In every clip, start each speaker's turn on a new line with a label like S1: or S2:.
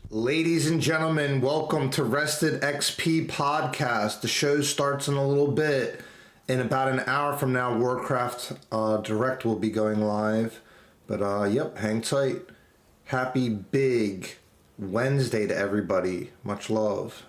S1: Ladies and gentlemen, welcome to Rested XP Podcast. The show starts in a little bit. In about an hour from now, Warcraft Direct will be going live. But yep, hang tight. Happy big Wednesday to everybody. Much love.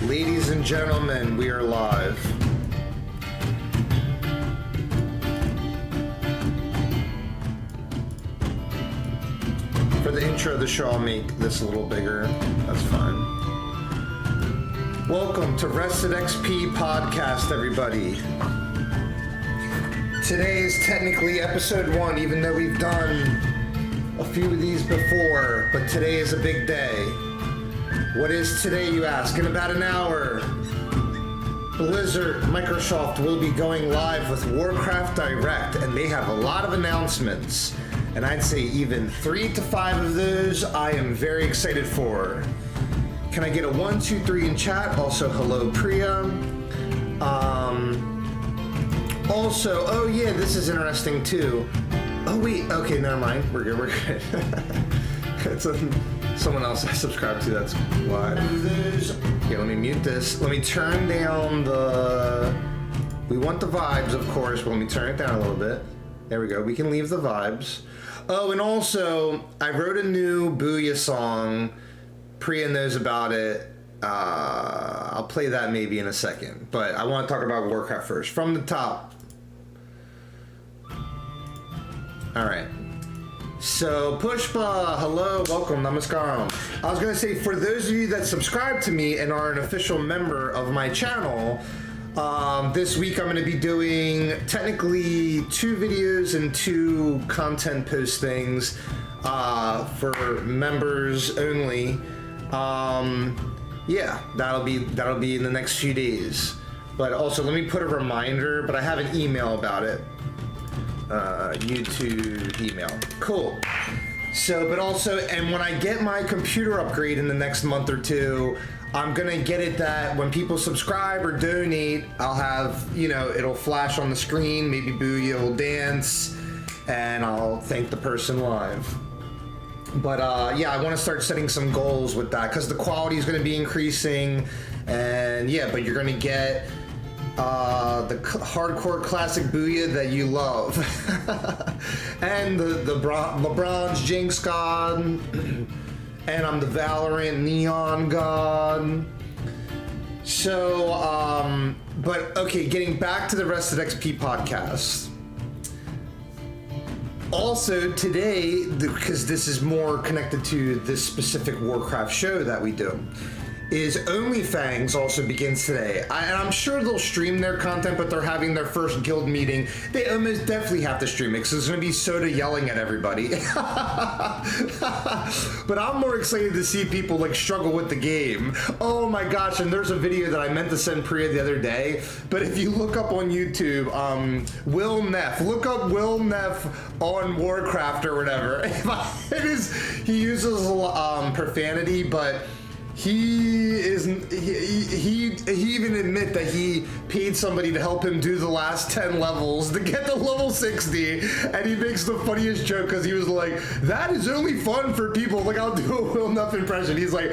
S1: Ladies and gentlemen, we are live. For the intro of the show, I'll make this a little bigger. That's fine. Welcome to Rested XP Podcast, everybody. Today is technically episode 1, even though we've done a few of these before, but today is a big day. What is today, you ask? In about an hour, Microsoft will be going live with Warcraft Direct, and they have a lot of announcements. And I'd say even 3 to 5 of those I am very excited for. Can I get a 1, 2, 3 in chat? Also, hello, Priya. Also, oh yeah, this is interesting too. Oh wait, okay, never mind. We're good. It's someone else I subscribe to, that's why. Okay, let me mute this. Let me turn down we want the vibes, of course, but let me turn it down a little bit. There we go, we can leave the vibes. Oh, and also, I wrote a new Booyah song. Priya knows about it. I'll play that maybe in a second, but I want to talk about Warcraft first. From the top. Alright. So, Pushpa, hello, welcome, namaskaram. I was going to say, for those of you that subscribe to me and are an official member of my channel, this week I'm going to be doing technically 2 videos and 2 content postings for members only. Yeah, that'll be in the next few days. But also, let me put a reminder, but I have an email about it. YouTube email. Cool. So, but also, and when I get my computer upgrade in the next month or 2, I'm gonna get it that when people subscribe or donate, I'll have, you know, it'll flash on the screen, maybe Booyah will dance, and I'll thank the person live. But yeah, I want to start setting some goals with that because the quality is going to be increasing, and yeah, but you're going to get the hardcore classic Booyah that you love, and the LeBron's Jinx God, and I'm the Valorant Neon God. So, but okay, getting back to the Rested XP podcast. Also today, because this is more connected to this specific Warcraft show that we do, is OnlyFans also begins today. And I'm sure they'll stream their content, but they're having their first guild meeting. They almost definitely have to stream it because there's going to be Soda yelling at everybody. But I'm more excited to see people like struggle with the game. Oh my gosh, and there's a video that I meant to send Priya the other day, but if you look up on YouTube, Will Neff, look up Will Neff on Warcraft or whatever. He uses profanity, but he even admit that he paid somebody to help him do the last 10 levels to get to level 60, and he makes the funniest joke because he was like, that is only fun for people, like I'll do a Will Neff impression. He's like,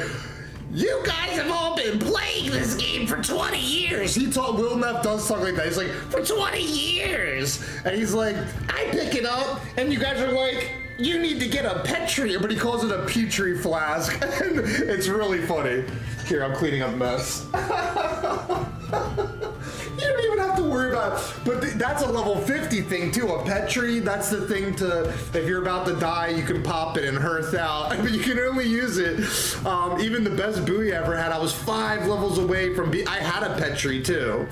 S1: you guys have all been playing this game for 20 years. Will Neff does talk like that. He's like, for 20 years. And he's like, I pick it up, and you guys are like, you need to get a Petri, but he calls it a Petri flask. And it's really funny. Here, I'm cleaning up mess. You don't even have to worry about it. But that's a level 50 thing too. A Petri, that's the thing to, if you're about to die, you can pop it and hearth out. But you can only use it. Even the best Booyah I ever had, I was 5 levels away from I had a Petri too.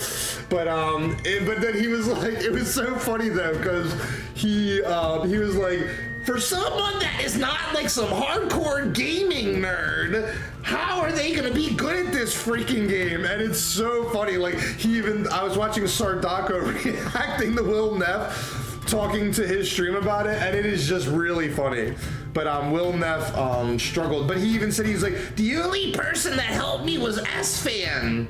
S1: But then he was like, it was so funny though, because he was like, for someone that is not like some hardcore gaming nerd, how are they gonna be good at this freaking game? And it's so funny. Like I was watching Sardako reacting to Will Neff talking to his stream about it, and it is just really funny. But Will Neff struggled, but he even said, he was like, the only person that helped me was S-Fan.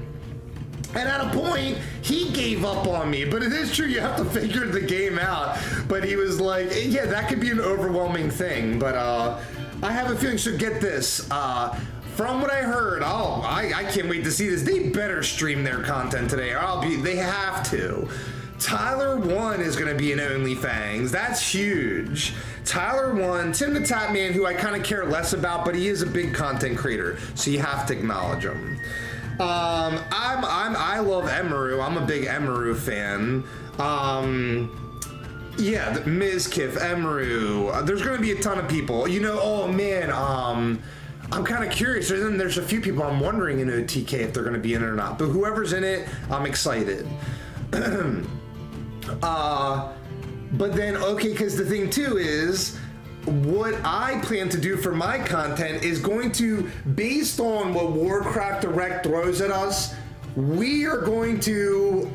S1: And at a point, he gave up on me. But it is true, you have to figure the game out. But he was like, yeah, that could be an overwhelming thing. But I have a feeling, so get this. From what I heard, I can't wait to see this. They better stream their content today, or they have to. Tyler 1 is gonna be in OnlyFans. That's huge. Tyler 1, Tim the Tap Man, who I kind of care less about, but he is a big content creator, so you have to acknowledge him. I love Emaru. I'm a big Emaru fan. Yeah, Mizkif, Emaru. There's gonna be a ton of people. You know, oh man, I'm kind of curious. And then there's a few people I'm wondering in OTK if they're gonna be in it or not. But whoever's in it, I'm excited. But then, okay, because the thing too is, what I plan to do for my content is going to, based on what Warcraft Direct throws at us, we are going to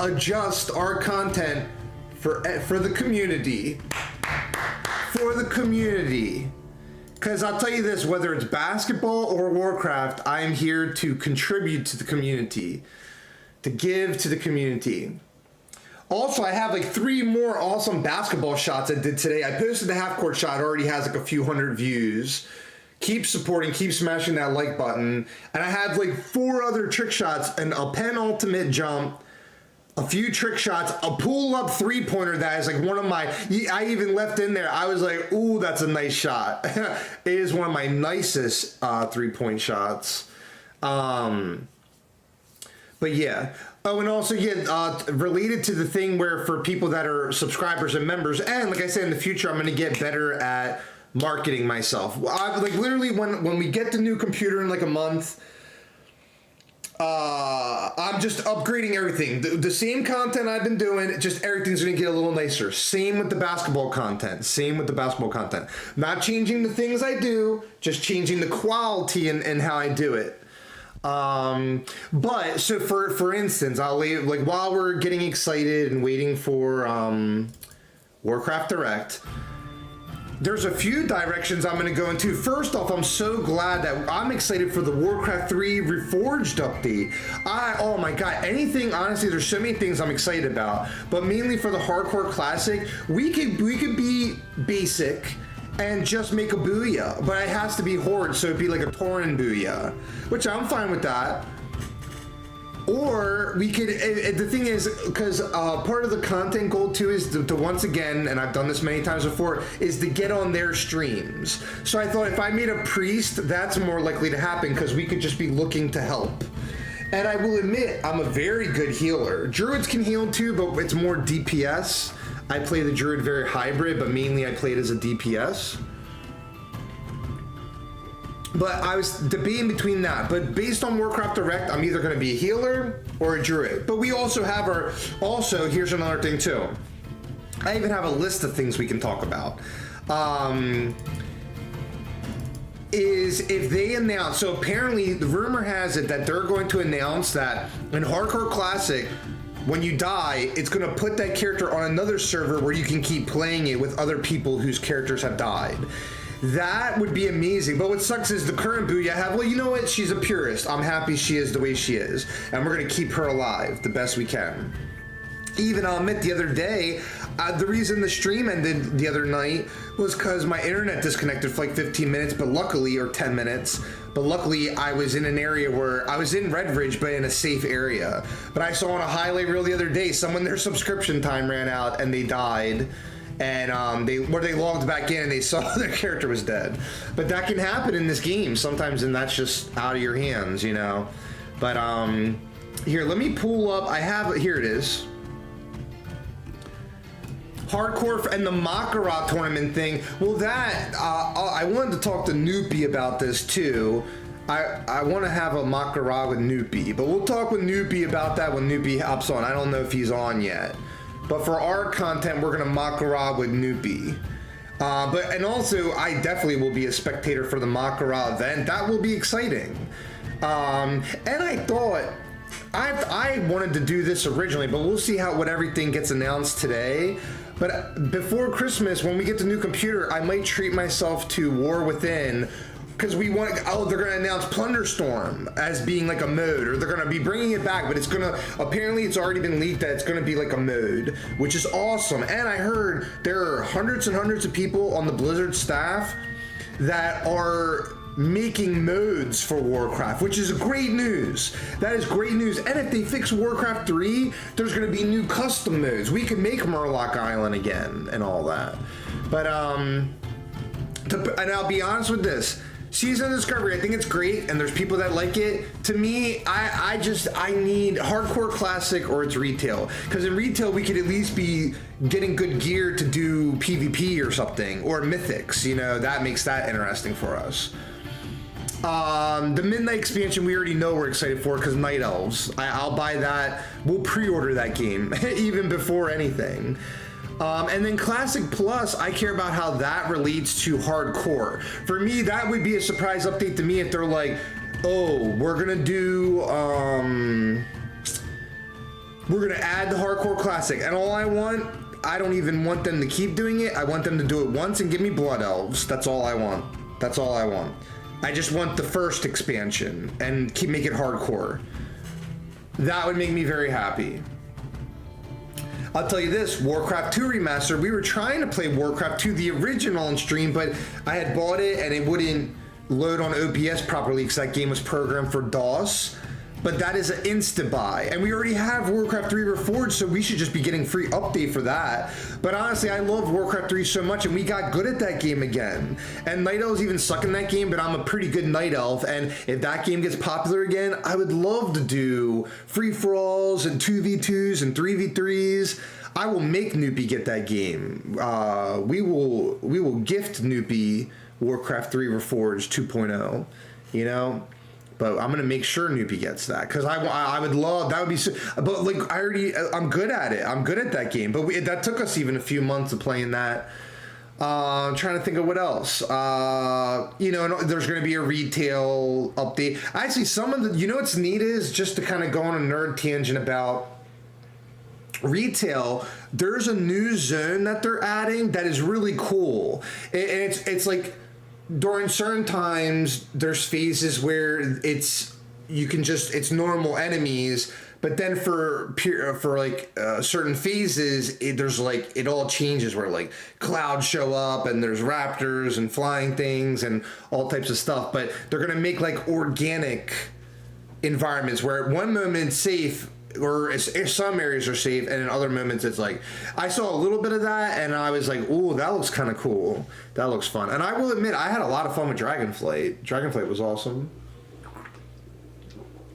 S1: adjust our content for the community. For the community. Because I'll tell you this, whether it's basketball or Warcraft, I am here to contribute to the community, to give to the community. Also, I have like 3 more awesome basketball shots I did today. I posted the half-court shot, already has like a few hundred views. Keep supporting, keep smashing that like button. And I had like 4 other trick shots, and a penultimate jump, a few trick shots, a pull-up 3-pointer that is like one of my, I even left in there, I was like, ooh, that's a nice shot. It is one of my nicest 3-point shots. But yeah. Oh, and also, yeah, related to the thing where for people that are subscribers and members, and like I said, in the future, I'm going to get better at marketing myself. Like literally, when we get the new computer in like a month, I'm just upgrading everything. The same content I've been doing, just everything's going to get a little nicer. Same with the basketball content. Not changing the things I do, just changing the quality and how I do it. But so for instance, I'll leave, like while we're getting excited and waiting for Warcraft Direct, there's a few directions I'm going to go into. First off, I'm so glad that I'm excited for the Warcraft 3 Reforged update. Oh my god, anything, honestly, there's so many things I'm excited about, but mainly for the Hardcore Classic, we could be basic and just make a Booyah, but it has to be Horde, so it'd be like a Tauren Booyah, which I'm fine with that. Or we could, the thing is, because part of the content goal too is to once again, and I've done this many times before, is to get on their streams. So I thought if I made a priest, that's more likely to happen because we could just be looking to help. And I will admit, I'm a very good healer. Druids can heal too, but it's more DPS. I play the Druid very hybrid, but mainly I play it as a DPS. But I was debating between that. But based on Warcraft Direct, I'm either going to be a healer or a Druid. But we also have our... Also, here's another thing too. I even have a list of things we can talk about. Is if they announce... So apparently, the rumor has it that they're going to announce that in Hardcore Classic, when you die, it's going to put that character on another server where you can keep playing it with other people whose characters have died. That would be amazing. But what sucks is the current Booyah have, well, you know what? She's a purist. I'm happy she is the way she is. And we're going to keep her alive the best we can. Even I'll admit the other day, the reason the stream ended the other night was because my internet disconnected for like 15 minutes, but luckily, or 10 minutes, but luckily I was in an area where I was in Redridge, but in a safe area. But I saw on a highlight reel the other day, someone, their subscription time ran out and they died. And they logged back in and they saw their character was dead. But that can happen in this game sometimes, and that's just out of your hands, you know. But here, let me pull up. Here it is. Hardcore and the Macarat tournament thing. Well, that I wanted to talk to Noopy about this too. I want to have a Macarat with Noopy, but we'll talk with Noopy about that when Noopy hops on. I don't know if he's on yet. But for our content, we're gonna Macarat with Noopy. And also, I definitely will be a spectator for the Macarat event. That will be exciting. And I thought, I wanted to do this originally, but we'll see what everything gets announced today. But before Christmas, when we get the new computer, I might treat myself to War Within, because they're going to announce Plunderstorm as being like a mode, or they're going to be bringing it back, but apparently it's already been leaked that it's going to be like a mode, which is awesome. And I heard there are hundreds and hundreds of people on the Blizzard staff that are making modes for Warcraft, which is great news. That is great news. And if they fix Warcraft 3, there's going to be new custom modes. We can make Murloc Island again and all that. But, and I'll be honest with this. Season of Discovery, I think it's great, and there's people that like it. To me, I need Hardcore Classic or it's retail. Because in retail, we could at least be getting good gear to do PvP or something, or Mythics, you know, that makes that interesting for us. The Midnight expansion, we already know we're excited for because Night Elves. I'll buy that. We'll pre-order that game, even before anything. And then Classic Plus, I care about how that relates to Hardcore. For me, that would be a surprise update to me if they're like, oh, we're gonna do, we're gonna add the Hardcore Classic. And all I don't even want them to keep doing it. I want them to do it once and give me Blood Elves. That's all I want. That's all I want. I just want the first expansion and make it Hardcore. That would make me very happy. I'll tell you this, Warcraft 2 Remastered, we were trying to play Warcraft 2, the original, on stream, but I had bought it and it wouldn't load on OBS properly because that game was programmed for DOS. but that is an insta buy, and we already have Warcraft 3 Reforged, so we should just be getting free update for that. But honestly, I love Warcraft 3 so much, and we got good at that game again. And Night Elves even suck in that game, but I'm a pretty good Night Elf, and if that game gets popular again, I would love to do free-for-alls and 2v2s and 3v3s. I will make Noopy get that game. We will gift Noopy Warcraft 3 Reforged 2.0, you know? But I'm gonna make sure Noopy gets that, because I would love, that would be so, but like I'm good at it. I'm good at that game. But that took us even a few months of playing that. I'm trying to think of what else. You know, there's gonna be a retail update. Actually, some of the, you know what's neat is, just to kind of go on a nerd tangent about retail, there's a new zone that they're adding that is really cool. And it's like, during certain times, there's phases where it's normal enemies, but then for like certain phases, there's like, it all changes where like clouds show up and there's raptors and flying things and all types of stuff. But they're gonna make like organic environments where at one moment it's safe, or some areas are safe, and in other moments it's like, I saw a little bit of that and I was like, ooh, that looks kind of cool. That looks fun. And I will admit, I had a lot of fun with Dragonflight. Dragonflight was awesome.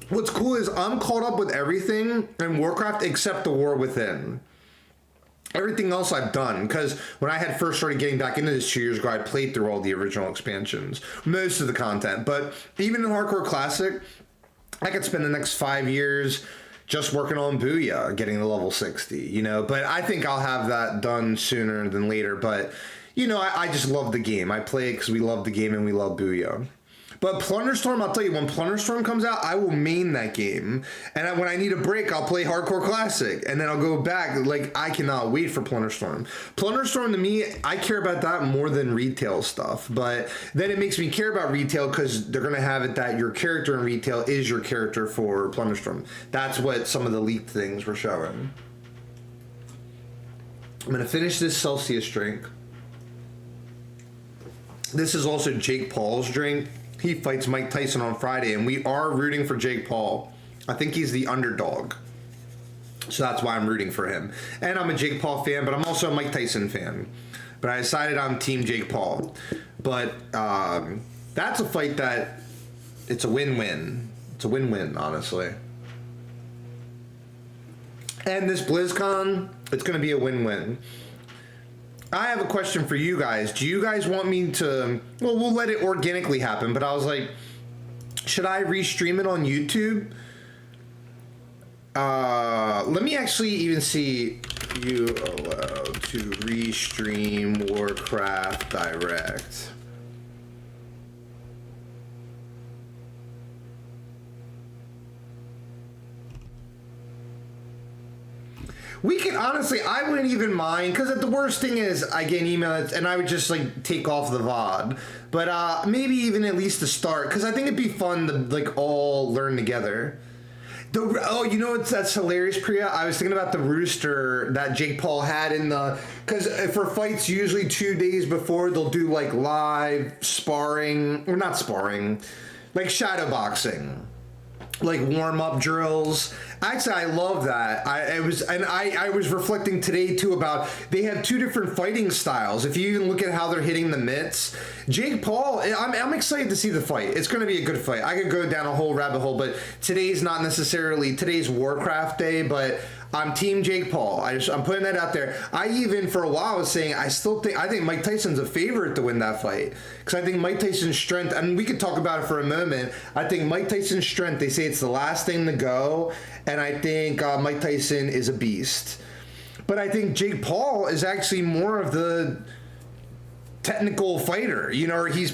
S1: What's cool is I'm caught up with everything in Warcraft except the War Within. Everything else I've done, because when I had first started getting back into this 2 years ago, I played through all the original expansions, most of the content. But even in Hardcore Classic, I could spend the next 5 years just working on Booyah, getting to level 60, you know, but I think I'll have that done sooner than later. But, you know, I just love the game. I play it because we love the game and we love Booyah. But Plunderstorm, I'll tell you, when Plunderstorm comes out, I will main that game. And when I need a break, I'll play Hardcore Classic. And then I'll go back. Like, I cannot wait for Plunderstorm. Plunderstorm, to me, I care about that more than retail stuff. But then it makes me care about retail because they're going to have it that your character in retail is your character for Plunderstorm. That's what some of the leaked things were showing. I'm going to finish this Celsius drink. This is also Jake Paul's drink. He fights Mike Tyson on Friday, and we are rooting for Jake Paul. I think he's the underdog, so that's why I'm rooting for him. And I'm a Jake Paul fan, but I'm also a Mike Tyson fan. But I decided I'm Team Jake Paul. But that's a fight that, it's a win-win. It's a win-win, honestly. And this BlizzCon, it's going to be a win-win. I have a question for you guys. Do you guys want me to... Well, we'll let it organically happen, but I was like, should I restream it on YouTube? Let me actually even see you allowed to restream Warcraft Direct. We can, honestly, I wouldn't even mind, because the worst thing is I get an email and I would just like take off the VOD. But maybe even at least to start, because I think it'd be fun to like all learn together. Oh, you know what's that's hilarious, Priya? I was thinking about the rooster that Jake Paul had in the... Because for fights, usually 2 days before, they'll do like live sparring, or not sparring, like shadow boxing. Like warm-up drills. Actually, I love that. I was reflecting today too about they have two different fighting styles. If you even look at how they're hitting the mitts, Jake Paul, I'm excited to see the fight. It's going to be a good fight. I could go down a whole rabbit hole, but today's not necessarily today's Warcraft day, but I'm Team Jake Paul. I'm putting that out there. I even for a while was saying I think Mike Tyson's a favorite to win that fight, because I think Mike Tyson's strength, and we could talk about it for a moment. I think Mike Tyson's strength, they say it's the last thing to go, and I think Mike Tyson is a beast. But I think Jake Paul is actually more of the technical fighter, you know, or he's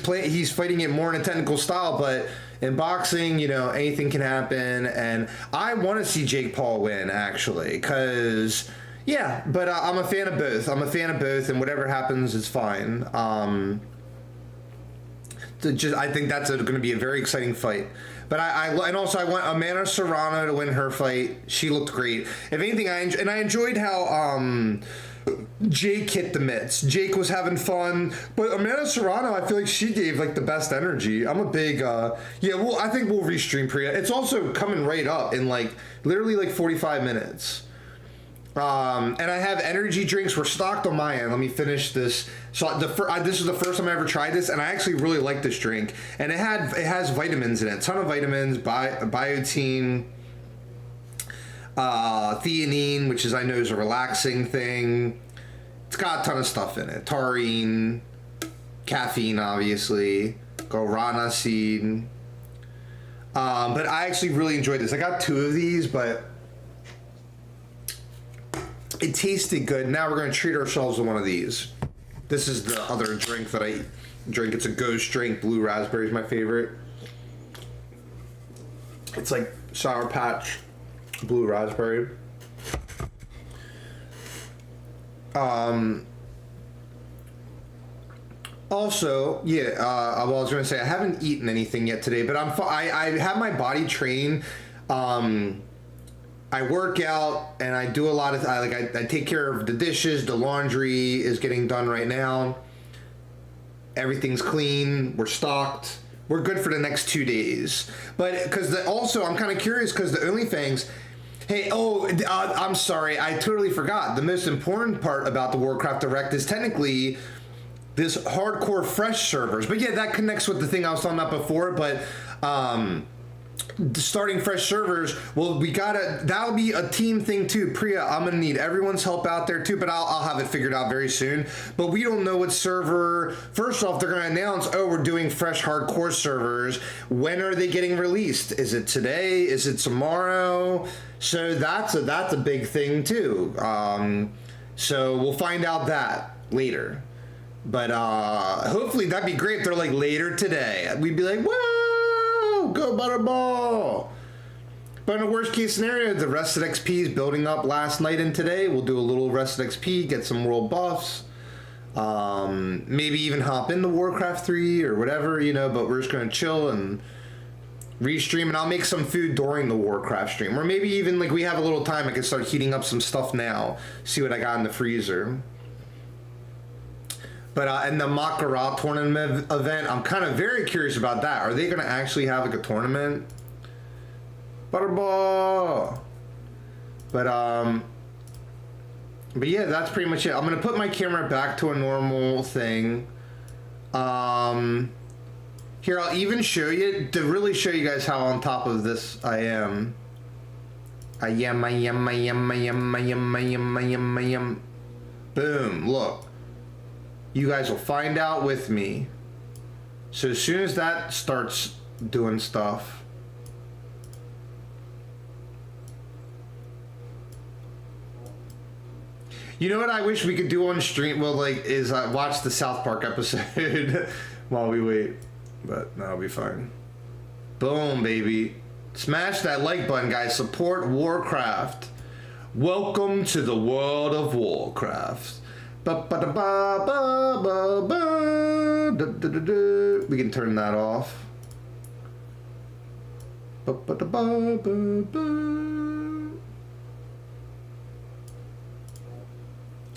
S1: fighting it more in a technical style, but in boxing, you know, anything can happen, and I want to see Jake Paul win, actually, because, yeah, but I'm a fan of both. I'm a fan of both, and whatever happens is fine. I think that's going to be a very exciting fight. But I want Amanda Serrano to win her fight. She looked great. If anything, I enjoyed how Jake hit the mitts. Jake was having fun, but Amanda Serrano, I feel like she gave like the best energy. I'm a big, I think we'll restream Priya. It's also coming right up in like literally like 45 minutes. And I have energy drinks. We're stocked on my end. Let me finish this. So this is the first time I ever tried this, and I actually really like this drink. And it has vitamins in it, a ton of vitamins, biotin, theanine, which I know is a relaxing thing. It's got a ton of stuff in it. Taurine, caffeine, obviously, guarana seed. But I actually really enjoyed this. I got 2 of these, but it tasted good. Now we're going to treat ourselves to one of these. This is the other drink that I drink. It's a ghost drink. Blue raspberry is my favorite. It's like Sour Patch Blue Raspberry. Also, I was going to say I haven't eaten anything yet today, but I have my body train. I work out and I do a lot of I take care of the dishes. The laundry is getting done right now. Everything's clean. We're stocked. We're good for the next 2 days. But because also I'm kind of curious because the OnlyFans. Hey, I'm sorry. I totally forgot. The most important part about the Warcraft Direct is technically this hardcore fresh servers. But yeah, that connects with the thing I was talking about before. But starting fresh servers, well, that'll be a team thing too. Priya, I'm gonna need everyone's help out there too, but I'll have it figured out very soon. But we don't know what server. First off, they're gonna announce, we're doing fresh hardcore servers. When are they getting released? Is it today? Is it tomorrow? So that's a big thing too. So we'll find out that later. But hopefully that'd be great if they're like later today. We'd be like, whoa, go Butterball. But in the worst case scenario, the Rested XP is building up last night and today. We'll do a little Rested XP, get some world buffs. Maybe even hop into Warcraft 3 or whatever, but we're just going to chill and restream, and I'll make some food during the Warcraft stream. Or maybe even like we have a little time, I can start heating up some stuff now, see what I got in the freezer. But and the Makara tournament event, I'm kind of very curious about that. Are they going to actually have like a tournament? Butterball. But yeah, that's pretty much it. I'm going to put my camera back to a normal thing. Here, I'll even show you, to really show you guys how on top of this I am. I am. Boom, look. You guys will find out with me. So as soon as that starts doing stuff. You know what I wish we could do on stream? Well, is watch the South Park episode while we wait. But that'll be fine. Boom, baby. Smash that like button, guys. Support Warcraft. Welcome to the world of Warcraft. We can turn that off.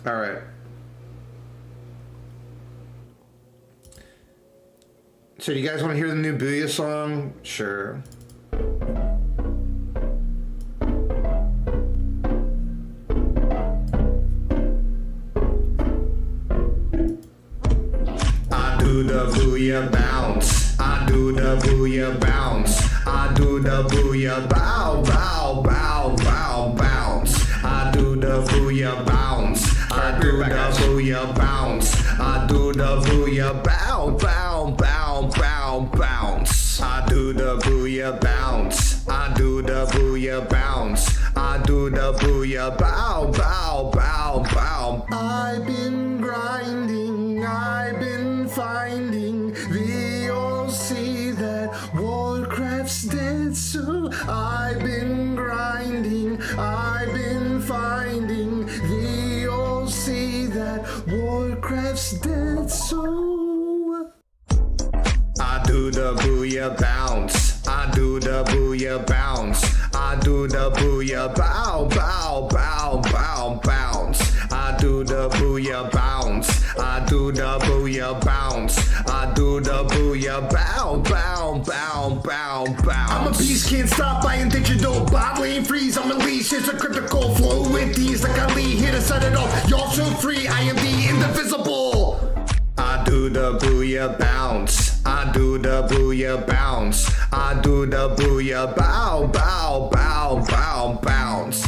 S1: All right. So do you guys want to hear the new Booyah song? Sure. I do the Booyah bounce. I do the Booyah bounce. I do the Booyah bow, bow, bow, bow, bounce. I do the Booyah bounce. I do the Booyah bounce. I do the Booyah bow, bow, bow, bow, bounce. I do the Booyah bounce. I do the Booyah bounce. I do the Booyah bow, bow, bow, bow. I've been grinding, I've been finding the OC that Warcraft's dead, so I've been grinding, I've been finding the OC that Warcraft's dead, so I do the Booyah bounce. I do the Booyah bounce. I do the Booyah bow, bow, bow, bow, bounce. I do the booyah bounce. I do the booyah bounce. I do the booyah bow, bow, bow, bow, bow. I'm a beast, can't stop, I am digital. Bot lane freeze, I'm a leash. It's a critical flow with these like Ali. Here to set it off. Y'all so free, I am the indivisible. I do the booyah bounce. I do the booyah bounce. I do the booyah bow, bow, bow, bow, bounce.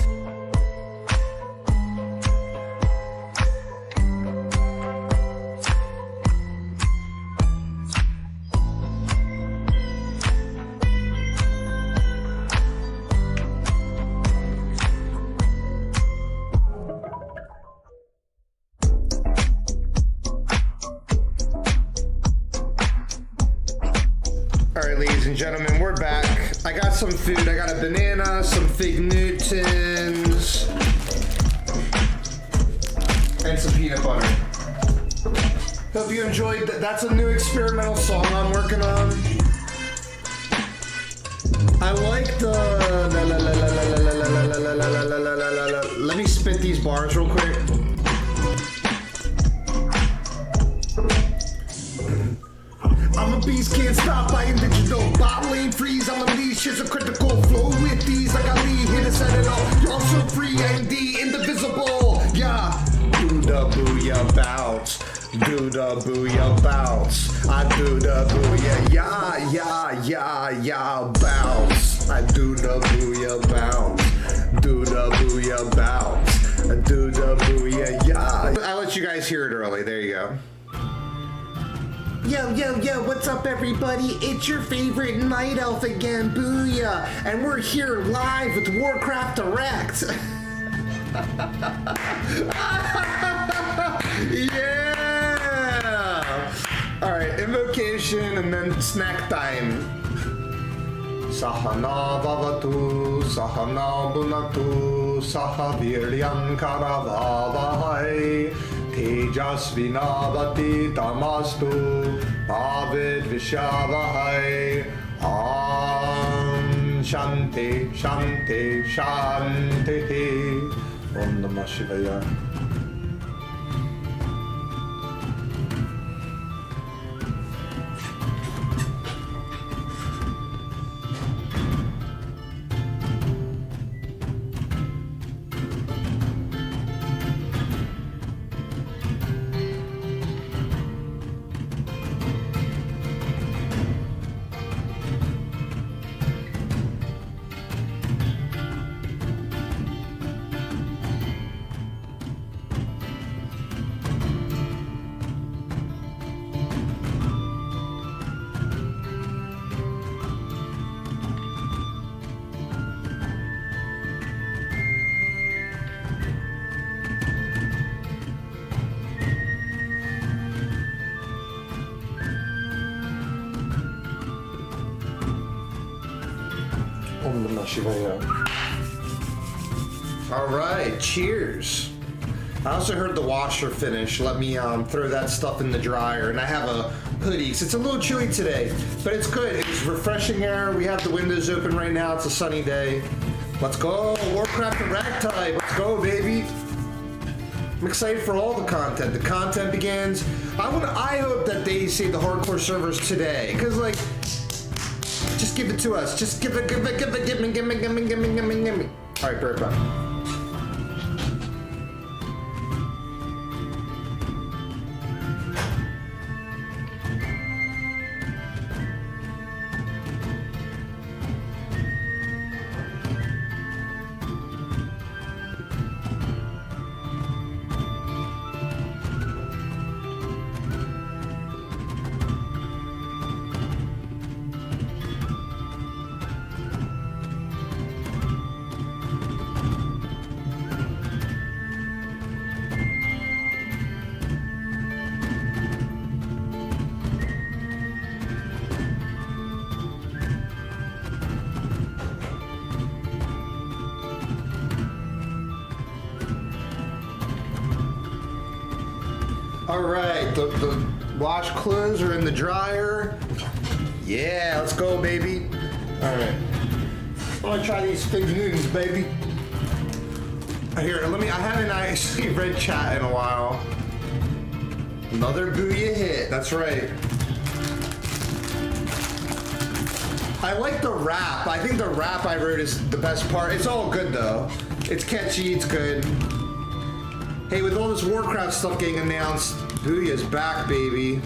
S1: Alright, ladies and gentlemen, we're back. I got some food. I got a banana, some fig Newtons, and some peanut butter. Hope you enjoyed that. That's a new experimental song I'm working on. I like the let me spit these bars real quick. I'm a beast, can't stop, I am digital. Bot lane freeze, I'm a leash, it's a critical flow with these like Ali, here to set it off. You're so free, I am the indivisible. Yeah, do the booyah bounce. Do the booyah bounce. I do the booyah, yeah, yeah, yeah, yeah, bounce. I do the booyah bounce. Do the booyah bounce. I do the booyah, yeah. I'll let you guys hear it early, there you go. Yo, yo, yo, what's up everybody? It's your favorite night elf again, Booyah! And we're here live with Warcraft Direct! Yeah! Alright, invocation and then snack time. Sahana Vavatu, Sahana Bunatu, Sahaviryam Karavavahai. Tejasvinavati tamastu avid vishavahai. Om Shanti Shanti Shanti. Om Namah Shivaya. All right, cheers. I also heard the washer finish. Let me throw that stuff in the dryer. And I have a hoodie, so it's a little chilly today, but it's good. It's refreshing air. We have the windows open right now. It's a sunny day. Let's go, Warcraft and Ragtime. Let's go, baby. I'm excited for all the content. The content begins. I hope that they save the hardcore servers today, because like, just give it to us. Just give me. All right, be right back. All right, the wash clothes are in the dryer. Yeah, let's go, baby. All right, I'm gonna try these fig Newtons, baby. Here, let me, I haven't actually read chat in a while. Another Booyah hit, that's right. I like the rap. I think the rap I wrote is the best part. It's all good though. It's catchy, it's good. Hey, with all this Warcraft stuff getting announced, Booyah's back, baby.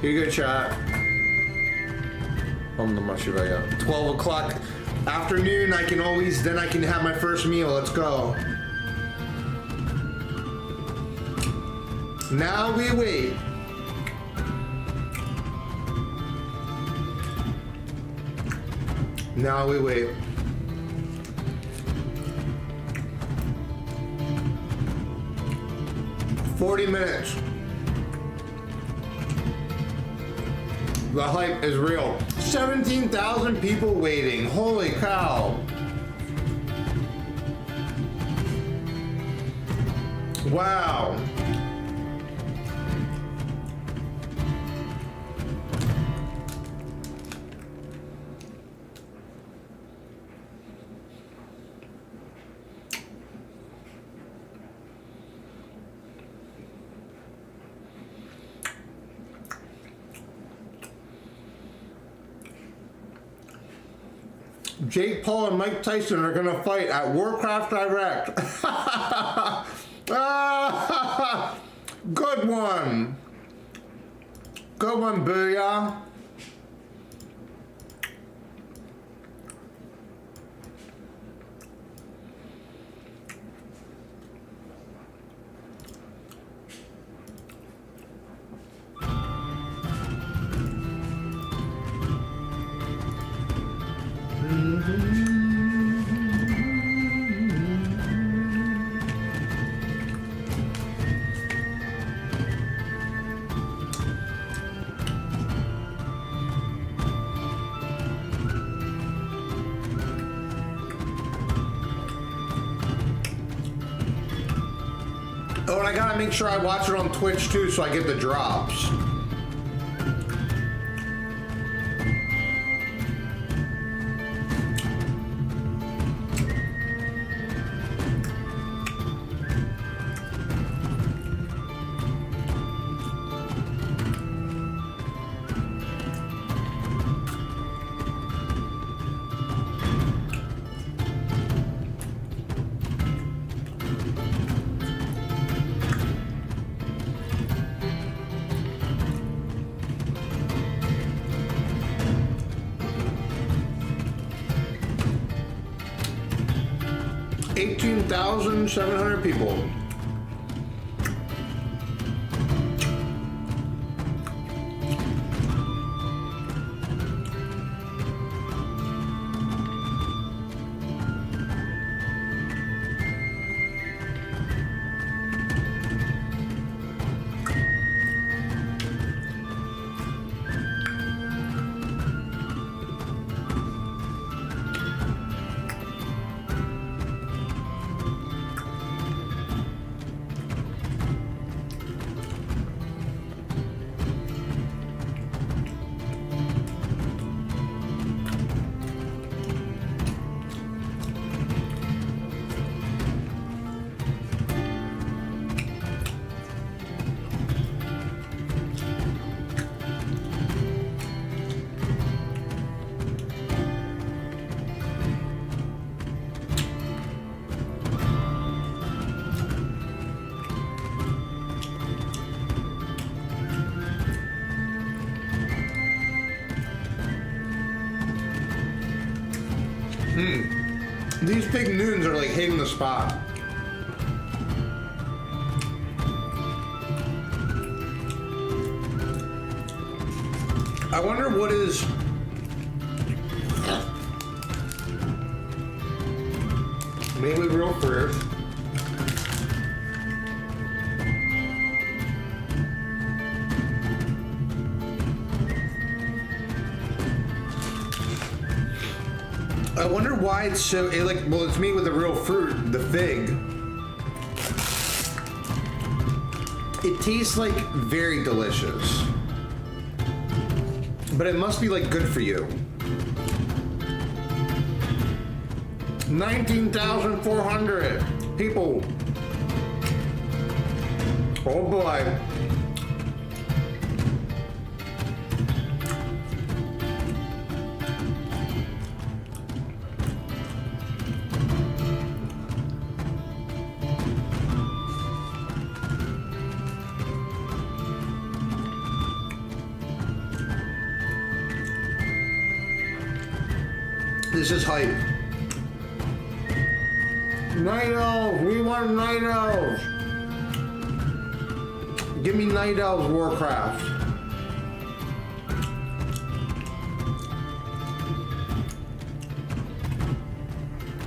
S1: Here you go, chat. 12 o'clock afternoon, I can always, then I can have my first meal. Let's go. Now we wait. Now we wait. "40 minutes. The hype is real. 17,000 people waiting. Holy cow. Wow. Jake Paul and Mike Tyson are gonna fight at Warcraft Direct. Good one. Good one, Booyah. Oh, and I gotta make sure I watch it on Twitch too so I get the drops. $18,700 people. These big noons are like hitting the spot. I wonder what is... Mainly real fruit. I wonder why it's so, well, it's made with the real fruit, the fig. It tastes like very delicious. But it must be like good for you. 19,400 people. Oh boy. This is hype. Night Elves! We want Night Elves! Give me Night Elves Warcraft.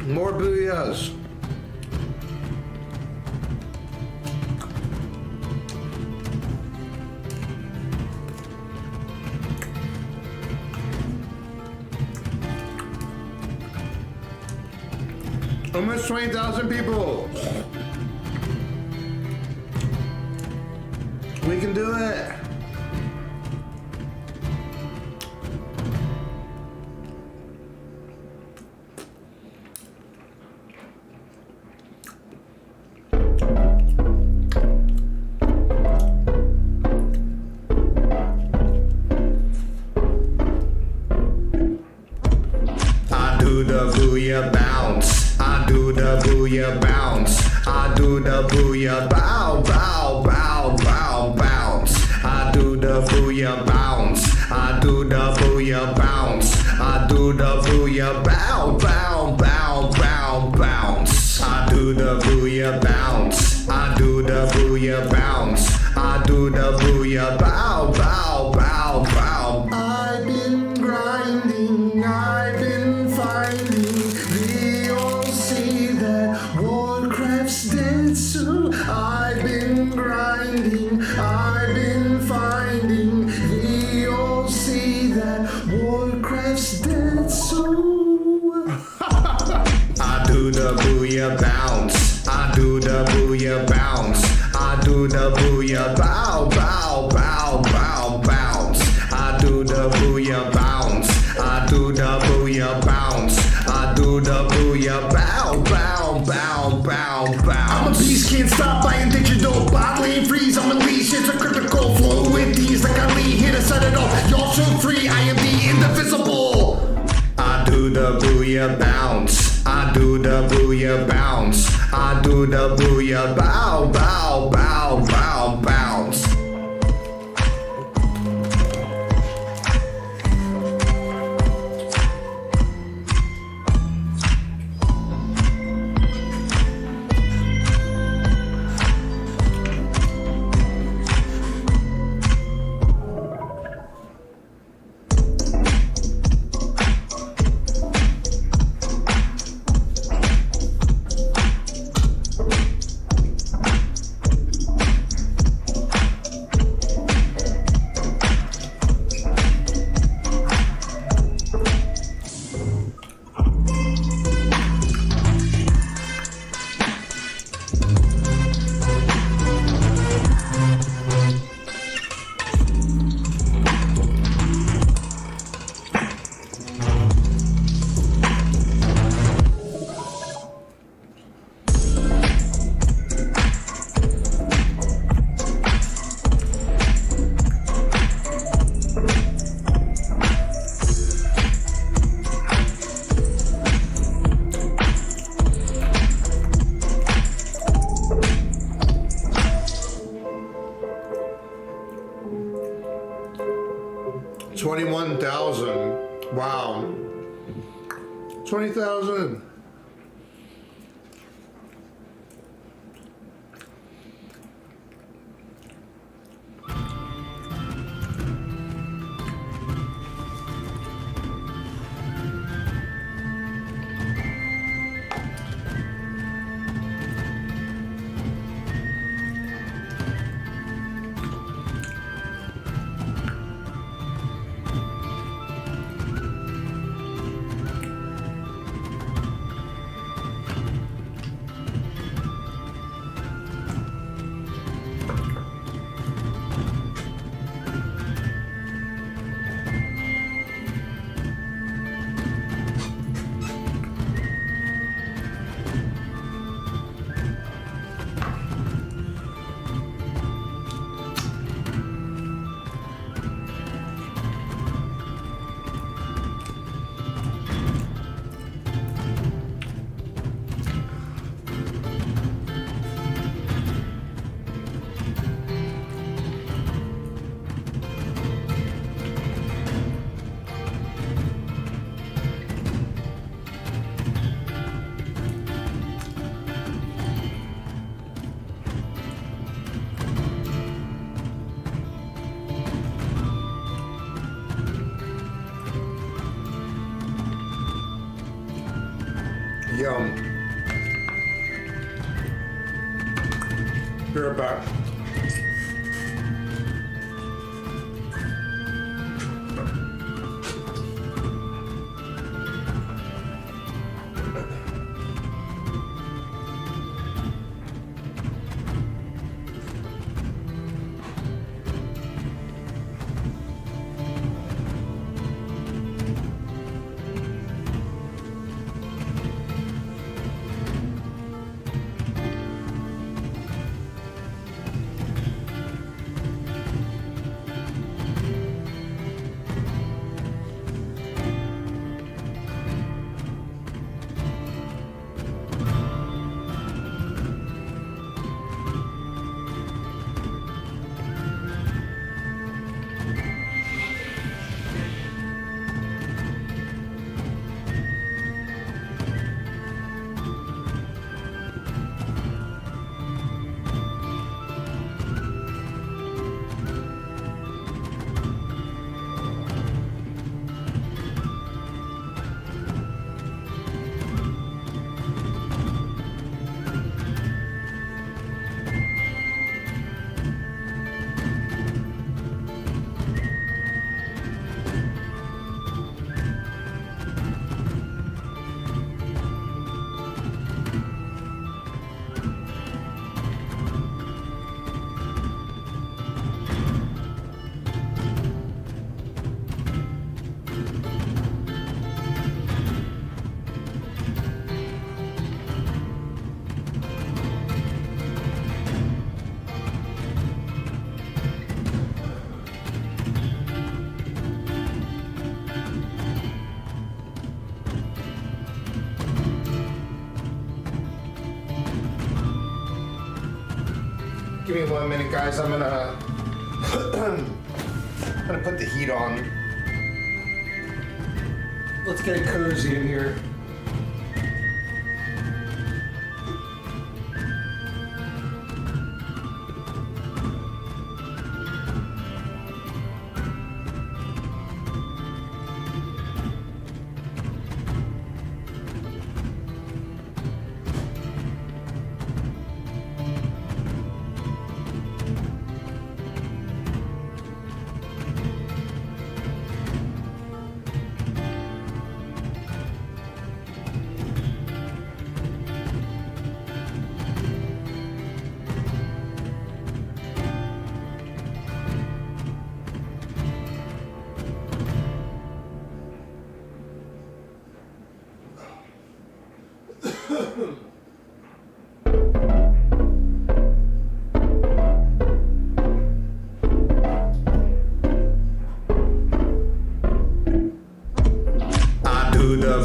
S1: More Booyahs. Almost 20,000 people. We can do it. I do the Booyah bounce. I do the Booyah bounce. I do the Booyah bow, bow, bow, bow, bounce. I do the Booyah bounce. I do the Booyah bounce. I do the Booyah bow, bow, bow, bow, bounce. I do the Booyah bounce. I do the Booyah bounce. I do the Booyah bow, bow, bow, bow. I've been grinding. I've been finding. Warcraft's dead soon. I've been grinding, I've been finding. They all see that Warcraft's dead soon. I do the Booyah bounce. I do the Booyah bounce. I do the Booyah bow, bow, bow, bow, bounce. I do the Booyah bounce. I do the Booyah bounce. I do the Booyah bow, bow, bow, bow, bow. I'm a beast, can't stop, I am digital. Bodily freeze, I'm unleashed, it's a critical flow with these like Ali, here to set it off. Y'all so free, I am the indivisible. I do the Booyah bounce. I do the Booyah bounce. I do the Booyah bow, bow, bow, bow, bounce. Wow. 20,000. Yo. You're back. Give me 1 minute, guys. I'm gonna put the heat on. Let's get it cozy in here.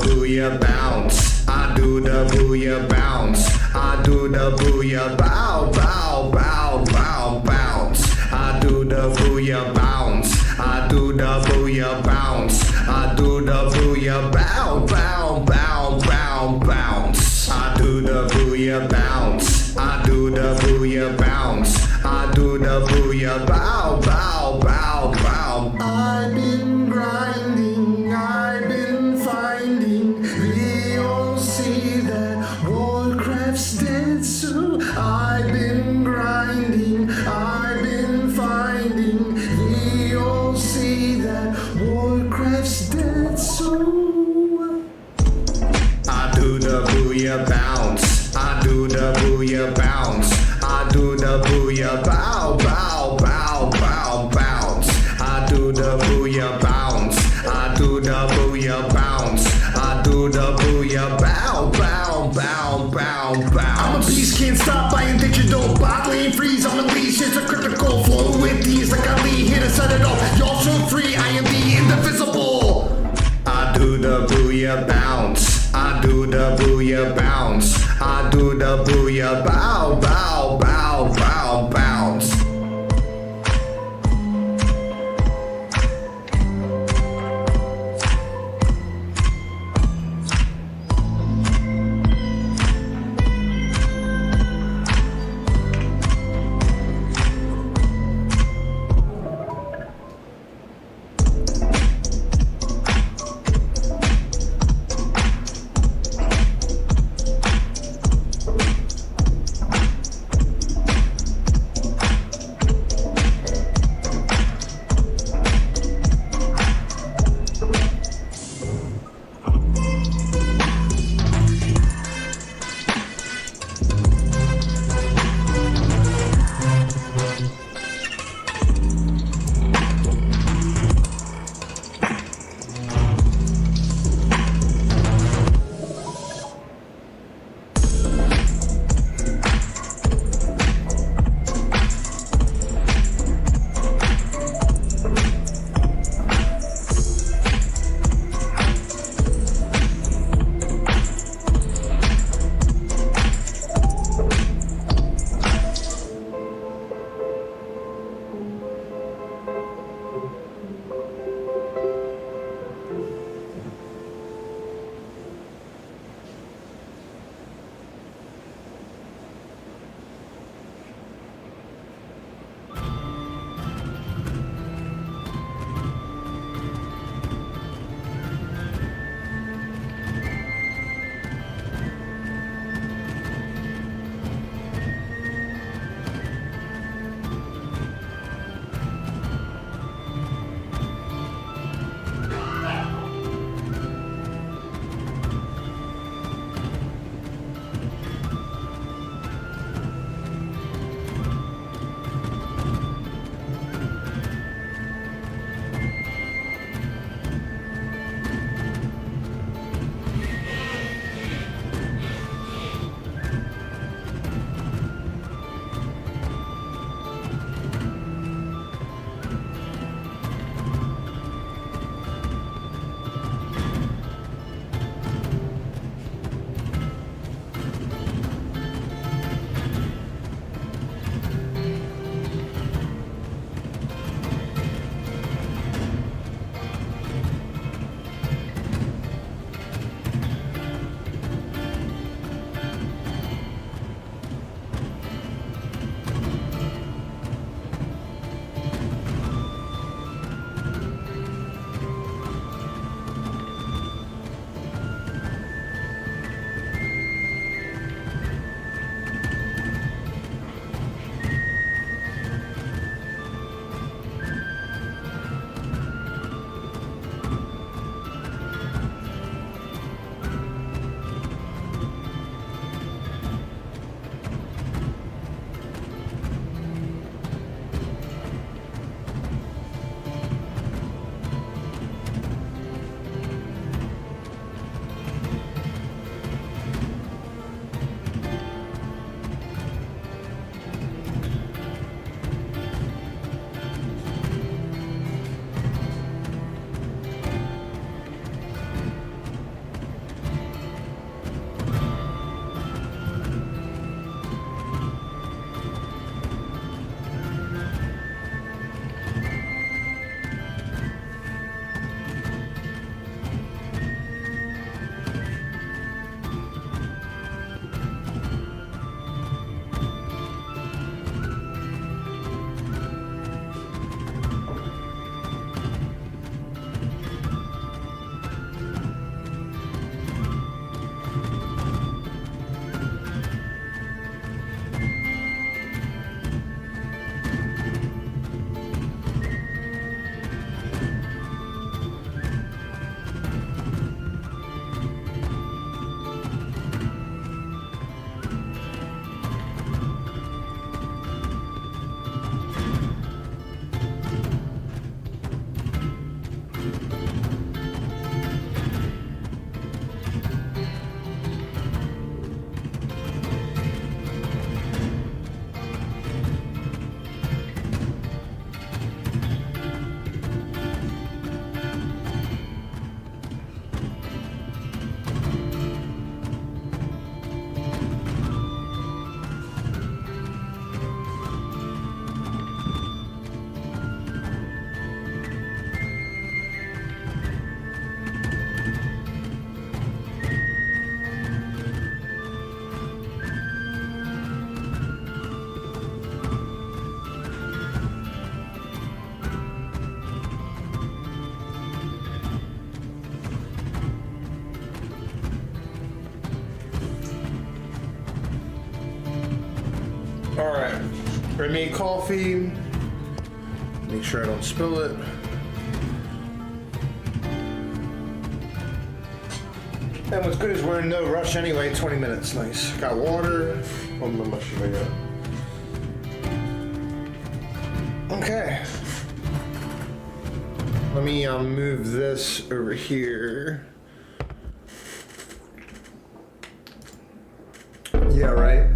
S1: Booyah bounce, I do the booyah bounce, I do the booyah bow, bow, bow, bow, bounce, I do the booyah bounce, I do the booyah bounce, I do the booyah bow, bow, bow, bow, bounce, I do the booyah bounce, I do the booyah bounce, I do the booyah bow, bow, bow, bow. I've been grinding, I've been finding, we all see that Warcraft's dead, so I've been grinding, I've been finding, we all see that Warcraft's dead, so I do the booyah bounce, I do the booyah bounce, I do the booyah bow, bow, bow, bow, bounce, I do the booyah bounce, I do the booyah bounce, I do the booyah bow, bow, bow, bow, bow. I'm a beast, can't stop, I am digital, bodily and freeze, I'm a leash, it's a critical flow with these, like a lead, here to set it off, y'all so free, I am the indivisible. I do the booyah bounce, I do the booyah bounce, I do the booyah bow, bow, bow, bow, bounce. I made coffee. Make sure I don't spill it. And what's good is we're in no rush anyway, 20 minutes, nice. Got water. Oh, my mushroom, I got. Okay. Let me move this over here. Yeah, right.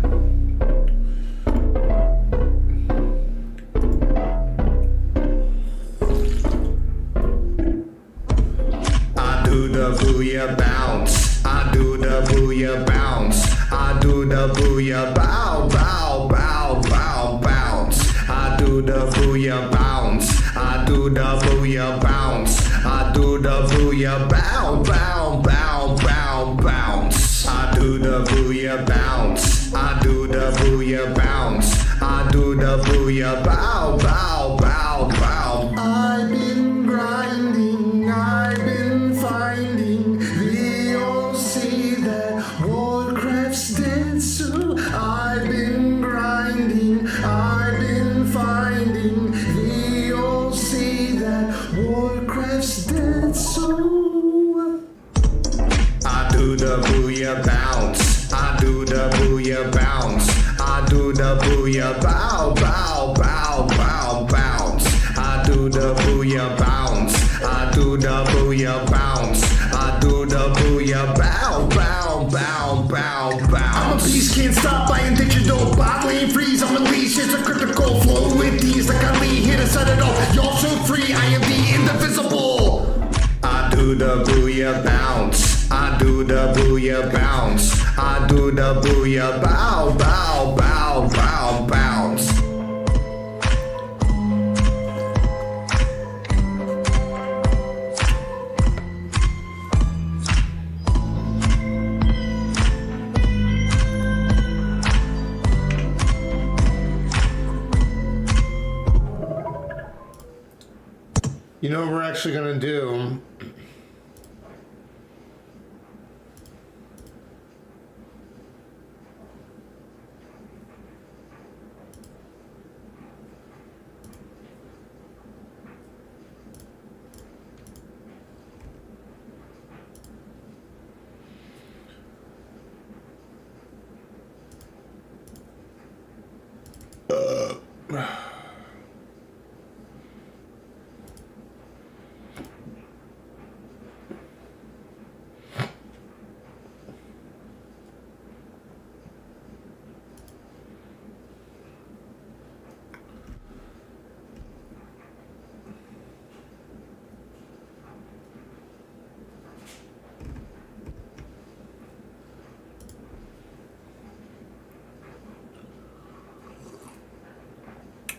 S1: I do the booyah bounce. I do the booyah bounce. I do the booyah bow, bow, bow, bow, bounce. I do the booyah bounce. I do the booyah bounce. I do the booyah bow, bow, bow, bow, bounce. I do the booyah bounce. I do the booyah bounce. I do the booyah bow, bow, bow, bow. I've been grinding, I've been finding the old sea that Warcraft's dead so. I've been grinding, I've been finding the old sea that Warcraft's dead so. I do the booyah bounce. I do the booyah bounce. I do the booyah bow, bow, bow, bow, bounce. I do the booyah bounce. I do the booyah bounce. I do the booyah bow, bow, bow, bow, bow. I'm a beast, can't stop. I am digital. Bot lane freeze. I'm unleashed. It's a critical flow with these like Ali here to set it off. Y'all so free. I am the indivisible. I do the booyah bounce. I do the booyah bounce. I do the booyah bow, bow, bow, bow, bounce. You know what we're actually gonna do?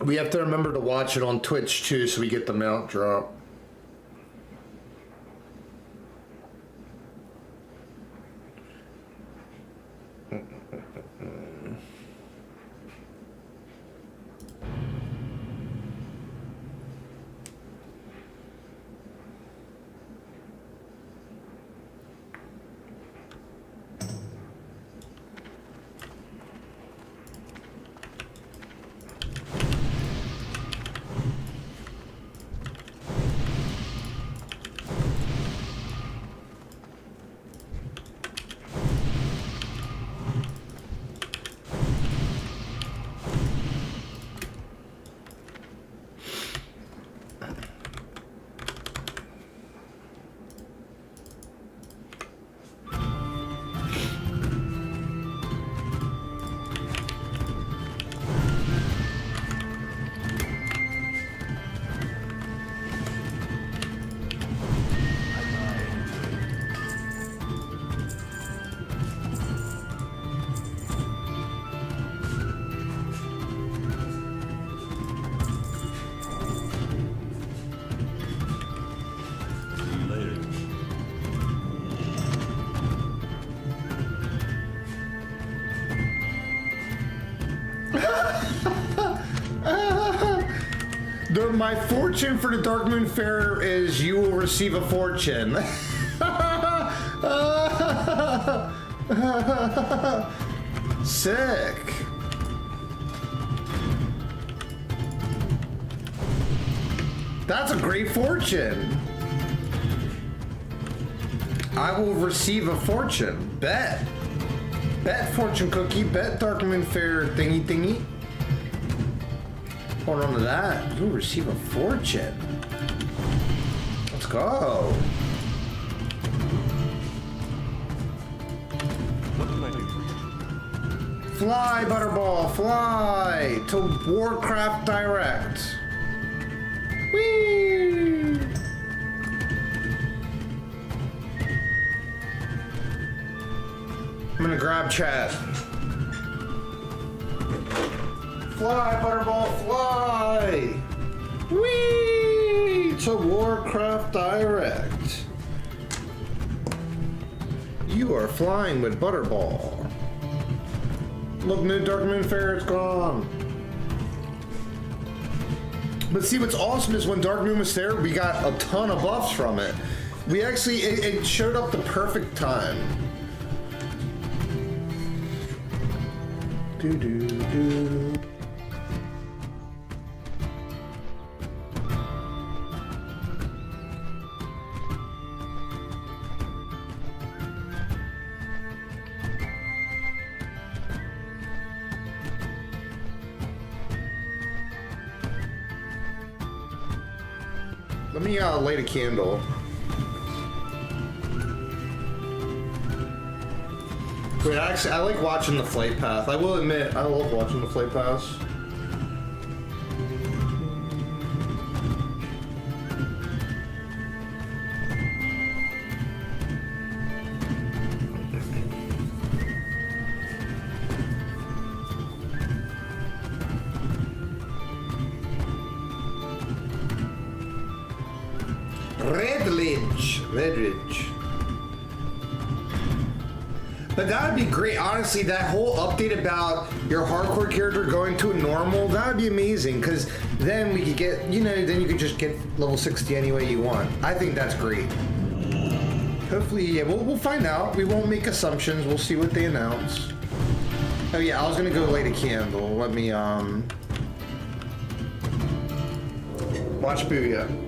S1: We have to remember to watch it on Twitch too, so we get the mount drop. My fortune for the Dark Moon Fair is you will receive a fortune. Sick. That's a great fortune. I will receive a fortune. Bet. Bet fortune cookie. Bet dark moon fair thingy thingy. Hold on to that. You'll receive a fortune. Let's go.
S2: What can I do for you?
S1: Fly, Butterball, fly to Warcraft Direct. Whee! I'm gonna grab chat. Fly, Butterball, fly! Whee! To Warcraft Direct. You are flying with Butterball. Look, new Dark Moon Fair, it's gone. But see, what's awesome is when Dark Moon was there, we got a ton of buffs from it. We actually, it showed up the perfect time. Do do do. Let me light a candle. Wait, actually, I like watching the flight path. I will admit, I love watching the flight paths. Redridge. But that would be great. Honestly, that whole update about your hardcore character going to a normal, that would be amazing. Because then we could get, you know, then you could just get level 60 any way you want. I think that's great. Hopefully, yeah, we'll find out. We won't make assumptions. We'll see what they announce. Oh yeah, I was gonna go light a candle. Let me, watch Booyah.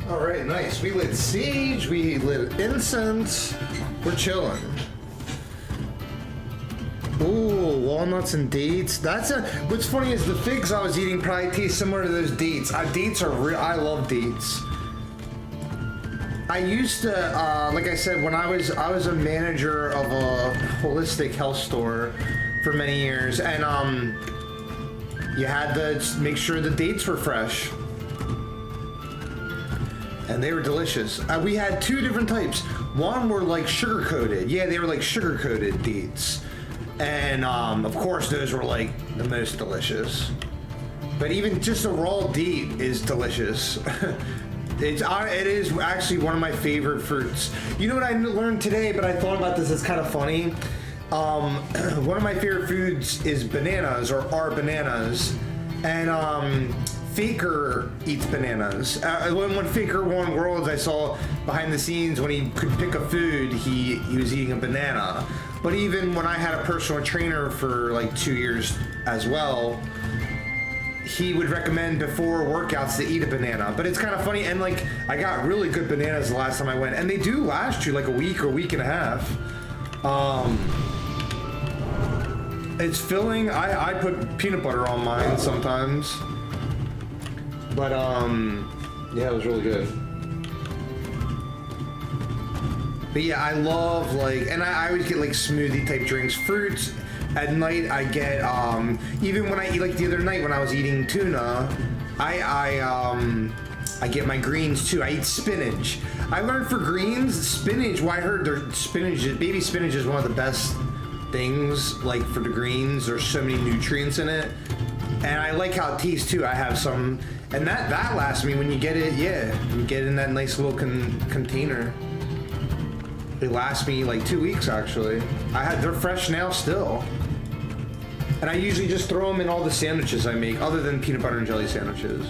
S1: Alright, nice. We lit sage, we lit incense. We're chilling. Ooh, walnuts and dates. What's funny is the figs I was eating probably taste similar to those dates. Dates are real. I love dates. I used to, like I said, when I was a manager of a holistic health store for many years, and you had to make sure the dates were fresh, and they were delicious. We had two different types. One were like sugar coated. Yeah, they were like sugar coated dates, and of course those were like the most delicious. But even just a raw date is delicious. It is actually one of my favorite fruits. You know what I learned today, but I thought about this, it's kind of funny. One of my favorite foods is bananas, or are bananas. And Faker eats bananas. When Faker won Worlds, I saw behind the scenes when he could pick a food, he was eating a banana. But even when I had a personal trainer for like 2 years as well, he would recommend before workouts to eat a banana. But it's kind of funny, and like I got really good bananas the last time I went, and they do last you like a week or week and a half. It's filling. I put peanut butter on mine sometimes, but yeah, it was really good. But yeah, I love like, and I always get like smoothie type drinks, fruits. At night, I get, even when I eat, like the other night when I was eating tuna, I get my greens too. I eat spinach. I learned for greens, spinach, well, I heard baby spinach is one of the best things, like for the greens. There's so many nutrients in it. And I like how it tastes too. I have some, and that lasts me when you get it, yeah, you get it in that nice little container. They last me like 2 weeks actually. They're fresh now still. And I usually just throw them in all the sandwiches I make, other than peanut butter and jelly sandwiches.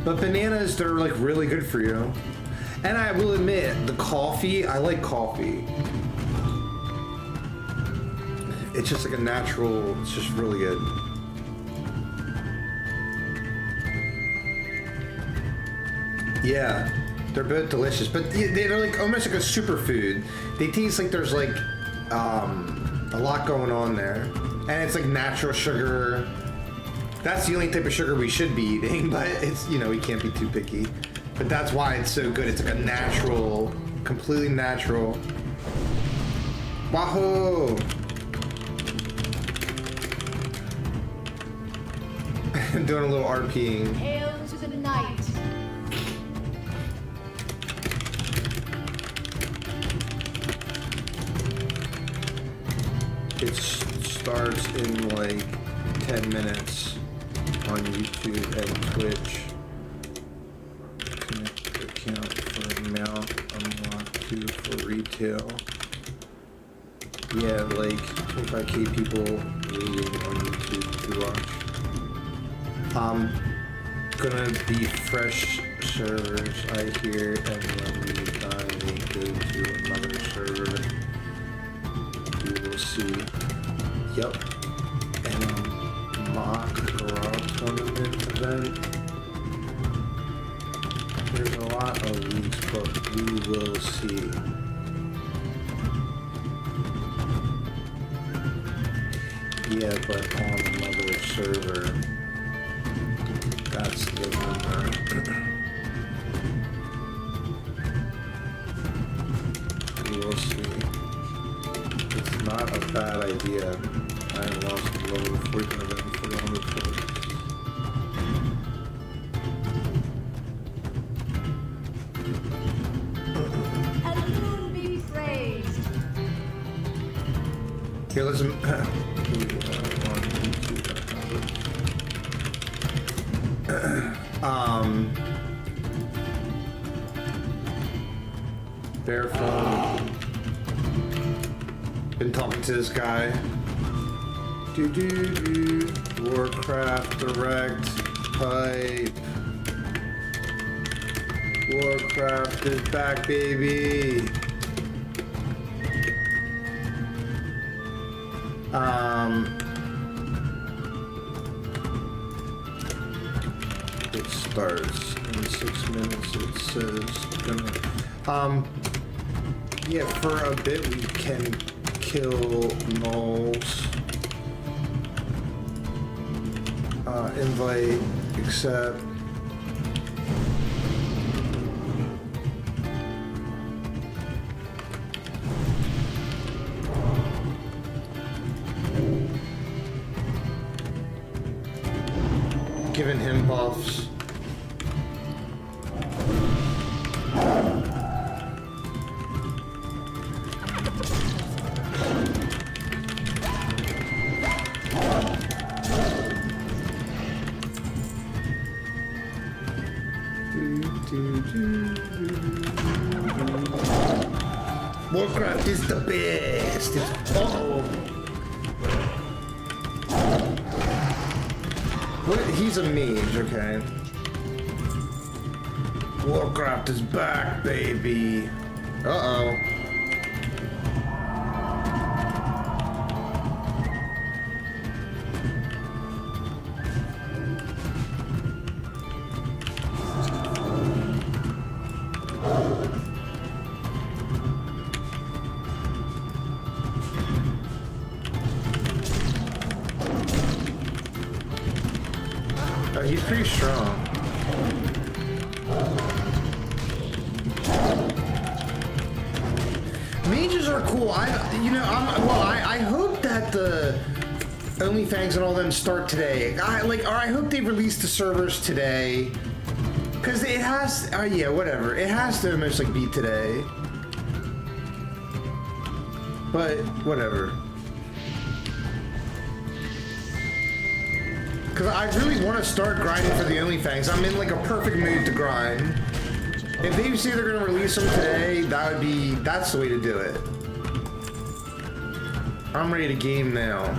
S1: But bananas, they're like really good for you. And I will admit, the coffee, I like coffee. It's just like a natural, it's just really good. Yeah, they're both delicious, but they're like almost like a superfood. They taste like there's like a lot going on there. And it's like natural sugar. That's the only type of sugar we should be eating, but it's, you know, we can't be too picky. But that's why it's so good. It's like a natural, completely natural. Wahoo! I'm doing a little RPing.
S3: Hail to the night.
S1: It starts in like 10 minutes on YouTube and Twitch. Connect account for amount unlocked to for retail. Yeah, like 25k people waiting on YouTube to watch. Gonna be fresh servers, I hear, and when we die, we go to another server. We will see. Yep. And mock raw tournament event. There's a lot of leaks, but we will see. Yeah, but on another server. That's the number. We will see. It's not a bad idea. I lost the lower frequent event for the 100 foot.
S3: And the moon be praised.
S1: Here, listen. Barefoot. Been talking to this guy. Warcraft direct pipe. Warcraft is back, baby. It starts in 6 minutes. It says gonna. Yeah, for a bit we can kill gnolls. Invite, accept. giving him buffs. Warcraft is the best. Uh-oh. What? He's a mage, okay. Warcraft is back, baby. Uh-oh. He's pretty strong. Mages are cool. I hope that the OnlyFans and all them start today. I hope they release the servers today. Cause it has, yeah, whatever. It has to almost like be today. But whatever. Cause I really want to start grinding for the OnlyFans. I'm in like a perfect mood to grind. If they say they're gonna release them today, that's the way to do it. I'm ready to game now.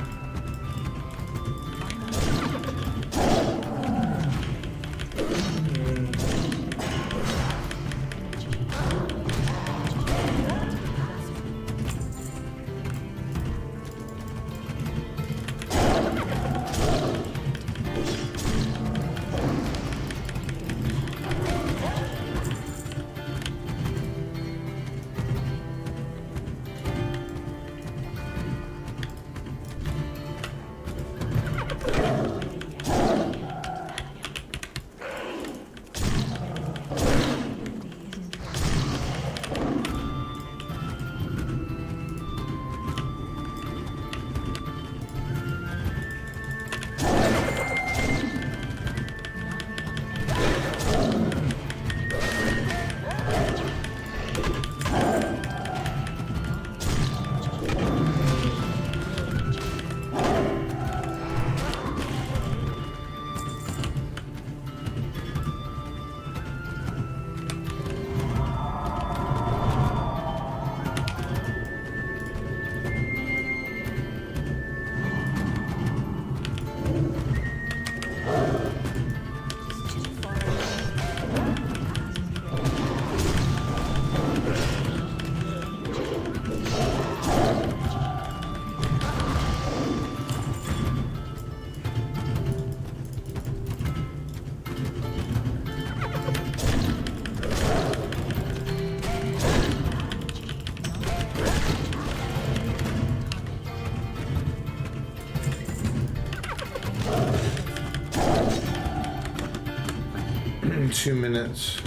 S1: In 2 minutes.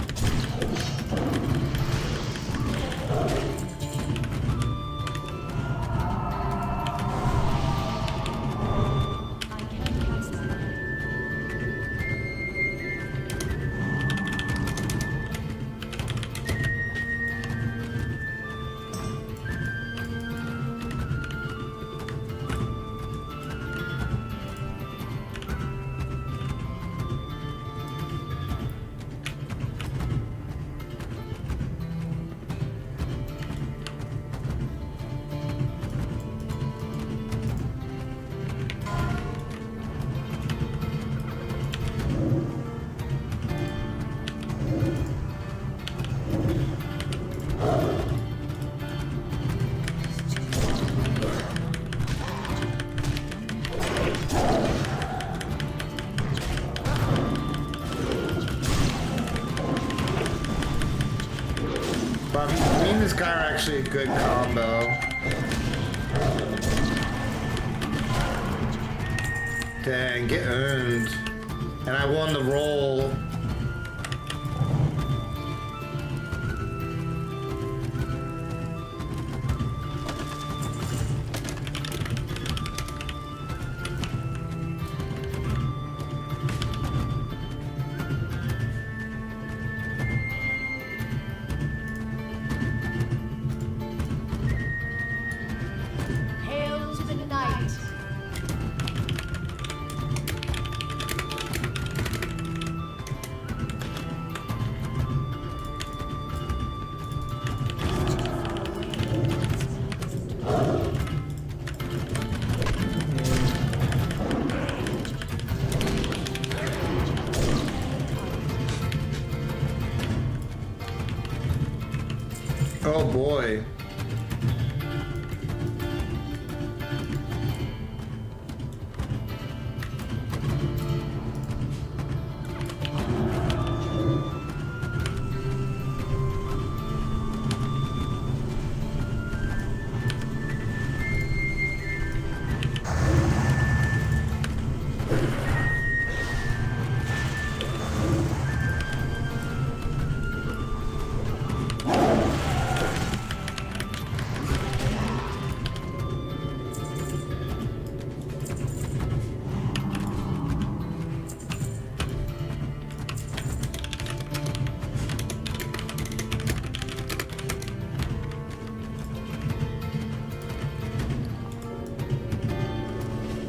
S1: But me and this guy are actually a good combo. Dang, get owned. And I won the roll. boy.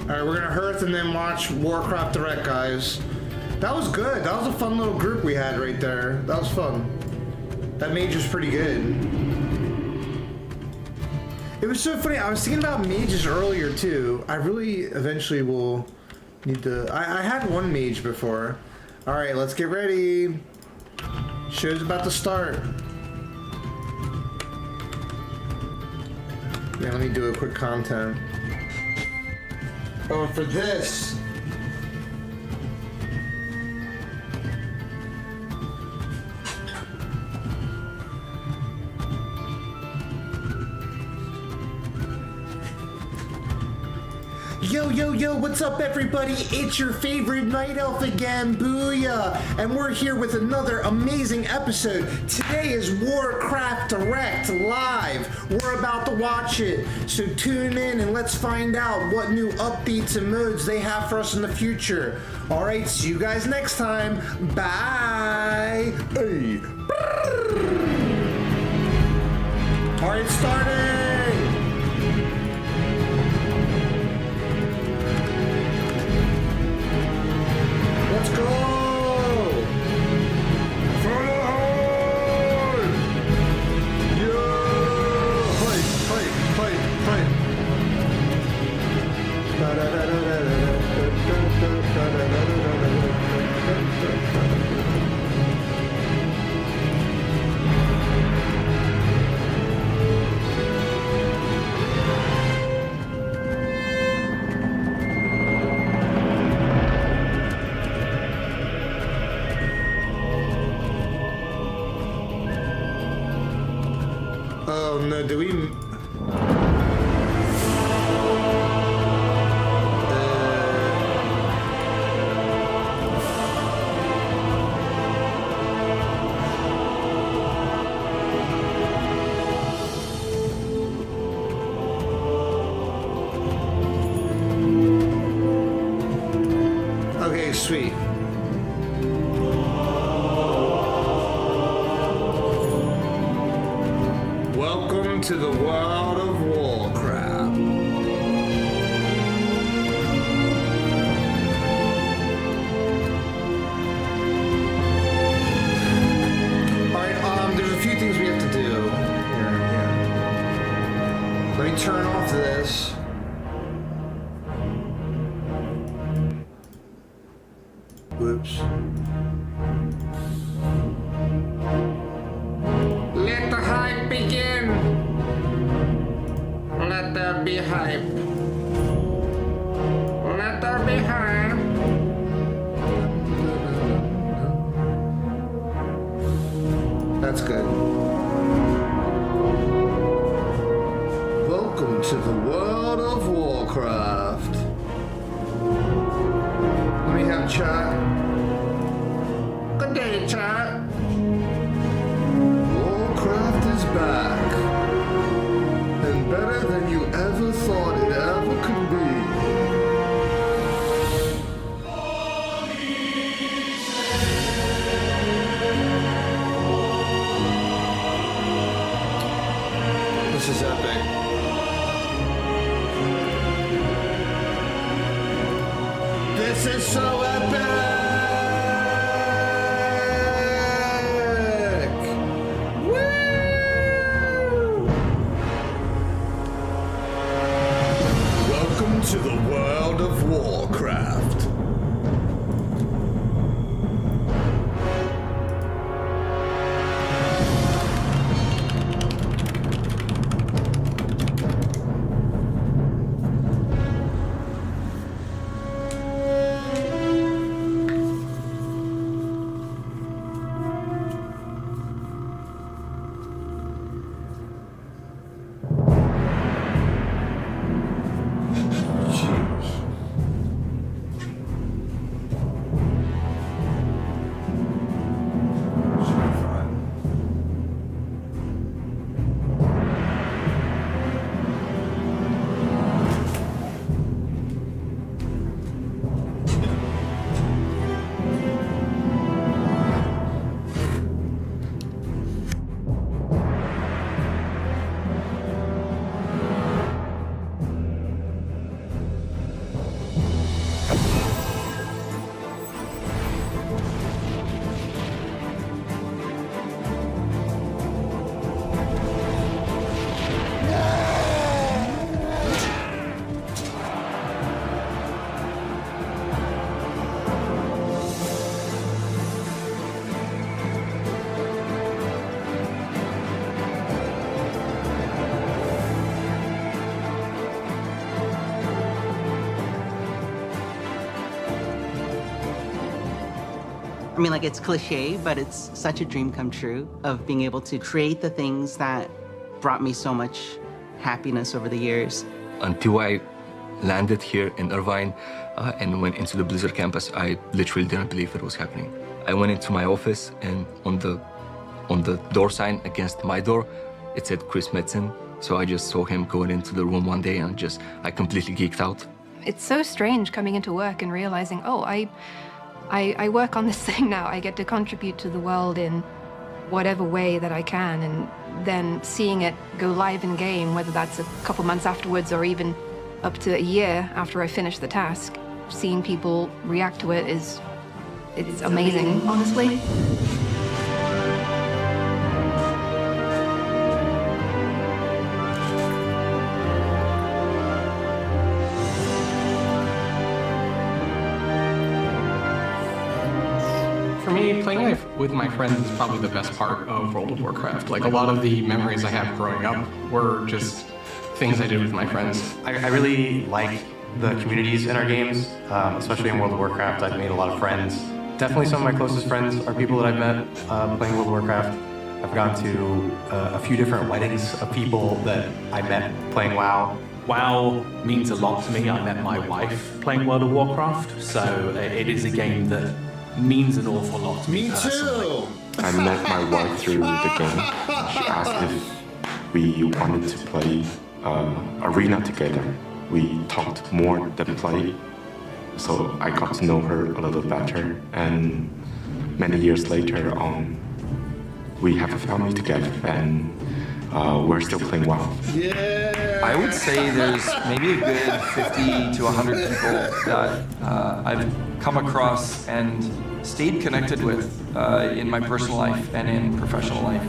S1: Alright, we're gonna hearth and then watch Warcraft Direct, guys. That was good. That was a fun little group we had right there. That was fun. That mage was pretty good. It was so funny. I was thinking about mages earlier too. I really eventually will need to... I had one mage before. Alright, let's get ready. Show's about to start. Yeah, let me do a quick content. Oh, for this. Yo, yo, yo, what's up everybody? It's your favorite night elf again, Booyah! And we're here with another amazing episode. Today is Warcraft Direct Live. We're about to watch it. So tune in and let's find out what new updates and modes they have for us in the future. Alright, see you guys next time. Bye! Hey. Alright, starting! Let's go! Forward! Yeah! Fight, fight, fight, fight! Oh no, do we... Okay, sweet. Welcome to the world of Warcraft. Alright, there's a few things we have to do. Here. Let me turn off this. Whoops. Let the hype begin. Let there be hype. Let there be hype. That's good. Welcome to the world of Warcraft. Let me have chat. Good day, chat. Warcraft is back. And better than you ever thought it ever could be. This is epic. This is so epic! To the world of Warcraft.
S4: I mean, like, it's cliche, but it's such a dream come true of being able to create the things that brought me so much happiness over the years.
S5: Until I landed here in Irvine and went into the Blizzard campus, I literally didn't believe it was happening. I went into my office, and on the door sign against my door, it said Chris Metzen. So I just saw him going into the room one day, and I completely geeked out.
S6: It's so strange coming into work and realizing, oh, I work on this thing now. I get to contribute to the world in whatever way that I can, and then seeing it go live in game, whether that's a couple months afterwards or even up to a year after I finish the task, seeing people react to it it's amazing, honestly.
S7: For me, playing with my friends is probably the best part of World of Warcraft. Like, a lot of the memories I have growing up were just things I did with my friends.
S8: I really like the communities in our games, especially in World of Warcraft. I've made a lot of friends. Definitely some of my closest friends are people that I've met playing World of Warcraft. I've gone to a few different weddings of people that I met playing WoW.
S9: WoW means a lot to me. I met my wife playing World of Warcraft, so it is a game that means an awful lot to me personally.
S10: I met my wife through the game. She asked if we wanted to play Arena together. We talked more than play, so I got to know her a little better. And many years later on, we have a family together, and we're still playing WoW.
S1: Yeah!
S11: I would say there's maybe a good 50 to 100 people that I've come across and stayed connected with in my personal life and in professional life,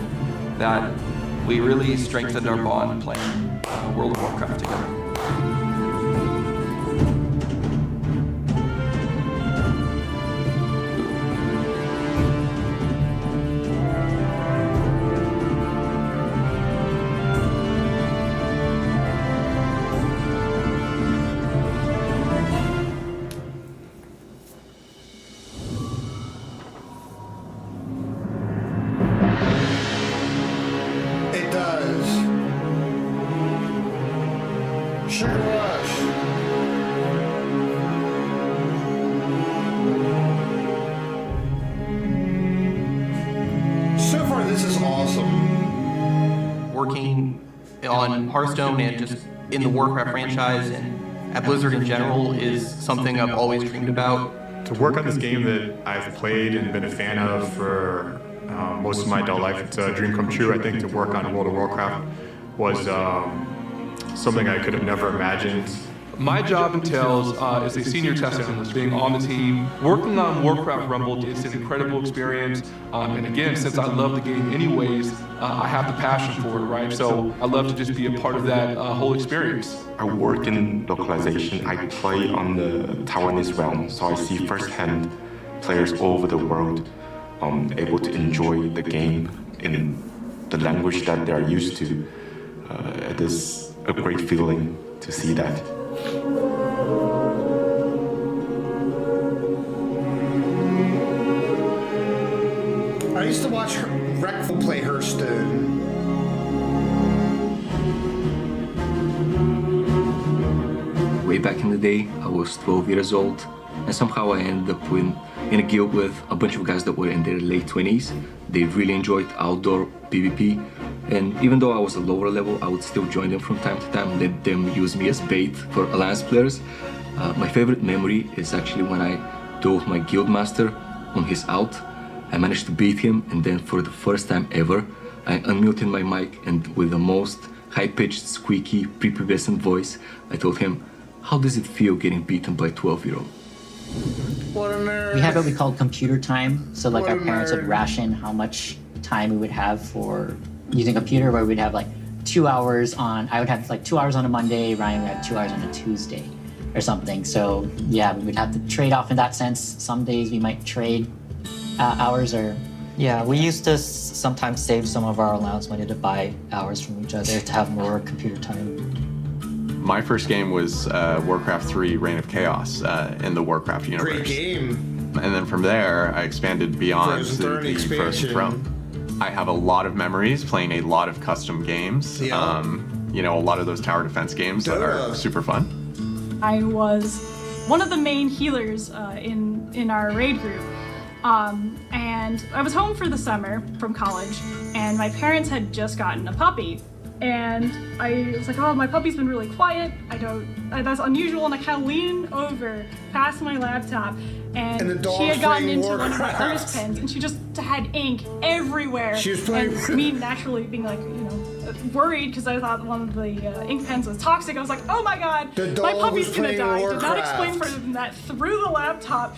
S11: that we really strengthened our bond playing World of Warcraft together.
S1: Sugar Rush. So far, this is awesome.
S7: Working on Hearthstone and just in the Warcraft franchise and at Blizzard in general is something I've always dreamed about.
S12: To work on this game that I've played and been a fan of for most of my adult life, it's a dream come true. I think to work on World of Warcraft was something I could have never imagined.
S2: My job entails as a senior test analyst, being on the team, working on Warcraft Rumble. It's an incredible experience. And again, since I love the game anyways, I have the passion for it, right? So I love to just be a part of that whole experience.
S10: I work in localization. I play on the Taiwanese realm, so I see firsthand players all over the world able to enjoy the game in the language that they're used to. It is a great feeling to see that.
S1: I used to watch Reckful play Hearthstone.
S5: Way back in the day, I was 12 years old, and somehow I ended up in a guild with a bunch of guys that were in their late 20s. They really enjoyed outdoor PvP, and even though I was a lower level, I would still join them from time to time, let them use me as bait for alliance players. My favorite memory is actually when I dove my guild master on his out. I managed to beat him, and then for the first time ever, I unmuted my mic, and with the most high-pitched, squeaky, prepubescent voice, I told him, "How does it feel getting beaten by a 12-year-old?"
S1: What a nerd.
S13: We had what we called computer time. So like our parents would ration how much time we would have for using a computer, where we'd have like 2 hours on, I would have like 2 hours on a Monday, Ryan would have 2 hours on a Tuesday or something. So yeah, we would have to trade off in that sense. Some days we might trade hours or...
S14: Yeah, we used to sometimes save some of our allowance money to buy hours from each other to have more computer time.
S15: My first game was Warcraft 3 Reign of Chaos in the Warcraft universe.
S1: Great game.
S15: And then from there, I expanded beyond
S1: Frozen
S15: to
S1: Throne
S15: the Frozen
S1: expansion.
S15: Throne. I have a lot of memories playing a lot of custom games.
S1: Yeah.
S15: You know, a lot of those tower defense games that are super fun.
S16: I was one of the main healers in our raid group. And I was home for the summer from college, and my parents had just gotten a puppy. And I was like, oh, my puppy's been really quiet. That's unusual. And I kind of lean over past my laptop, and
S1: the
S16: she had
S1: dog's
S16: gotten
S1: playing
S16: into one of my
S1: Warcraft.
S16: artist pens, and she just had ink everywhere.
S1: She was playing-
S16: And me naturally being like, worried because I thought one of the ink pens was toxic. I was like, oh my god,
S1: The
S16: my
S1: dog
S16: puppy's
S1: was
S16: gonna
S1: playing
S16: die. Did not explain
S1: Warcraft.
S16: further than that. Threw the laptop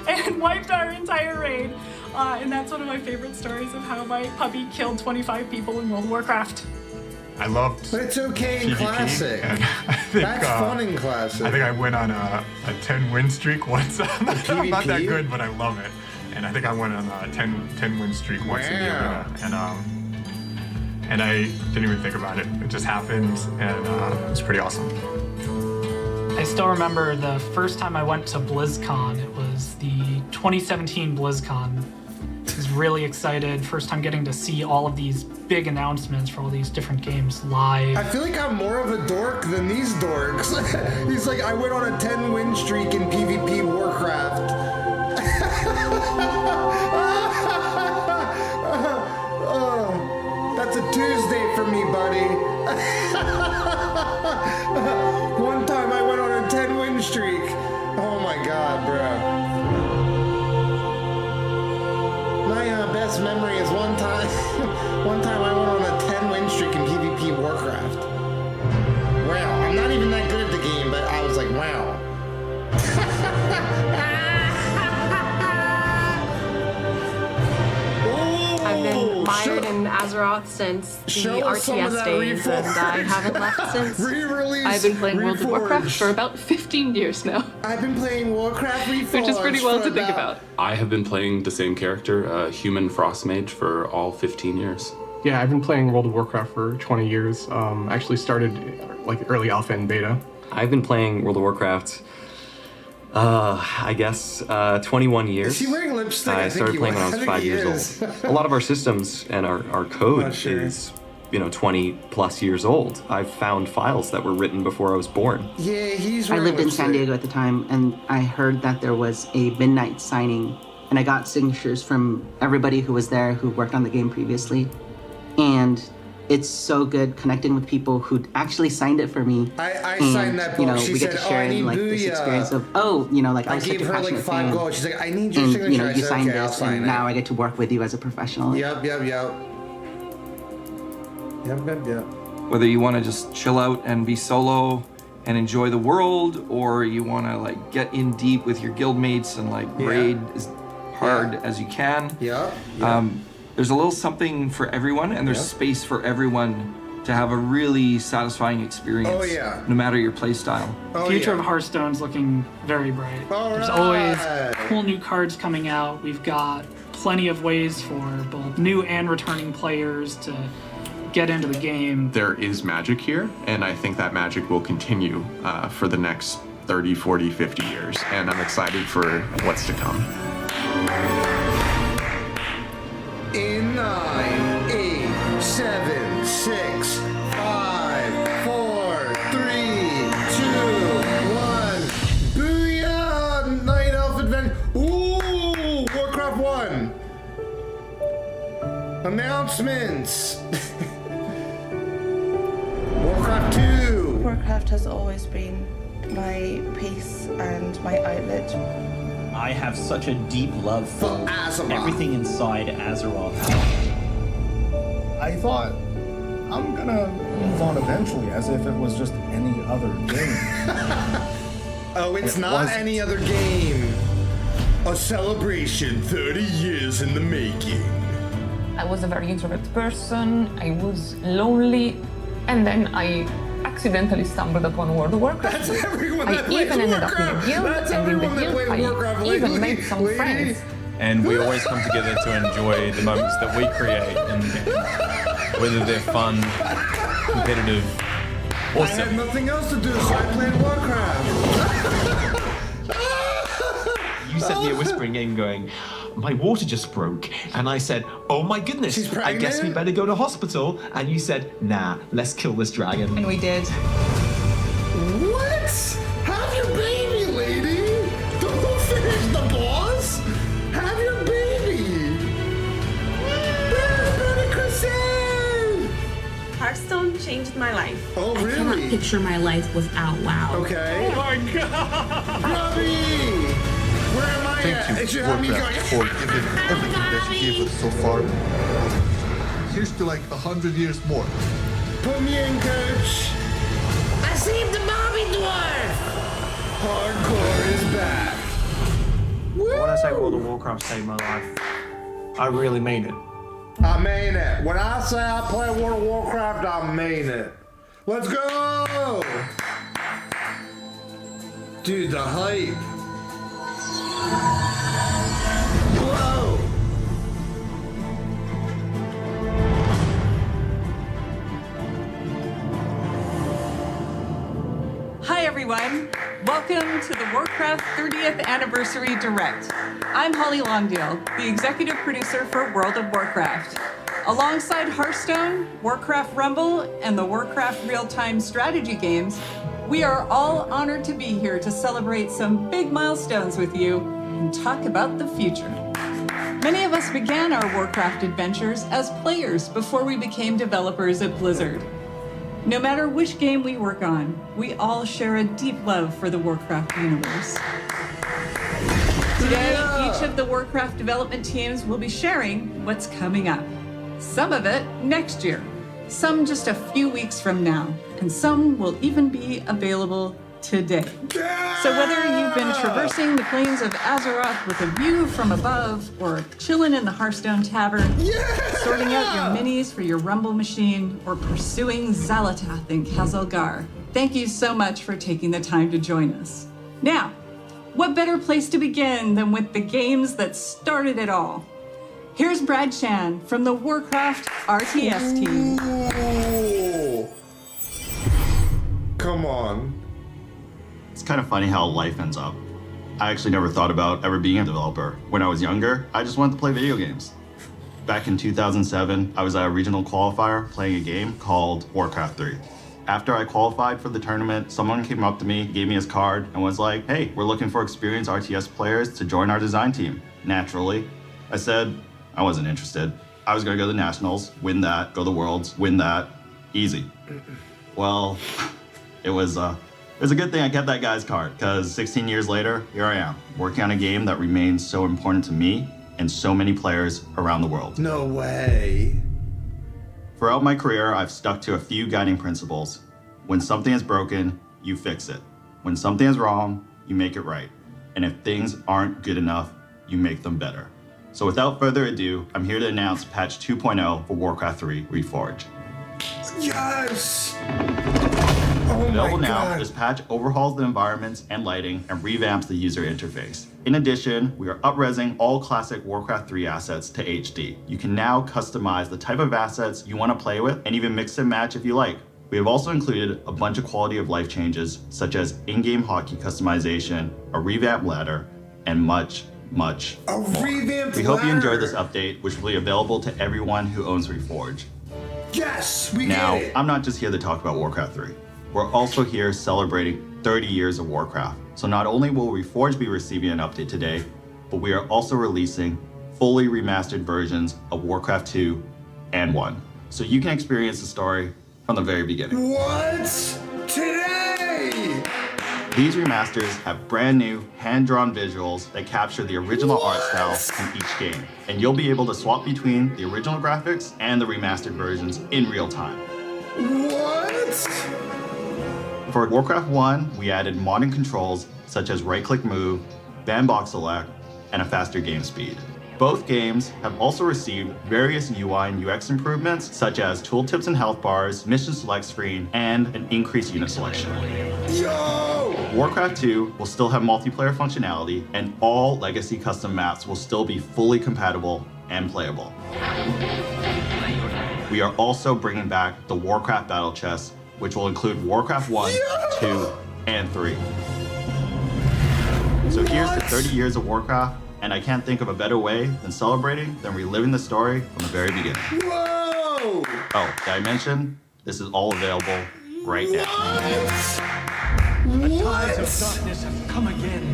S16: and wiped our entire raid. And that's one of my favorite stories of how my puppy killed 25 people in World of Warcraft.
S12: I loved.
S1: But it's okay in
S12: PvP,
S1: classic.
S12: and I think,
S1: That's fun in classic.
S12: I think I went on a 10 win streak once. I'm not that
S1: PvP?
S12: good, but I love it. And I think I went on a 10 win streak once in the
S1: Wow.
S12: arena. And I didn't even think about it. It just happened, and it was pretty awesome.
S17: I still remember the first time I went to BlizzCon. It was the 2017 BlizzCon. I was really excited. First time getting to see all of these big announcements for all these different games live.
S1: I feel like I'm more of a dork than these dorks. He's like, I went on a 10 win streak in PvP Warcraft. Oh, that's a Tuesday for me, buddy. One time I went on a 10 win streak. Oh my god, bro. My best memory is one time I went on a 10 win streak in PvP Warcraft. Wow, I'm not even that good at the game, but I was like, wow.
S18: I've been mired in Azeroth since the
S1: show us some of
S18: RTS
S1: that
S18: days, and I haven't left since.
S1: Re-release,
S18: I've been playing World of Warcraft
S1: Reforged.
S18: for about 15 years now.
S1: I've been playing Warcraft Reforged,
S18: Which is pretty well
S1: for
S18: to think about.
S19: I have been playing the same character, Human Frost Mage, for all 15 years.
S7: Yeah, I've been playing World of Warcraft for 20 years. I actually started like early alpha and beta.
S20: I've been playing World of Warcraft, I guess, 21 years.
S1: Is he wearing lipstick?
S20: I
S1: think
S20: started
S1: he
S20: playing when I
S1: was.
S20: was
S1: I
S20: 5
S1: think he
S20: years
S1: is.
S20: old. A lot of our systems and our code
S1: Not sure.
S20: is, 20 plus years old. I've found files that were written before I was born.
S1: Yeah, he's
S4: I
S1: wearing
S4: lived in San
S1: lipstick.
S4: Diego at the time, and I heard that there was a midnight signing, and I got signatures from everybody who was there who worked on the game previously. And it's so good connecting with people who actually signed it for me.
S1: I
S4: and,
S1: signed that book. She
S4: we get
S1: said,
S4: to
S1: "Oh,
S4: share
S1: I need
S4: like this
S1: Booyah."
S4: experience of, I
S1: I
S4: was such
S1: gave
S4: a
S1: her like
S4: passionate
S1: 5
S4: fan.
S1: gold. She's like, I need your
S4: And
S1: signature. I
S4: you
S1: said,
S4: signed
S1: okay, I'll
S4: this,
S1: sign
S4: and
S1: it.
S4: now I get to work with you as a professional.
S1: Yep.
S11: Whether you want to just chill out and be solo and enjoy the world, or you want to like get in deep with your guildmates and like raid as hard as you can. There's a little something for everyone, and there's space for everyone to have a really satisfying experience. No matter your play style.
S17: Future of Hearthstone's looking very bright. There's always cool new cards coming out. We've got plenty of ways for both new and returning players to get into the game.
S15: There is magic here, and I think that magic will continue for the next 30, 40, 50 years, and I'm excited for what's to come.
S1: In 9, 8, 7, 6, 5, 4, 3, 2, 1. Booyah! Night Elf Adventure. Ooh! Warcraft 1. Announcements. Warcraft 2.
S21: Warcraft has always been my peace and my outlet.
S22: I have such a deep love for everything inside Azeroth.
S23: I thought, I'm gonna move on eventually, as if it was just any other game.
S1: Oh, it's
S23: It
S1: not
S23: wasn't.
S1: any other game. A celebration 30 years in the making.
S24: I was a very introvert person, I was lonely, and then I accidentally stumbled upon World of Warcraft.
S1: That's everyone
S24: I
S1: that plays
S24: even ended up in a
S1: Warcraft.
S24: guild,
S1: That's
S24: and in the
S1: everyone that
S24: guild
S1: plays Warcraft.
S24: I even
S1: Lady,
S24: made some
S1: lady.
S24: friends.
S25: And we always come together to enjoy the moments that we create in the game. Whether they're fun, competitive,
S1: I had
S25: awesome.
S1: nothing else to do, so I played Warcraft.
S2: you sent me a whispering game going, my water just broke. And I said, oh my goodness, I guess we better go to hospital. And you said, nah, let's kill this dragon.
S3: And we did.
S1: What? Have your baby, lady! Don't finish the boss! Have your baby! Brother Crusade!
S21: Hearthstone changed my life.
S1: Oh,
S21: I cannot picture my life without WoW.
S1: Okay.
S21: Oh my
S1: god! Grubby! Where am I at?
S6: Thank
S1: It
S6: you,
S1: should have me
S6: Warcraft, for giving everything that you gave us so far. Here's to like 100 years more.
S1: Put me in, coach! I saved the Bobby Dwarf! Hardcore is back.
S8: When I say World of Warcraft saved my life, I really mean it.
S1: I mean it. When I say I play World of Warcraft, I mean it. Let's go! Dude, the hype. Whoa!
S3: Hi everyone, welcome to the Warcraft 30th Anniversary Direct. I'm Holly Longdale, the executive producer for World of Warcraft. Alongside Hearthstone, Warcraft Rumble, and the Warcraft real-time strategy games, we are all honored to be here to celebrate some big milestones with you and talk about the future. Many of us began our Warcraft adventures as players before we became developers at Blizzard. No matter which game we work on, we all share a deep love for the Warcraft universe. Today, each of the Warcraft development teams will be sharing what's coming up. Some of it next year, some just a few weeks from now, and some will even be available today. So whether you've been traversing the plains of Azeroth with a view from above, or chilling in the Hearthstone Tavern, sorting out your minis for your Rumble machine, or pursuing Xalatath in Khazalgar, thank you so much for taking the time to join us. Now, what better place to begin than with the games that started it all? Here's Brad Chan from the Warcraft RTS team.
S1: Ooh. Come on.
S9: It's kind of funny how life ends up. I actually never thought about ever being a developer. When I was younger, I just wanted to play video games. Back in 2007, I was at a regional qualifier playing a game called Warcraft 3. After I qualified for the tournament, someone came up to me, gave me his card, and was like, hey, we're looking for experienced RTS players to join our design team. Naturally, I said I wasn't interested. I was gonna go to the Nationals, win that, go to the Worlds, win that, easy. Well, it was a good thing I kept that guy's card, because 16 years later, here I am, working on a game that remains so important to me and so many players around the world.
S1: No way.
S9: Throughout my career, I've stuck to a few guiding principles. When something is broken, you fix it. When something is wrong, you make it right. And if things aren't good enough, you make them better. So without further ado, I'm here to announce patch 2.0 for Warcraft 3 Reforged.
S1: Yes! Oh
S9: Available
S1: my
S9: now,
S1: God.
S9: this patch overhauls the environments and lighting and revamps the user interface. In addition, we are up-resing all classic Warcraft 3 assets to HD. You can now customize the type of assets you want to play with and even mix and match if you like. We have also included a bunch of quality of life changes, such as in-game hotkey customization, a revamped ladder, and much more.
S1: Revamped
S9: We hope you
S1: ladder.
S9: enjoyed this update, which will be available to everyone who owns Reforged.
S1: Yes, we
S9: Now,
S1: get it.
S9: I'm not just here to talk about Warcraft 3. We're also here celebrating 30 years of Warcraft. So not only will Reforged be receiving an update today, but we are also releasing fully remastered versions of Warcraft 2 and 1. So you can experience the story from the very beginning.
S1: What? Today?
S9: These remasters have brand new hand-drawn visuals that capture the original art style from each game. And you'll be able to swap between the original graphics and the remastered versions in real time.
S1: What?
S9: For Warcraft 1, we added modern controls such as right-click move, bandbox select, and a faster game speed. Both games have also received various UI and UX improvements such as tooltips and health bars, mission select screen, and an increased unit selection.
S1: Yo!
S9: Warcraft 2 will still have multiplayer functionality, and all legacy custom maps will still be fully compatible and playable. We are also bringing back the Warcraft Battle Chest, which will include Warcraft 1, 2, and 3. So here's to 30 years of Warcraft, and I can't think of a better way than celebrating than reliving the story from the very beginning.
S1: Whoa!
S9: Oh, did I mention? This is all available right now.
S5: The tides of darkness have come again.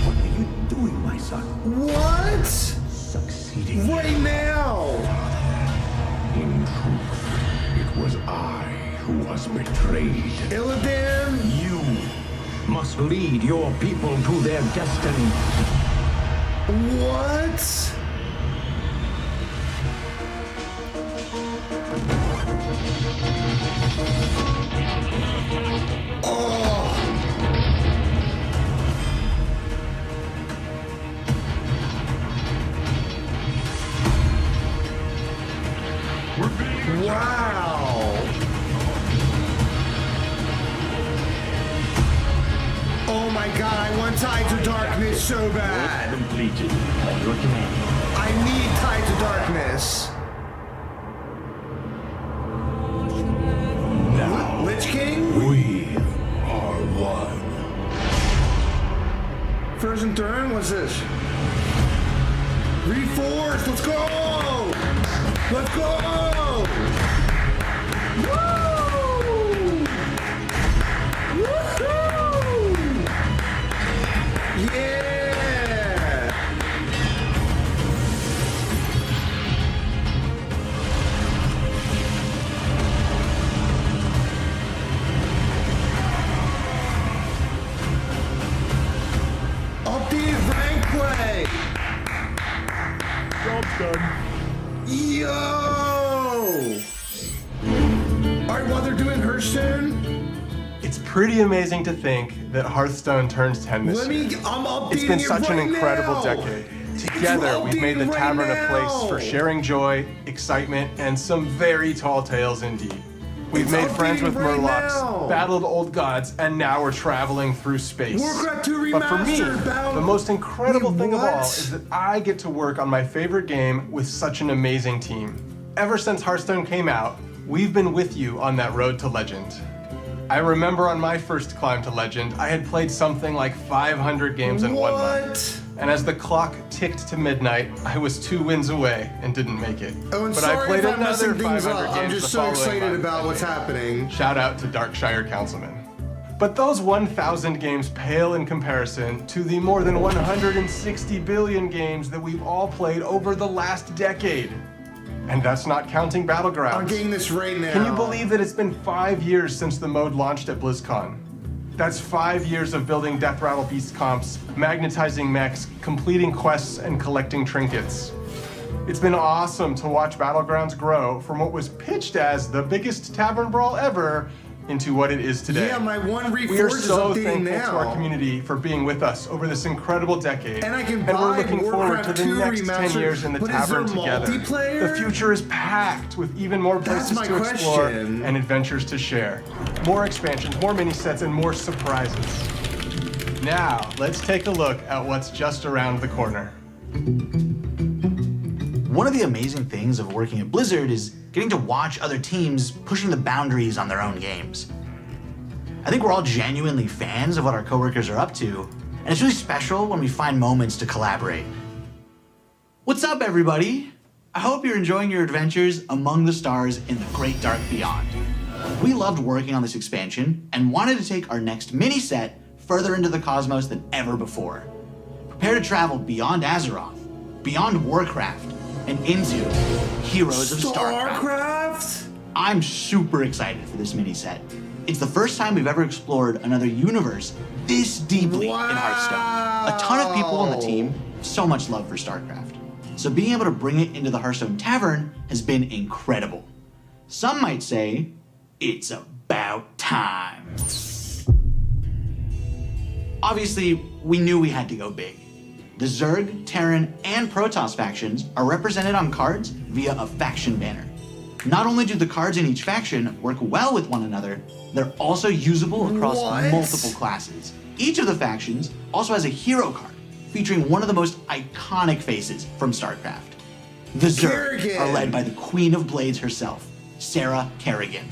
S5: What are you doing, my son?
S1: What?
S5: Succeeding.
S1: Right now!
S5: In truth, it was I who was betrayed.
S1: Illidan?
S5: You must lead your people to their destiny.
S1: What? Wow! Oh my god, I want Tides of Darkness so bad!
S5: Completed at your command.
S1: I need Tides of Darkness.
S5: Now,
S1: Lich King?
S5: we are one.
S1: Frozen Throne? What's this? Reforged! Let's go! Let's go! Woo! Woohoo! Yeah! Updated rank play!
S12: Job's done.
S1: Yo! Alright, while they're doing Hearthstone,
S10: It's pretty amazing to think that Hearthstone turns 10 this year.
S1: I'm updating
S10: It's been
S1: it
S10: such an
S1: right
S10: incredible
S1: now.
S10: decade. Together, we've made the
S1: updating right
S10: tavern a place
S1: now.
S10: for sharing joy, excitement, and some very tall tales indeed. We've
S1: It's
S10: made friends with
S1: updating right
S10: Murlocs,
S1: now.
S10: battled old gods, and now we're traveling through space.
S1: Warcraft 2
S10: But for me,
S1: Remastered,
S10: the most incredible thing of all
S1: what?
S10: is that I get to work on my favorite game with such an amazing team. Ever since Hearthstone came out, we've been with you on that road to legend. I remember on my first climb to legend, I had played something like 500 games in 1 month. And as the clock ticked to midnight, I was 2 wins away and didn't make it.
S1: Oh, and
S10: but
S1: sorry
S10: I played
S1: if I'm
S10: another
S1: messing things
S10: 500
S1: up.
S10: games
S1: I'm just
S10: the
S1: so
S10: following
S1: excited
S10: month
S1: about
S10: and
S1: what's
S10: made it.
S1: happening.
S10: Shout out to Darkshire Councilman. But those 1,000 games pale in comparison to the more than 160 billion games that we've all played over the last decade. And that's not counting Battlegrounds.
S1: I'm getting this right now.
S10: Can you believe that it's been 5 years since the mode launched at BlizzCon? That's 5 years of building Death Rattle Beast comps, magnetizing mechs, completing quests, and collecting trinkets. It's been awesome to watch Battlegrounds grow from what was pitched as the biggest tavern brawl ever into what it is today.
S1: Yeah, my one
S10: We are
S1: Reforged is
S10: so
S1: updating
S10: thankful to our
S1: now.
S10: community for being with us over this incredible decade.
S1: And I can
S10: we're
S1: buy
S10: looking forward
S1: Warcraft
S10: to the
S1: 2
S10: next 10
S1: Remastered,
S10: years in the
S1: but is
S10: tavern
S1: there
S10: together.
S1: multiplayer?
S10: The future is packed with even more
S1: That's
S10: places
S1: my
S10: to explore
S1: question.
S10: and adventures to share. More expansions, more mini sets, and more surprises. Now, let's take a look at what's just around the corner.
S13: One of the amazing things of working at Blizzard is getting to watch other teams pushing the boundaries on their own games. I think we're all genuinely fans of what our coworkers are up to, and it's really special when we find moments to collaborate. What's up, everybody? I hope you're enjoying your adventures among the stars in the Great Dark Beyond. We loved working on this expansion and wanted to take our next mini set further into the cosmos than ever before. Prepare to travel beyond Azeroth, beyond Warcraft, and into Heroes of StarCraft. I'm super excited for this mini set. It's the first time we've ever explored another universe this deeply in Hearthstone. A ton of people on the team, so much love for StarCraft. So being able to bring it into the Hearthstone Tavern has been incredible. Some might say, it's about time. Obviously, we knew we had to go big. The Zerg, Terran, and Protoss factions are represented on cards via a faction banner. Not only do the cards in each faction work well with one another, they're also usable across multiple classes. Each of the factions also has a hero card featuring one of the most iconic faces from StarCraft. The Zerg are led by the Queen of Blades herself, Sarah Kerrigan.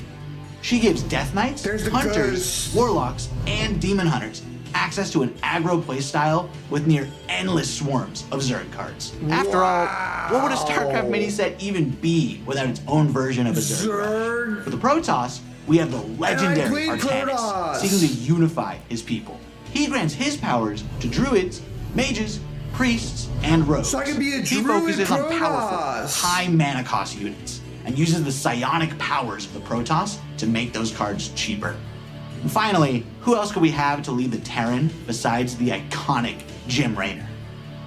S13: She gives Death Knights, Hunters, Warlocks, and Demon Hunters access to an aggro playstyle with near endless swarms of Zerg cards. After all, what would a StarCraft mini set even be without its own version of a Zerg? For the Protoss, we have the legendary Artanis, seeking to unify his people. He grants his powers to druids, mages, priests, and rogues.
S1: So I can be a
S13: He
S1: druid
S13: focuses on
S1: Protoss.
S13: powerful, high mana cost units, and uses the psionic powers of the Protoss to make those cards cheaper. And finally, who else could we have to lead the Terran besides the iconic Jim Raynor?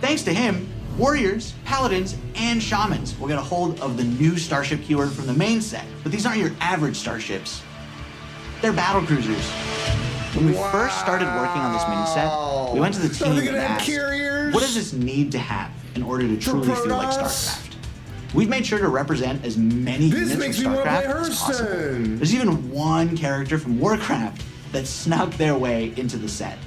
S13: Thanks to him, warriors, paladins, and shamans will get a hold of the new starship keyword from the main set. But these aren't your average starships. They're battle cruisers. When we first started working on this mini set, we went to the team and asked, what does this need to have in order to truly feel like StarCraft? We've made sure to represent as many units from StarCraft as possible. There's even one character from Warcraft that snuck their way into the set.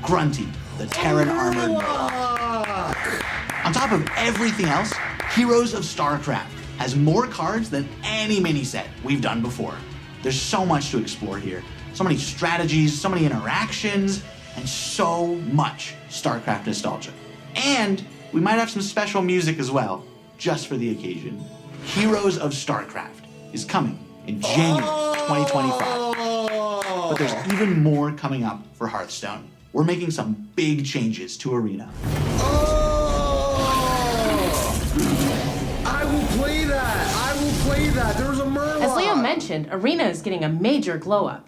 S13: Grunty, the Terran armored Murloc. On top of everything else, Heroes of StarCraft has more cards than any mini set we've done before. There's so much to explore here. So many strategies, so many interactions, and so much StarCraft nostalgia. And we might have some special music as well, just for the occasion. Heroes of StarCraft is coming in January 2025. But there's even more coming up for Hearthstone. We're making some big changes to Arena.
S1: I will play that. I will play that. There was a Murloc.
S7: As Leo mentioned, Arena is getting a major glow up.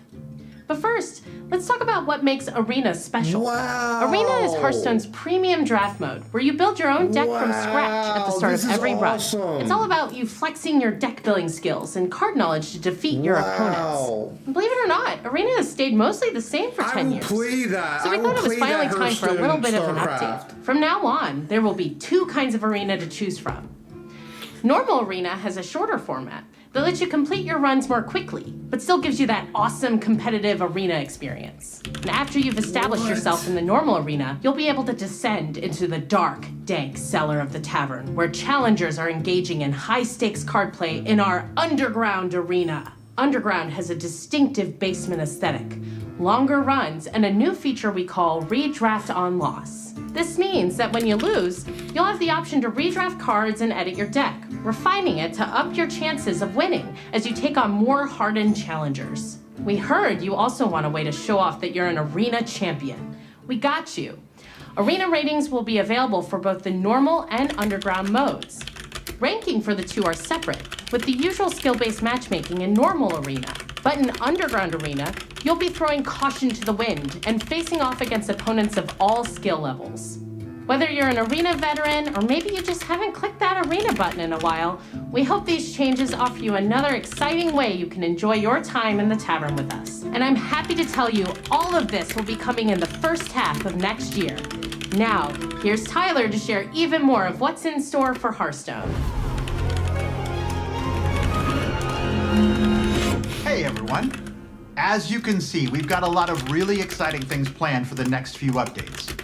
S7: But first, let's talk about what makes Arena special.
S1: Wow.
S7: Arena is Hearthstone's premium draft mode, where you build your own deck from scratch at the start of every run. It's all about you flexing your deck building skills and card knowledge to defeat your opponents. And believe it or not, Arena has stayed mostly the same for 10 years.
S1: Play that.
S7: So we thought it was finally time for a little bit of an update. From now on, there will be 2 kinds of Arena to choose from. Normal Arena has a shorter format that lets you complete your runs more quickly, but still gives you that awesome competitive arena experience. And after you've established yourself in the normal arena, you'll be able to descend into the dark, dank cellar of the tavern, where challengers are engaging in high-stakes card play in our Underground Arena. Underground has a distinctive basement aesthetic, longer runs, and a new feature we call Redraft on Loss. This means that when you lose, you'll have the option to redraft cards and edit your deck, refining it to up your chances of winning as you take on more hardened challengers. We heard you also want a way to show off that you're an Arena champion. We got you. Arena ratings will be available for both the normal and underground modes. Ranking for the 2 are separate, with the usual skill-based matchmaking in normal Arena. But in Underground Arena, you'll be throwing caution to the wind and facing off against opponents of all skill levels. Whether you're an Arena veteran or maybe you just haven't clicked that Arena button in a while, we hope these changes offer you another exciting way you can enjoy your time in the tavern with us. And I'm happy to tell you all of this will be coming in the first half of next year. Now, here's Tyler to share even more of what's in store for Hearthstone.
S14: Hey everyone! As you can see, we've got a lot of really exciting things planned for the next few updates.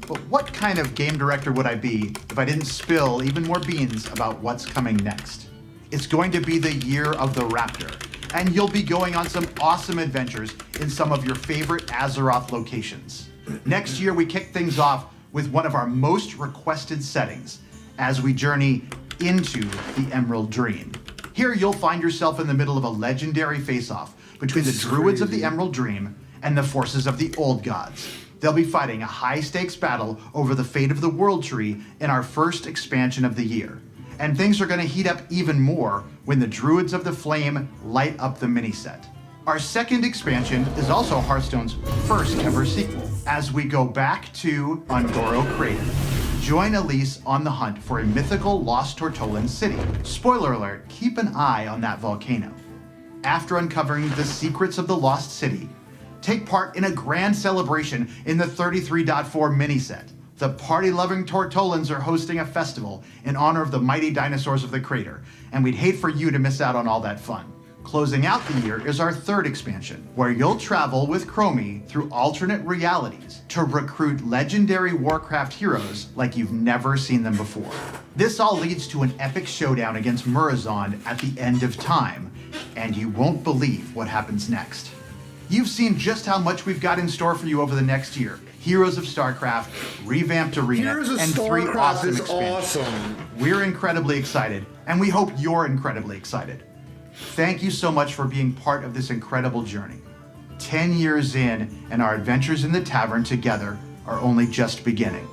S14: But what kind of game director would I be if I didn't spill even more beans about what's coming next? It's going to be the year of the Raptor, and you'll be going on some awesome adventures in some of your favorite Azeroth locations. Next year, we kick things off with one of our most requested settings as we journey into the Emerald Dream. Here, you'll find yourself in the middle of a legendary face-off between the Druids of the Emerald Dream and the forces of the Old Gods. They'll be fighting a high-stakes battle over the fate of the World Tree in our first expansion of the year. And things are going to heat up even more when the Druids of the Flame light up the mini-set. Our second expansion is also Hearthstone's first ever sequel, as we go back to Ungoro Crater. Join Elise on the hunt for a mythical lost Tortolan city. Spoiler alert, keep an eye on that volcano. After uncovering the secrets of the lost city, take part in a grand celebration in the 33.4 mini-set. The party-loving Tortolans are hosting a festival in honor of the mighty dinosaurs of the crater, and we'd hate for you to miss out on all that fun. Closing out the year is our third expansion, where you'll travel with Chromie through alternate realities to recruit legendary Warcraft heroes like you've never seen them before. This all leads to an epic showdown against Murozond at the end of time, and you won't believe what happens next. You've seen just how much we've got in store for you over the next year. Heroes of StarCraft, revamped arena,
S1: Heroes of
S14: and 3
S1: StarCraft
S14: awesome
S1: is
S14: expansions.
S1: awesome.
S14: We're incredibly excited, and we hope you're incredibly excited. Thank you so much for being part of this incredible journey. 10 years in, and our adventures in the tavern together are only just beginning.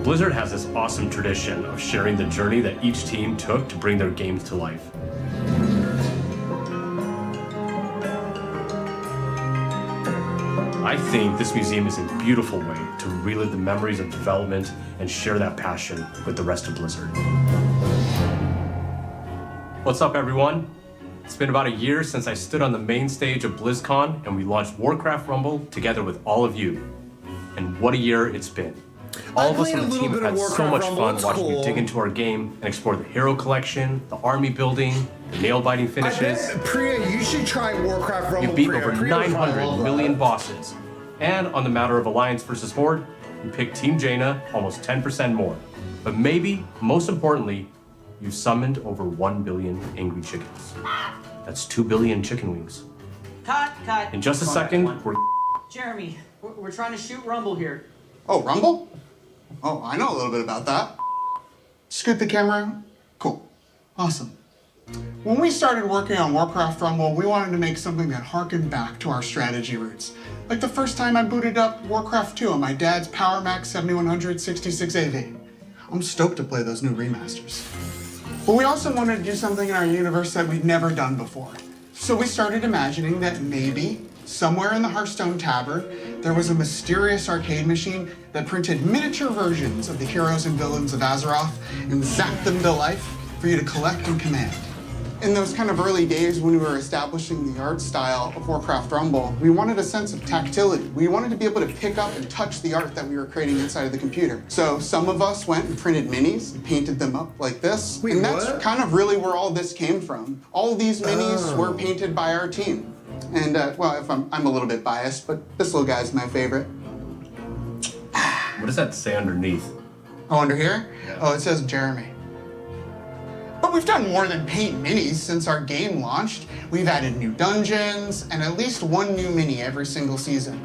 S4: Blizzard has this awesome tradition of sharing the journey that each team took to bring their games to life. I think this museum is a beautiful way to relive the memories of development and share that passion with the rest of Blizzard. What's up, everyone? It's been about a year since I stood on the main stage of BlizzCon and we launched Warcraft Rumble together with all of you. And what a year it's been. All of us on the team have had so much fun watching you dig into our game and explore the hero collection, the army building, the nail-biting finishes.
S1: Priya, you should try Warcraft Rumble.
S4: You beat over 900 million bosses. And on the matter of Alliance versus Horde, you picked Team Jaina almost 10% more. But maybe, most importantly, you summoned over 1 billion angry chickens. That's 2 billion chicken wings.
S16: Cut.
S4: In just a second, we're...
S16: Jeremy, we're trying to shoot Rumble here.
S18: Oh, Rumble? Oh, I know a little bit about that. Scoot the camera. Cool. Awesome. When we started working on Warcraft Rumble, we wanted to make something that harkened back to our strategy roots. Like the first time I booted up Warcraft 2 on my dad's Power Mac 7100 66 AV. I'm stoked to play those new remasters. But we also wanted to do something in our universe that we'd never done before. So we started imagining that maybe, somewhere in the Hearthstone Tavern, there was a mysterious arcade machine that printed miniature versions of the heroes and villains of Azeroth and zapped them to life for you to collect and command. In those kind of early days when we were establishing the art style of Warcraft Rumble, we wanted a sense of tactility. We wanted to be able to pick up and touch the art that we were creating inside of the computer. So some of us went and printed minis and painted them up like this. And that's kind of really where all this came from. All of these minis were painted by our team. And, well, if I'm a little bit biased, but this little guy's my favorite.
S4: What does that say underneath?
S18: Oh, under here? Yeah. Oh, it says Jeremy. But we've done more than paint minis since our game launched. We've added new dungeons and at least one new mini every single season.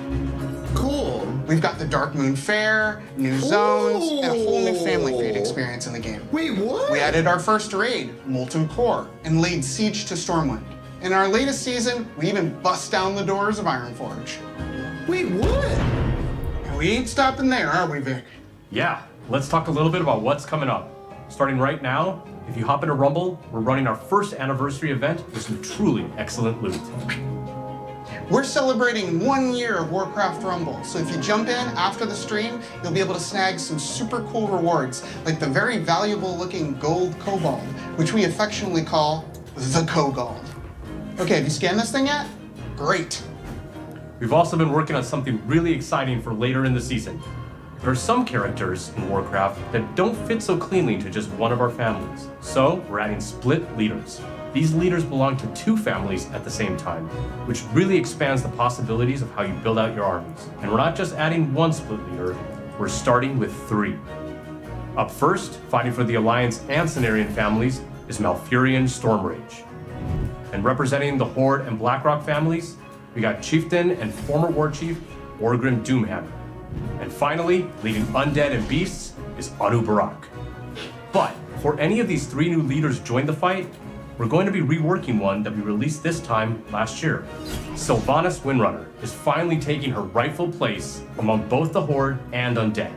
S1: Cool.
S18: We've got the Dark Moon Fair, new zones, and a whole new family feud experience in the game.
S1: Wait, what?
S18: We added our first raid, Molten Core, and laid siege to Stormwind. In our latest season, we even bust down the doors of Ironforge.
S1: Wait, what?
S18: And we ain't stopping there, are we, Vic?
S4: Yeah, let's talk a little bit about what's coming up. Starting right now, if you hop into Rumble, we're running our first anniversary event with some truly excellent loot.
S18: We're celebrating 1 year of Warcraft Rumble, so if you jump in after the stream, you'll be able to snag some super cool rewards, like the very valuable looking gold kobold, which we affectionately call the Kogold. Okay, have you scanned this thing yet? Great.
S4: We've also been working on something really exciting for later in the season. There are some characters in Warcraft that don't fit so cleanly to just one of our families. So we're adding split leaders. These leaders belong to 2 families at the same time, which really expands the possibilities of how you build out your armies. And we're not just adding 1 split leader, we're starting with 3. Up first, fighting for the Alliance and Cenarian families, is Malfurion Stormrage. And representing the Horde and Blackrock families, we got Chieftain and former War Chief Orgrim Doomhammer. And finally, leading Undead and Beasts is Anu Barak. But before any of these 3 new leaders join the fight, we're going to be reworking one that we released this time last year. Sylvanas Windrunner is finally taking her rightful place among both the Horde and Undead.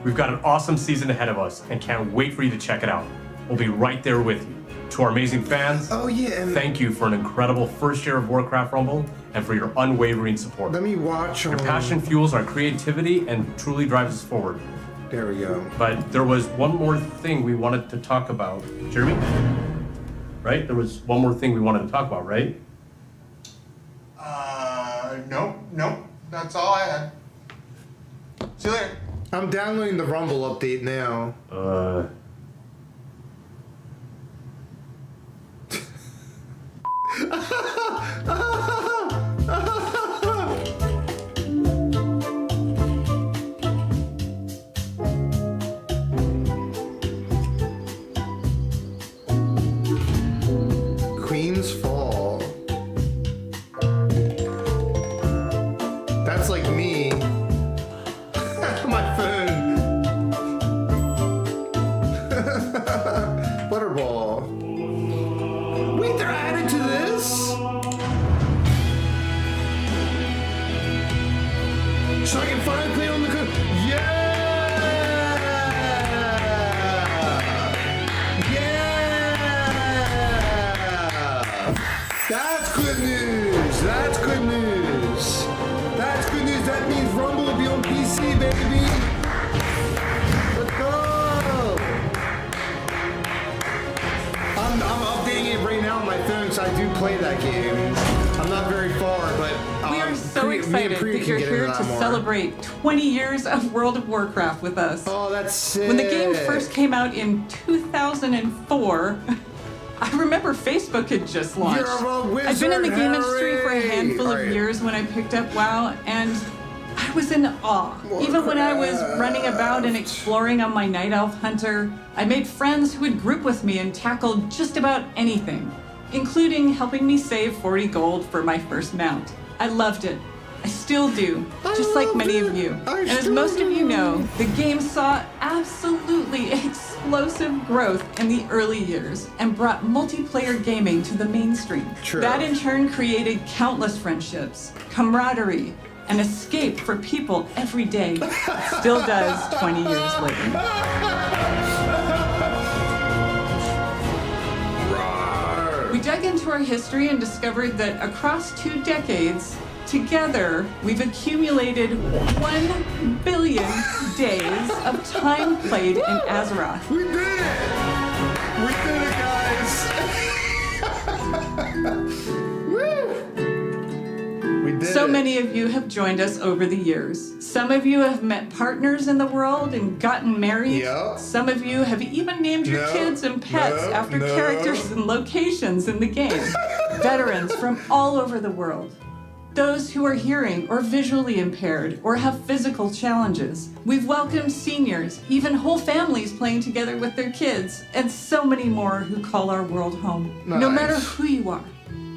S4: We've got an awesome season ahead of us and can't wait for you to check it out. We'll be right there with you. To our amazing fans, thank you for an incredible first year of Warcraft Rumble and for your unwavering support.
S1: Let me watch.
S4: Your passion fuels our creativity and truly drives us forward.
S1: There we go.
S4: But there was one more thing we wanted to talk about. Jeremy? Right? There was one more thing we wanted to talk about, right?
S18: Nope. That's all I had. See you later.
S1: I'm downloading the Rumble update now. PC, baby. Let's go. I'm updating it right now on my phone, so I do play that game. I'm not very far, but
S3: We are so excited that you're here to celebrate 20 years of World of Warcraft with us.
S1: Oh, that's sick.
S3: When the game first came out in 2004, I remember Facebook had just launched.
S1: You're a wizard,
S3: I've been in the game industry for a
S1: Harry.
S3: handful of years when I picked up WoW, and I was in awe. Even when I was running about and exploring on my Night Elf Hunter, I made friends who would group with me and tackle just about anything, including helping me save 40 gold for my first mount. I loved it. I still do, just like many of you. And as most of you know, the game saw absolutely explosive growth in the early years and brought multiplayer gaming to the mainstream.
S1: True.
S3: That in turn created countless friendships, camaraderie, and escape for people every day. It still does 20 years later. We dug into our history and discovered that across 2 decades, together, we've accumulated 1 billion days of time played in Azeroth.
S1: We did it! We did it, guys! Woo! We did
S3: So
S1: it.
S3: many of you have joined us over the years. Some of you have met partners in the world and gotten married.
S1: Yep.
S3: Some of you have even named your kids and pets after characters and locations in the game. Veterans from all over the world. Those who are hearing or visually impaired or have physical challenges. We've welcomed seniors, even whole families playing together with their kids, and so many more who call our world home. No matter who you are,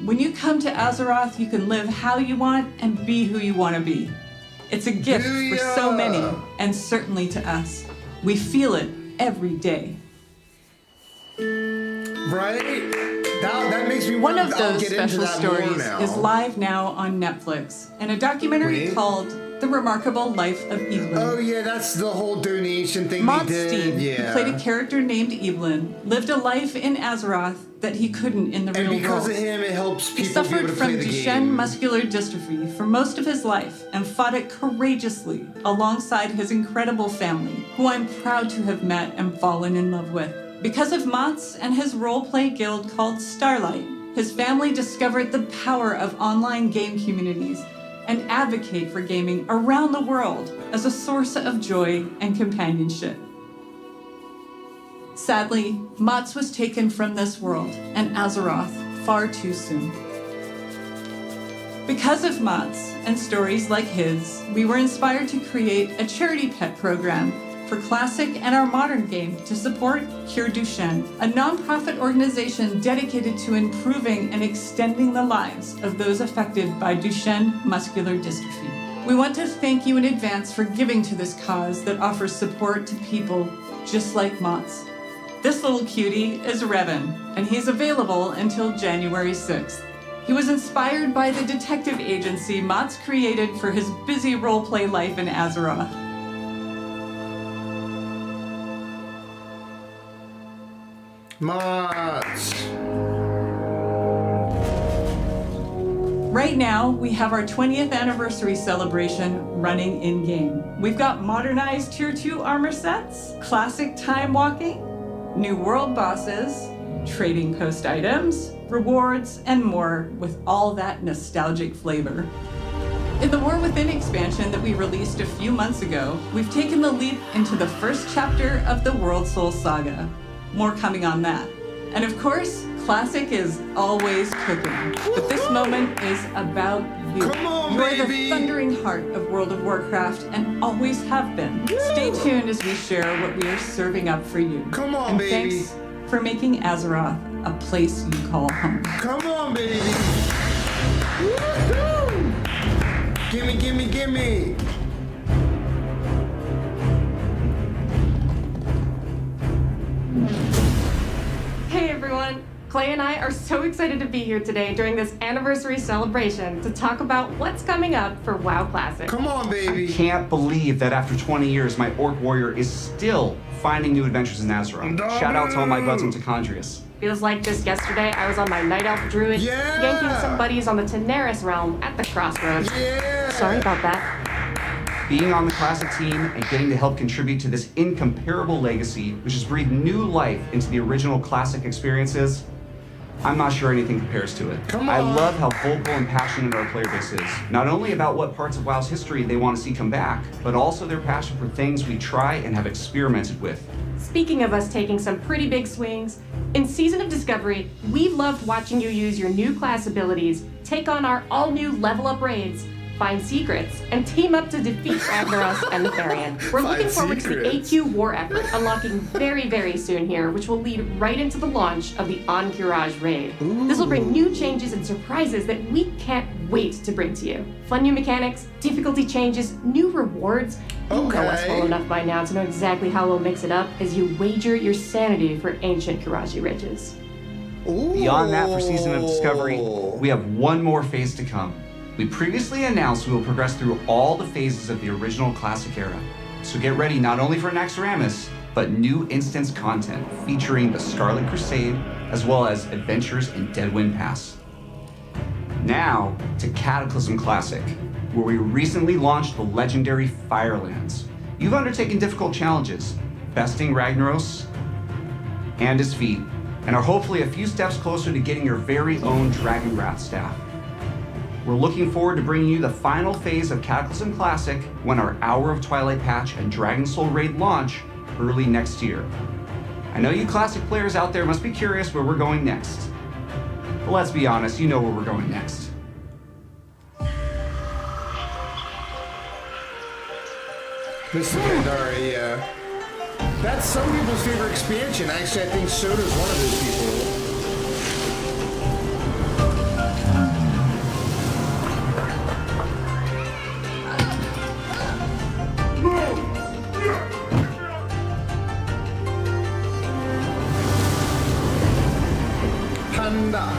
S3: when you come to Azeroth, you can live how you want and be who you want to be. It's a gift for so many, and certainly to us. We feel it every day.
S1: Right? That makes me
S3: One
S1: want
S3: of
S1: to
S3: those
S1: get into
S3: special
S1: that more
S3: stories
S1: now.
S3: is live now on Netflix, and a documentary
S1: Wait.
S3: called The Remarkable Life of Evelyn.
S1: Oh yeah, that's the whole donation thing
S3: Mont
S1: they did.
S3: Steve,
S1: Yeah.
S3: who played a character named Evelyn, lived a life in Azeroth that he couldn't in the real world.
S1: And because of him, it helps
S3: He
S1: people be
S3: suffered
S1: able to
S3: from
S1: play the
S3: Duchenne
S1: game.
S3: muscular dystrophy for most of his life and fought it courageously alongside his incredible family, who I'm proud to have met and fallen in love with. Because of Mott's and his role-play guild called Starlight, his family discovered the power of online game communities and advocate for gaming around the world as a source of joy and companionship. Sadly, Mott's was taken from this world and Azeroth far too soon. Because of Mott's and stories like his, we were inspired to create a charity pet program for classic and our modern game to support Cure Duchenne, a nonprofit organization dedicated to improving and extending the lives of those affected by Duchenne muscular dystrophy. We want to thank you in advance for giving to this cause that offers support to people just like Mott's. This little cutie is Revan, and he's available until January 6th. He was inspired by the detective agency Mott's created for his busy role-play life in Azeroth.
S1: Mods.
S3: Right now, we have our 20th anniversary celebration running in-game. We've got modernized Tier 2 armor sets, classic time walking, new world bosses, trading post items, rewards, and more with all that nostalgic flavor. In the War Within expansion that we released a few months ago, we've taken the leap into the first chapter of the World Soul Saga. More coming on that. And of course, Classic is always cooking. But this moment is about you.
S1: Come on,
S3: You're
S1: baby.
S3: the thundering heart of World of Warcraft and always have been. Stay tuned as we share what we are serving up for you.
S1: Come on,
S3: and
S1: baby.
S3: Thanks for making Azeroth a place you call home.
S1: Come on, baby. Woo-hoo. Gimme, gimme, gimme.
S11: Hey everyone! Clay and I are so excited to be here today during this anniversary celebration to talk about what's coming up for WoW Classic.
S1: Come on, baby.
S15: Can't believe that after 20 years, my Orc Warrior is still finding new adventures in Azeroth. Shout out to all my buds in Tacondrius.
S11: Feels like just yesterday I was on my Night Elf Druid yanking some buddies on the Tenaris realm at the crossroads.
S1: Yeah.
S11: Sorry about that.
S15: Being on the Classic team and getting to help contribute to this incomparable legacy, which has breathed new life into the original Classic experiences, I'm not sure anything compares to it. I love how vocal and passionate our player base is, not only about what parts of WoW's history they want to see come back, but also their passion for things we try and have experimented with.
S11: Speaking of us taking some pretty big swings, in Season of Discovery, we've loved watching you use your new class abilities, take on our all-new level-up raids, find secrets, and team up to defeat Ragnaros and Nefarian. We're looking forward to the AQ war effort unlocking very, very soon here, which will lead right into the launch of the Encourage raid. This will bring new changes and surprises that we can't wait to bring to you. Fun new mechanics, difficulty changes, new rewards. You know us well enough by now to know exactly how we'll mix it up as you wager your sanity for ancient Kiraji riches.
S15: Beyond that, for Season of Discovery, we have one more phase to come. We previously announced we will progress through all the phases of the original Classic era. So get ready not only for Naxxramas, but new instance content featuring the Scarlet Crusade, as well as adventures in Deadwind Pass. Now to Cataclysm Classic, where we recently launched the legendary Firelands. You've undertaken difficult challenges, besting Ragnaros and his feet, and are hopefully a few steps closer to getting your very own Dragonwrath staff. We're looking forward to bringing you the final phase of Cataclysm Classic when our Hour of Twilight patch and Dragon Soul raid launch early next year. I know you Classic players out there must be curious where we're going next. But let's be honest, you know where we're going next.
S1: Mr. Pandaria, yeah. That's some people's favorite expansion. Actually, I think Soda's one of those people. Panda.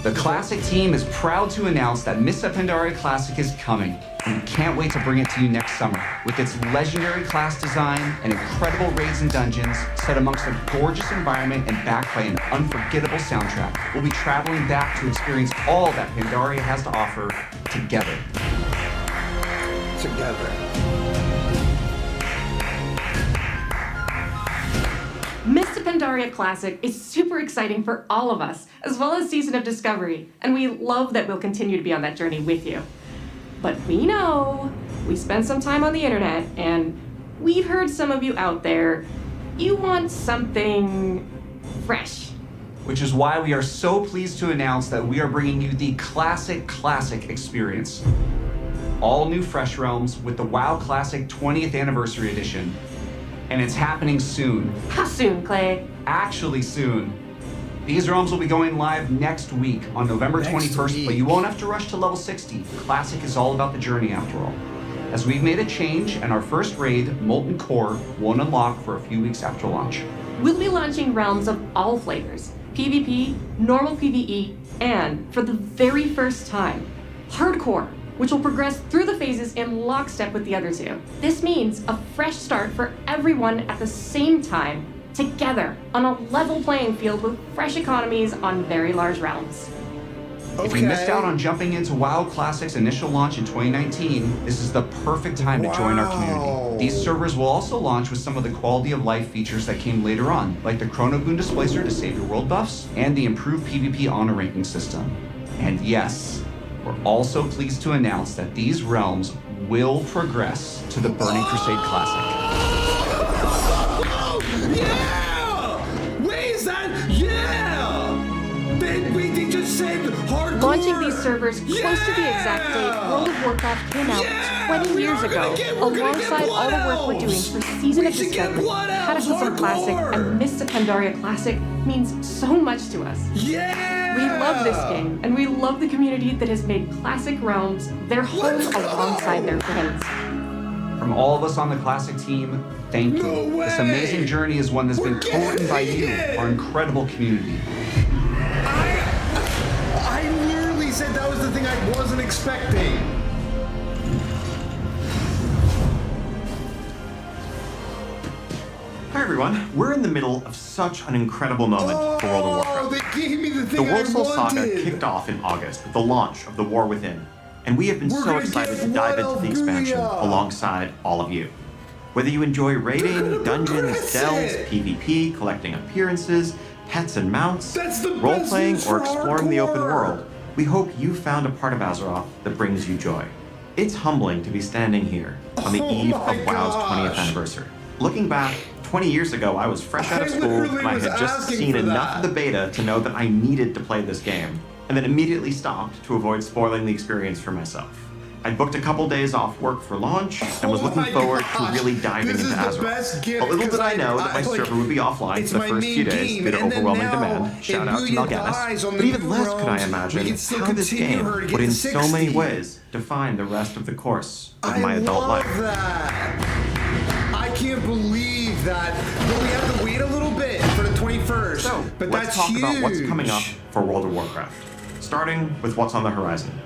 S15: The Classic team is proud to announce that Mists of Pandaria Classic is coming, and we can't wait to bring it to you next summer. With its legendary class design and incredible raids and dungeons, set amongst a gorgeous environment and backed by an unforgettable soundtrack, we'll be traveling back to experience all that Pandaria has to offer together.
S11: Mists of Pandaria Classic is super exciting for all of us, as well as Season of Discovery, and we love that we'll continue to be on that journey with you. But we know, we spent some time on the internet, and we've heard some of you out there, you want something fresh.
S15: Which is why we are so pleased to announce that we are bringing you the Classic experience. All new Fresh Realms with the WoW Classic 20th Anniversary Edition. And it's happening soon.
S11: How soon, Clay?
S15: Actually soon. These realms will be going live next week on November 21st, but you won't have to rush to level 60. Classic is all about the journey after all. As we've made a change, and our first raid, Molten Core, won't unlock for a few weeks after launch.
S11: We'll be launching realms of all flavors, PvP, normal PvE, and, for the very first time, Hardcore, which will progress through the phases in lockstep with the other two. This means a fresh start for everyone at the same time, together, on a level playing field with fresh economies on very large realms.
S15: If you missed out on jumping into WoW Classic's initial launch in 2019, this is the perfect time to join our community. These servers will also launch with some of the quality of life features that came later on, like the Chronogoon Displacer to save your world buffs, and the improved PvP honor ranking system. And yes, we're also pleased to announce that these realms will progress to the Burning Crusade Classic.
S1: Yeah! said hardcore.
S11: Launching these servers close to the exact date World of Warcraft came out 20 years ago, alongside all the work we're doing for Season of Discovery, Cataclysm Classic, and Mists of Pandaria Classic means so much to us.
S1: Yeah!
S11: We love this game, and we love the community that has made Classic Realms their home alongside their friends.
S15: From all of us on the Classic team, thank you. This amazing journey is one that's been co-written by you, our incredible community.
S1: I literally said that was the thing I wasn't expecting.
S17: Hi everyone, we're in the middle of such an incredible moment for World of Warcraft.
S1: They gave me the thing
S17: The World Soul
S1: I
S17: Saga
S1: wanted.
S17: kicked off in August with the launch of The War Within, and we have been so excited to dive into the expansion alongside all of you. Whether you enjoy raiding, dungeons, delves, PvP, collecting appearances, pets and mounts, role-playing, or exploring the open world, we hope you found a part of Azeroth that brings you joy. It's humbling to be standing here on the eve of WoW's 20th anniversary. Looking back, 20 years ago, I was fresh out of school and I had just seen enough of the beta to know that I needed to play this game, and then immediately stopped to avoid spoiling the experience for myself. I booked a couple days off work for launch and was looking forward to really diving into Azeroth. But little did I know that my server would be offline for the first few days due to overwhelming demand. Shout out to Mal'Ganis. But even less could I imagine how this game would in so many ways define the rest of the course of my adult life.
S1: I can't believe that. But we have to wait a little bit for the 21st.
S17: So,
S1: but
S17: let's
S1: that's
S17: talk
S1: huge.
S17: about what's coming up for World of Warcraft. Starting with what's on the horizon.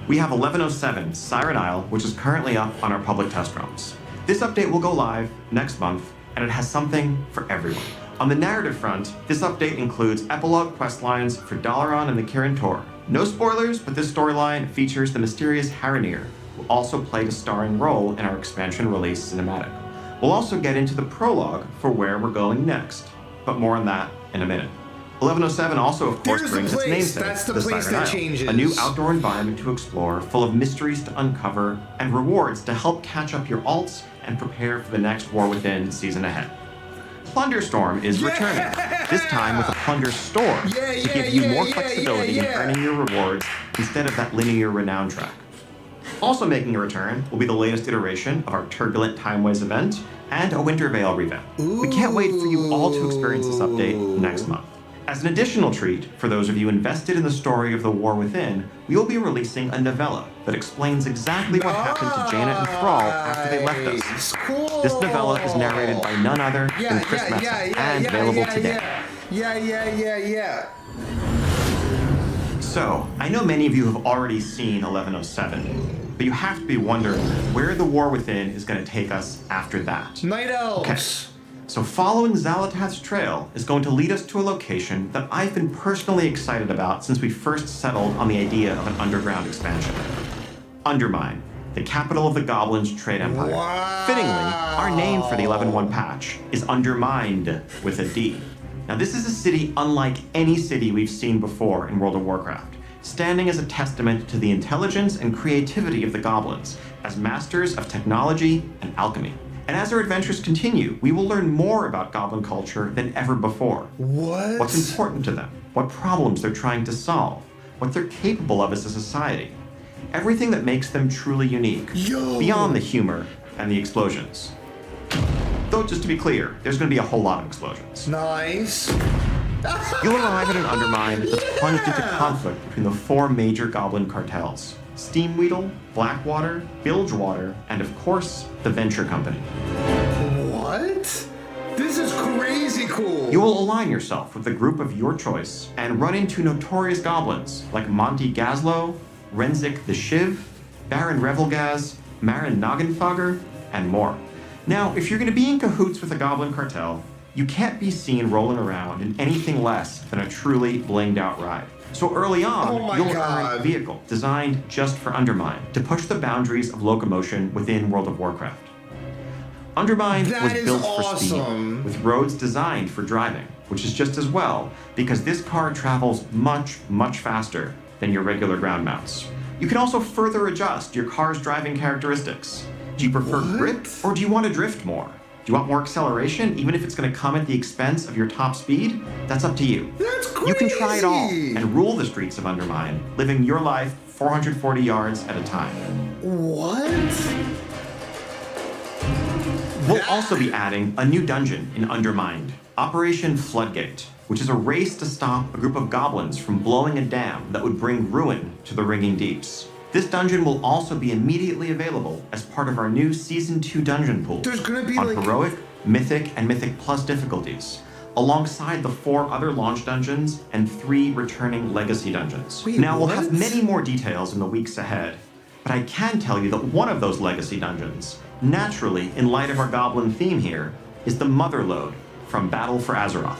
S17: We have 1107 Siren Isle, which is currently up on our public test realms. This update will go live next month, and it has something for everyone. On the narrative front, this update includes epilogue questlines for Dalaran and the Kirin Tor. No spoilers, but this storyline features the mysterious Haranir, who also played a starring role in our expansion release cinematic. We'll also get into the prologue for where we're going next, but more on that in a minute. 1107 also, of course, brings its namesake, the Siren Isle, a new outdoor environment to explore, full of mysteries to uncover, and rewards to help catch up your alts and prepare for the next War Within season ahead. Plunderstorm is returning, this time with a plunder store to give you more flexibility in earning your rewards instead of that linear renown track. Also making a return will be the latest iteration of our Turbulent Timeways event and a Winter Veil revamp. We can't wait for you all to experience this update next month. As an additional treat, for those of you invested in the story of the War Within, we will be releasing a novella that explains exactly what happened to Jaina and Thrall after they left us. This novella is narrated by none other than Chris Metza, and available today. So, I know many of you have already seen 1107, but you have to be wondering where the War Within is going to take us after that.
S1: Night Elves!
S17: Okay. So following Xal'atath's trail is going to lead us to a location that I've been personally excited about since we first settled on the idea of an underground expansion. Undermine, the capital of the Goblins' trade empire. Fittingly, our name for the 11.1 patch is Undermined with a D. Now this is a city unlike any city we've seen before in World of Warcraft, standing as a testament to the intelligence and creativity of the Goblins as masters of technology and alchemy. And as our adventures continue, we will learn more about Goblin culture than ever before. What's important to them, what problems they're trying to solve, what they're capable of as a society. Everything that makes them truly unique, beyond the humor and the explosions. Though, just to be clear, there's going to be a whole lot of explosions.
S1: Nice.
S17: You'll arrive at an Undermine that's plunged into conflict between the four major Goblin cartels. Steamweedle, Blackwater, Bilgewater, and of course, the Venture Company.
S1: What? This is crazy cool.
S17: You will align yourself with the group of your choice and run into notorious goblins like Monty Gazlo, Renzik the Shiv, Baron Revelgaz, Marin Noggenfogger, and more. Now, if you're going to be in cahoots with a Goblin cartel, you can't be seen rolling around in anything less than a truly blinged out ride. So early on, you'll earn a vehicle designed just for Undermine to push the boundaries of locomotion within World of Warcraft. Undermine was built for speed, with roads designed for driving, which is just as well, because this car travels much, much faster than your regular ground mounts. You can also further adjust your car's driving characteristics. Do you prefer grip, or do you want to drift more? Do you want more acceleration, even if it's going to come at the expense of your top speed? That's up to you.
S1: That's crazy!
S17: You can try it all and rule the streets of Undermine, living your life 440 yards at a time.
S1: What?
S17: We'll also be adding a new dungeon in Undermined, Operation Floodgate, which is a race to stop a group of goblins from blowing a dam that would bring ruin to the Ringing Deeps. This dungeon will also be immediately available as part of our new Season 2 dungeon pool.
S1: There's gonna be
S17: on Heroic, Mythic, and Mythic Plus difficulties, alongside the 4 other launch dungeons and 3 returning legacy dungeons.
S1: Wait,
S17: now, we'll
S1: what?
S17: have many more details in the weeks ahead, but I can tell you that one of those legacy dungeons, naturally, in light of our goblin theme here, is the Motherlode from Battle for Azeroth.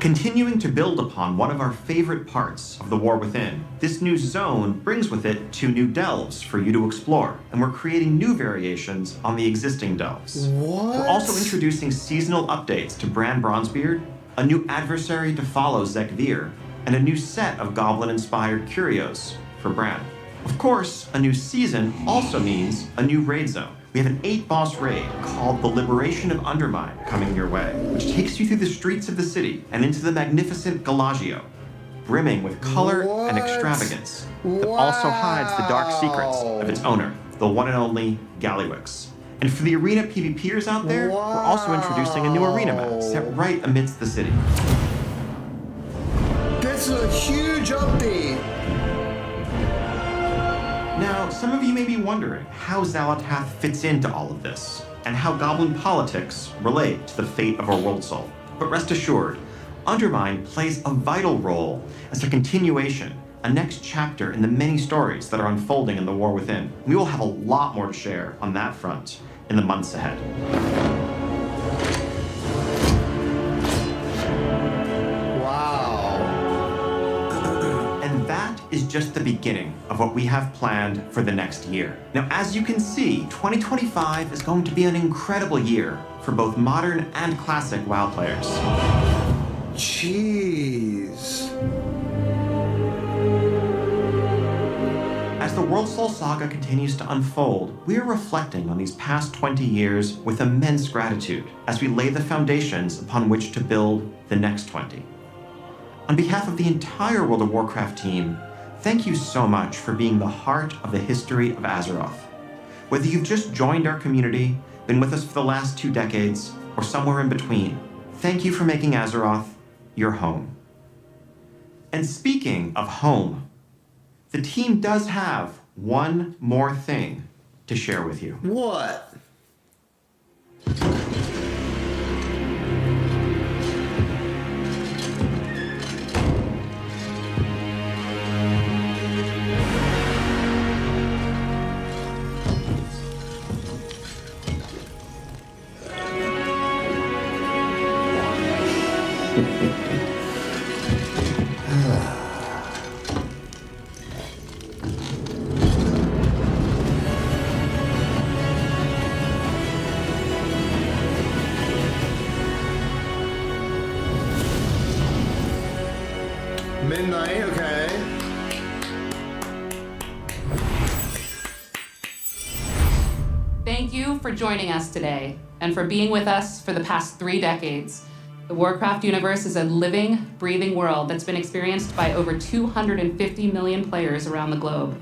S17: Continuing to build upon one of our favorite parts of The War Within, this new zone brings with it 2 new delves for you to explore, and we're creating new variations on the existing delves.
S1: What?
S17: We're also introducing seasonal updates to Bran Bronzebeard, a new adversary to follow Zekvir, and a new set of goblin-inspired curios for Bran. Of course, a new season also means a new raid zone. We have an 8-boss raid called the Liberation of Undermine coming your way, which takes you through the streets of the city and into the magnificent Galagio, brimming with color and extravagance, that also hides the dark secrets of its owner, the one and only Gallywix. And for the arena PvPers out there, we're also introducing a new arena map set right amidst the city.
S1: This is a huge update.
S17: Now, some of you may be wondering how Xalatath fits into all of this, and how goblin politics relate to the fate of our world soul. But rest assured, Undermine plays a vital role as a continuation, a next chapter in the many stories that are unfolding in the War Within. We will have a lot more to share on that front in the months ahead. That is just the beginning of what we have planned for the next year. Now, as you can see, 2025 is going to be an incredible year for both modern and classic WoW players.
S1: Jeez.
S17: As the World Soul Saga continues to unfold, we are reflecting on these past 20 years with immense gratitude as we lay the foundations upon which to build the next 20. On behalf of the entire World of Warcraft team, thank you so much for being the heart of the history of Azeroth. Whether you've just joined our community, been with us for the last 2 decades, or somewhere in between, thank you for making Azeroth your home. And speaking of home, the team does have one more thing to share with you.
S1: What? Midnight, okay.
S7: Thank you for joining us today and for being with us for the past 3 decades. The Warcraft universe is a living, breathing world that's been experienced by over 250 million players around the globe.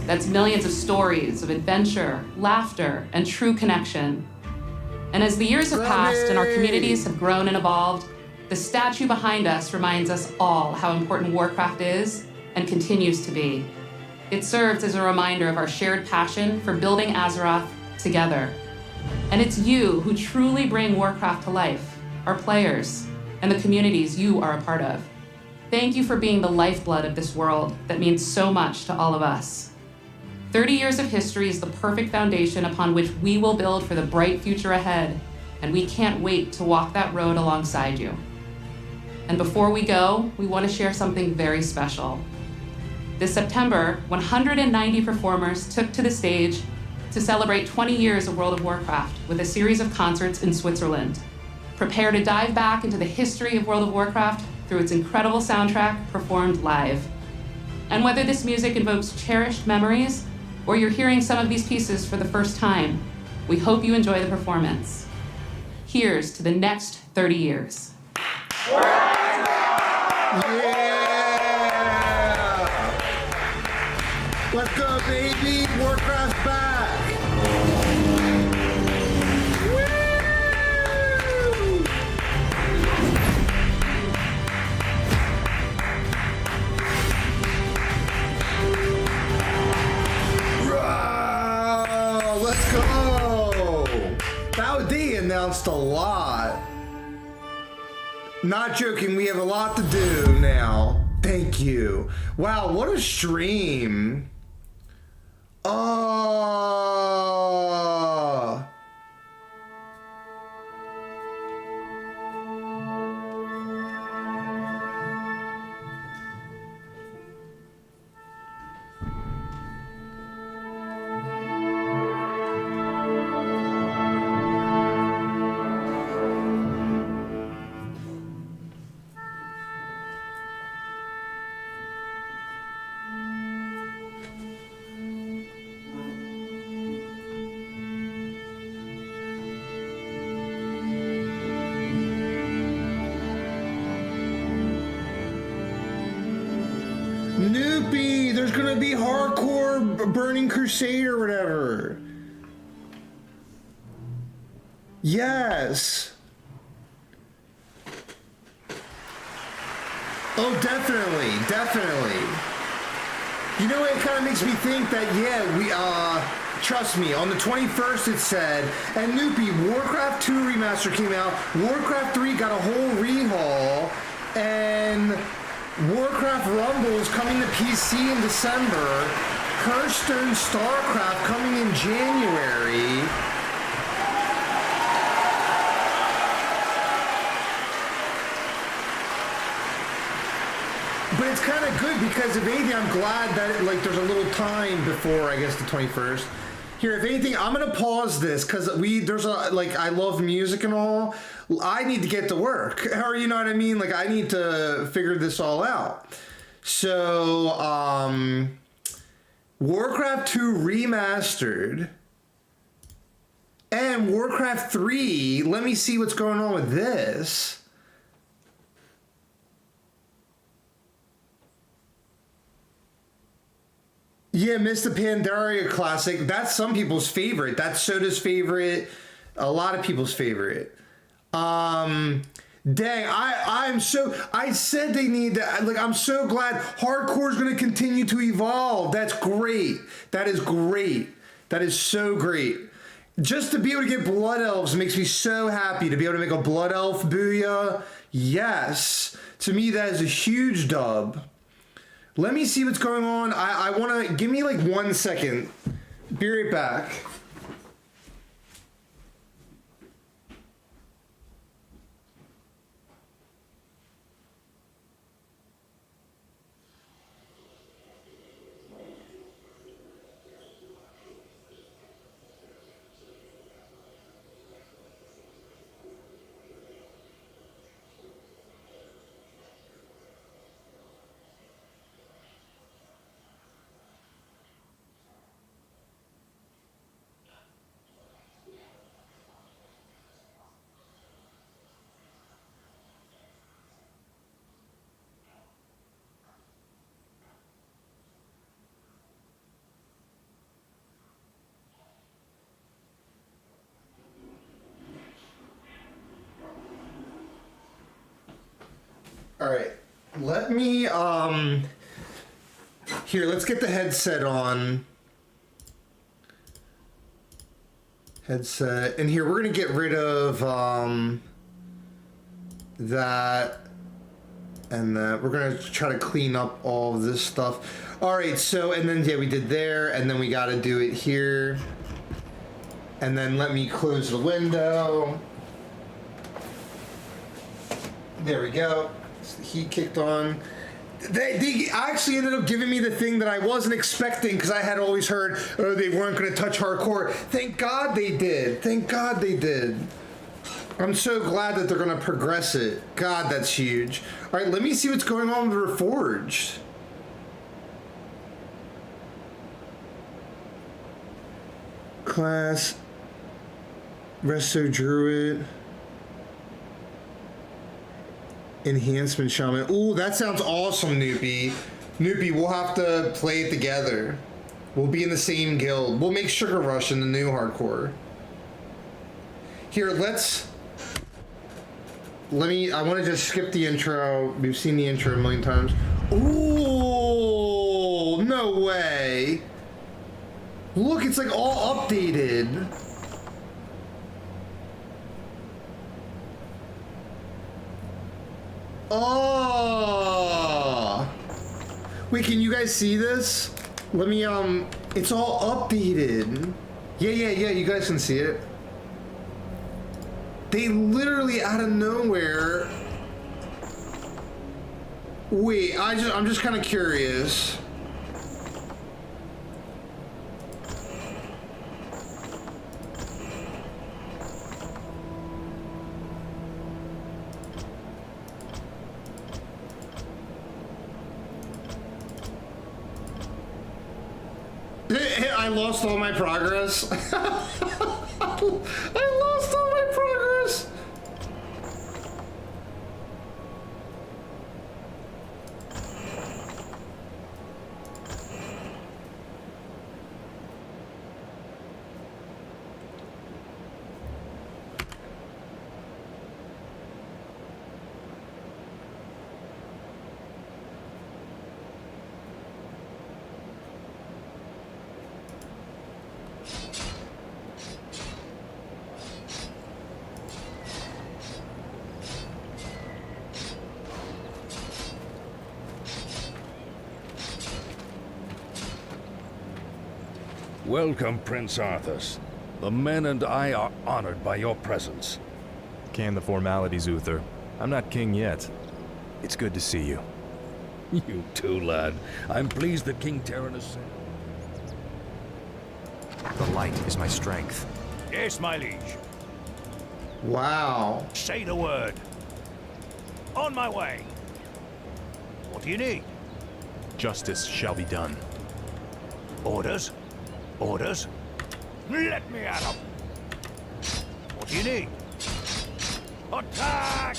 S7: That's millions of stories of adventure, laughter, and true connection. And as the years have passed and our communities have grown and evolved, the statue behind us reminds us all how important Warcraft is and continues to be. It serves as a reminder of our shared passion for building Azeroth together. And it's you who truly bring Warcraft to life, our players, and the communities you are a part of. Thank you for being the lifeblood of this world that means so much to all of us. 30 years of history is the perfect foundation upon which we will build for the bright future ahead, and we can't wait to walk that road alongside you. And before we go, we want to share something very special. This September, 190 performers took to the stage to celebrate 20 years of World of Warcraft with a series of concerts in Switzerland. Prepare to dive back into the history of World of Warcraft through its incredible soundtrack performed live. And whether this music invokes cherished memories or you're hearing some of these pieces for the first time, we hope you enjoy the performance.
S11: Here's to the next 30 years.
S1: Let's go, baby! Warcraft's back! Woo! Row! Let's go! They announced a lot. Not joking, we have a lot to do now. Thank you. Wow, what a stream. Oh. Noopy, there's gonna be hardcore Burning Crusade or whatever. Yes. Oh, definitely, definitely. You know what, it kind of makes me think that, yeah, we, trust me, on the 21st it said, and Noopy, Warcraft 2 Remaster came out, Warcraft 3 got a whole rehaul, and Warcraft Rumble is coming to PC in December. Hearthstone StarCraft coming in January. But it's kind of good because if anything, I'm glad that like there's a little time before I guess the 21st. Here, if anything, I'm gonna pause this because there's a like I love music and all. I need to get to work, or you know what I mean. Like I need to figure this all out. So, Warcraft 2 Remastered and Warcraft 3. Let me see what's going on with this. Yeah, Miss the Pandaria Classic. That's some people's favorite. That's Soda's favorite. A lot of people's favorite. Dang, I said they need that. Like, I'm so glad hardcore is going to continue to evolve. That's great. That is great. That is so great. Just to be able to get Blood Elves makes me so happy to be able to make a Blood Elf Booyah. Yes. To me, that is a huge dub. Let me see what's going on. I want to... Give me like 1 second. Be right back. All right, let me, here, let's get the headset on. Headset, and here, we're gonna get rid of, that, and that. We're gonna try to clean up all of this stuff. All right, so, and then, yeah, we did there, and then we gotta do it here. And then let me close the window. There we go. The heat kicked on. They actually ended up giving me the thing that I wasn't expecting because I had always heard, oh, they weren't going to touch hardcore. Thank God they did. Thank God they did. I'm so glad that they're going to progress it. God, that's huge. All right, let me see what's going on with Reforged. Class. Resto Druid. Enhancement Shaman. Ooh, that sounds awesome, Noopy. Noopy, we'll have to play it together. We'll be in the same guild. We'll make Sugar Rush in the new hardcore. Here, I want to just skip the intro. We've seen the intro a million times. Ooh, no way. Look, it's like all updated. Oh. Wait, can you guys see this? Let me, it's all updated. Yeah, you guys can see it. They literally out of nowhere. Wait, I'm just kind of curious. I lost all my progress. I lost all my progress.
S19: Welcome, Prince Arthas. The men and I are honored by your presence.
S25: Can the formalities, Uther. I'm not king yet. It's good to see you.
S19: You too, lad. I'm pleased that King Terran is safe.
S25: The light is my strength.
S19: Yes, my liege.
S1: Wow.
S19: Say the word. On my way. What do you need?
S25: Justice shall be done.
S19: Orders? Orders? Let me at 'em. What do you need? Attack!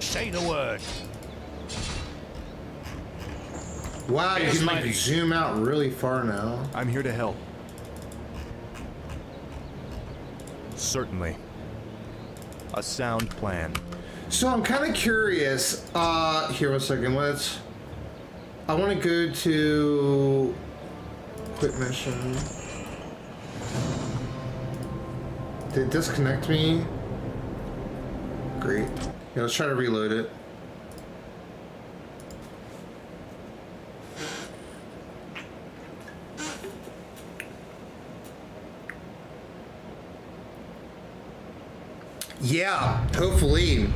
S19: Say the word.
S1: Wow, you can like zoom out really far now.
S25: I'm here to help. Certainly. A sound plan.
S1: So I'm kind of curious. Here, 1 second. I want to go to quit mission. Did it disconnect me? Great. Yeah, let's try to reload it. Yeah, hopefully.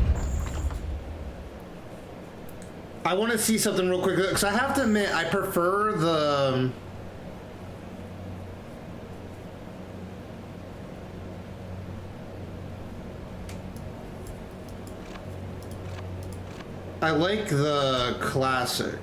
S1: I want to see something real quick, because I have to admit, I prefer the... I like the classic.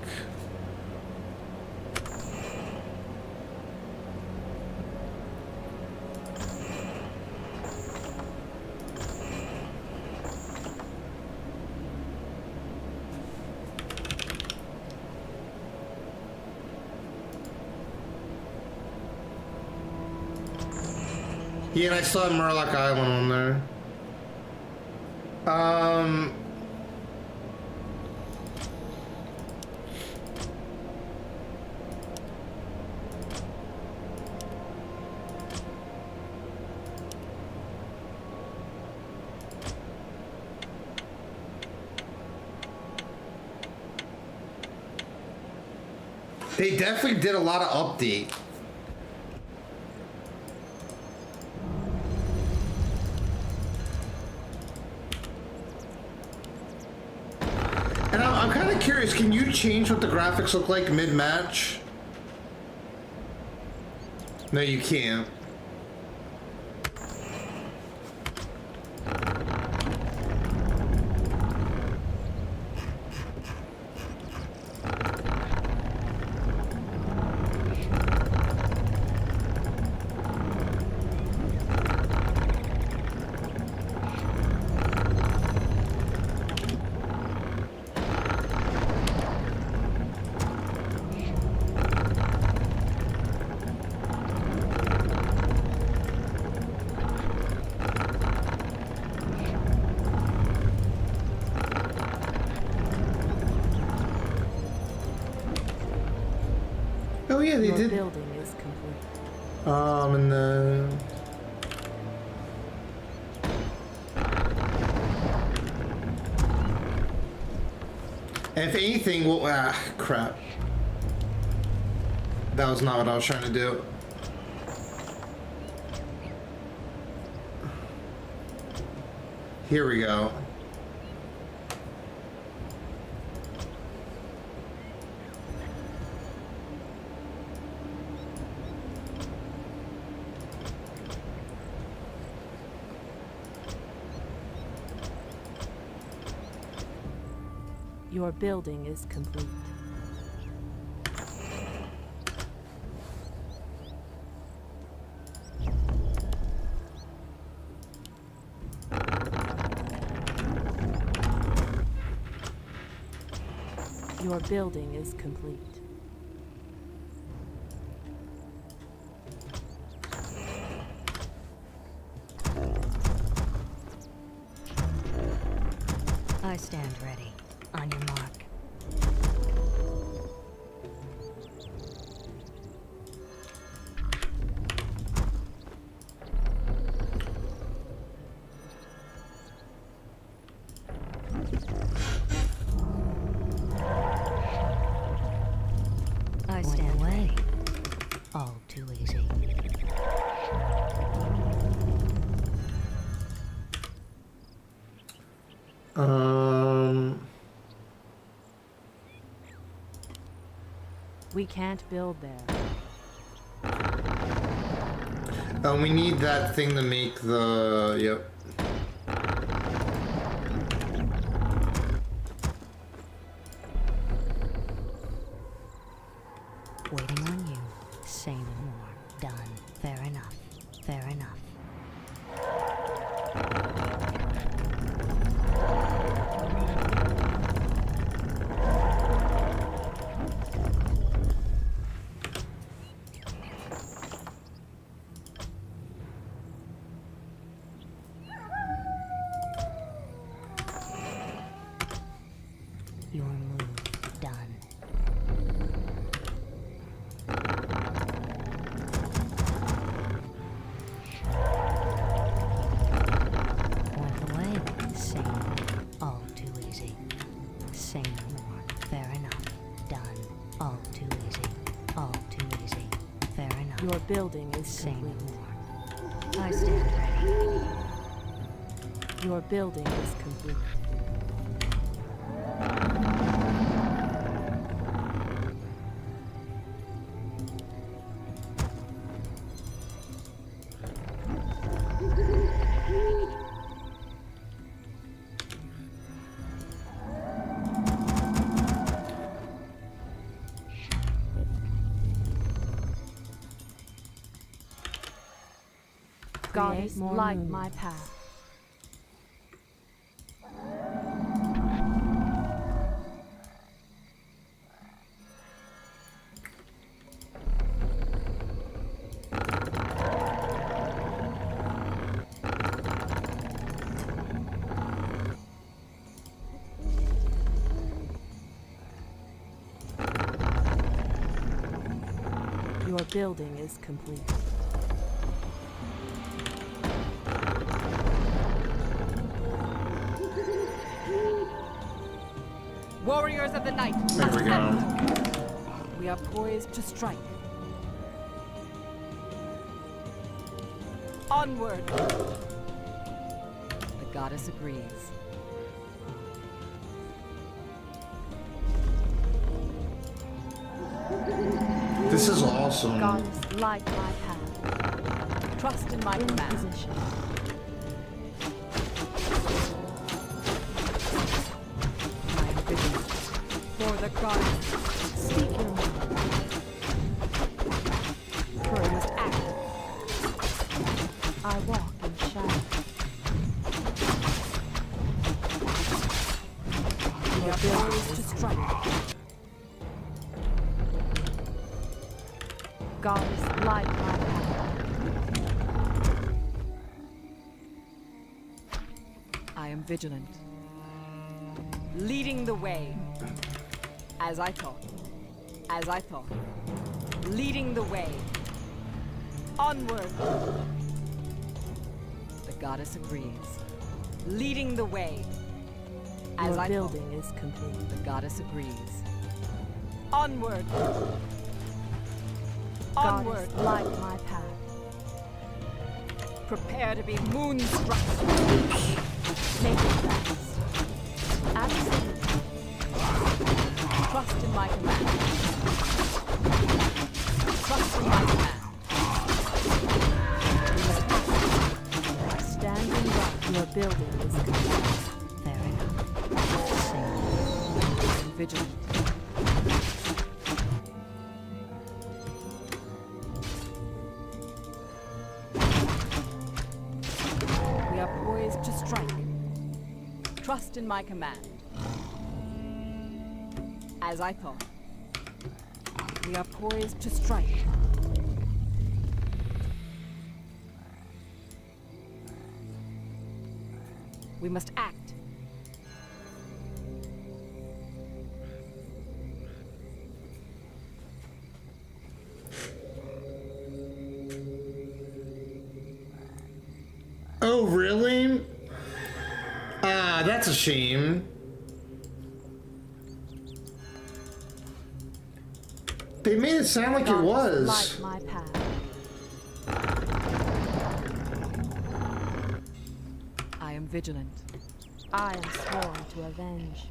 S1: Yeah, and I still have Murloc Island on there. They definitely did a lot of update. And I'm kind of curious, can you change what the graphics look like mid-match? No, you can't. yeah, they
S2: Your
S1: did.
S2: building is complete.
S1: And then. If anything, well, crap. That was not what I was trying to do. Here we go.
S2: Your building is complete. Your building is complete.
S20: I stand ready. On your mark. I stand ready. All too easy.
S2: We can't build there.
S1: We need that thing to make the. Yep.
S20: Waiting on you. Say no more. Done. Fair enough. Fair enough. Your move done. Went away. Say no more. All too easy. Say no more. Fair enough. Done. All too easy. All too easy. Fair enough.
S2: Your building is
S20: Say no
S2: complete.
S20: more. I stand ready.
S2: Your building is complete. Goddess, light my path. Your building is complete.
S22: Warriors of the night.
S1: There we go.
S22: We are poised to strike. Onward. The goddess agrees.
S1: This is awesome.
S2: Goddess, light my path.
S22: Trust in my command.
S2: Position.
S22: For the goddess.
S2: Speak your mind.
S22: Closed act.
S2: I walk in shadow.
S22: We are poised to strike.
S2: Goddess, light my path.
S22: I am vigilant. Leading the way. As I thought. As I thought. leading the way. Onward. The goddess agrees. Leading the way. As
S2: Your
S22: I
S2: building
S22: thought.
S2: is complete.
S22: The goddess agrees. Onward.
S2: Goddess,
S22: Onward.
S2: light my path.
S22: Prepare to be moonstruck.
S2: Make it fast. Absolutely.
S22: Trust in my command. Trust in my command.
S2: Standing guard. Your building is complete.
S20: Fair enough.
S22: Vigilant. We are poised to strike. Trust in my command. As I thought. We are poised to strike. We must act.
S1: Oh, really? Ah, that's a shame. They made it sound like it was.
S2: Light my path.
S22: I am vigilant.
S2: I am sworn to avenge.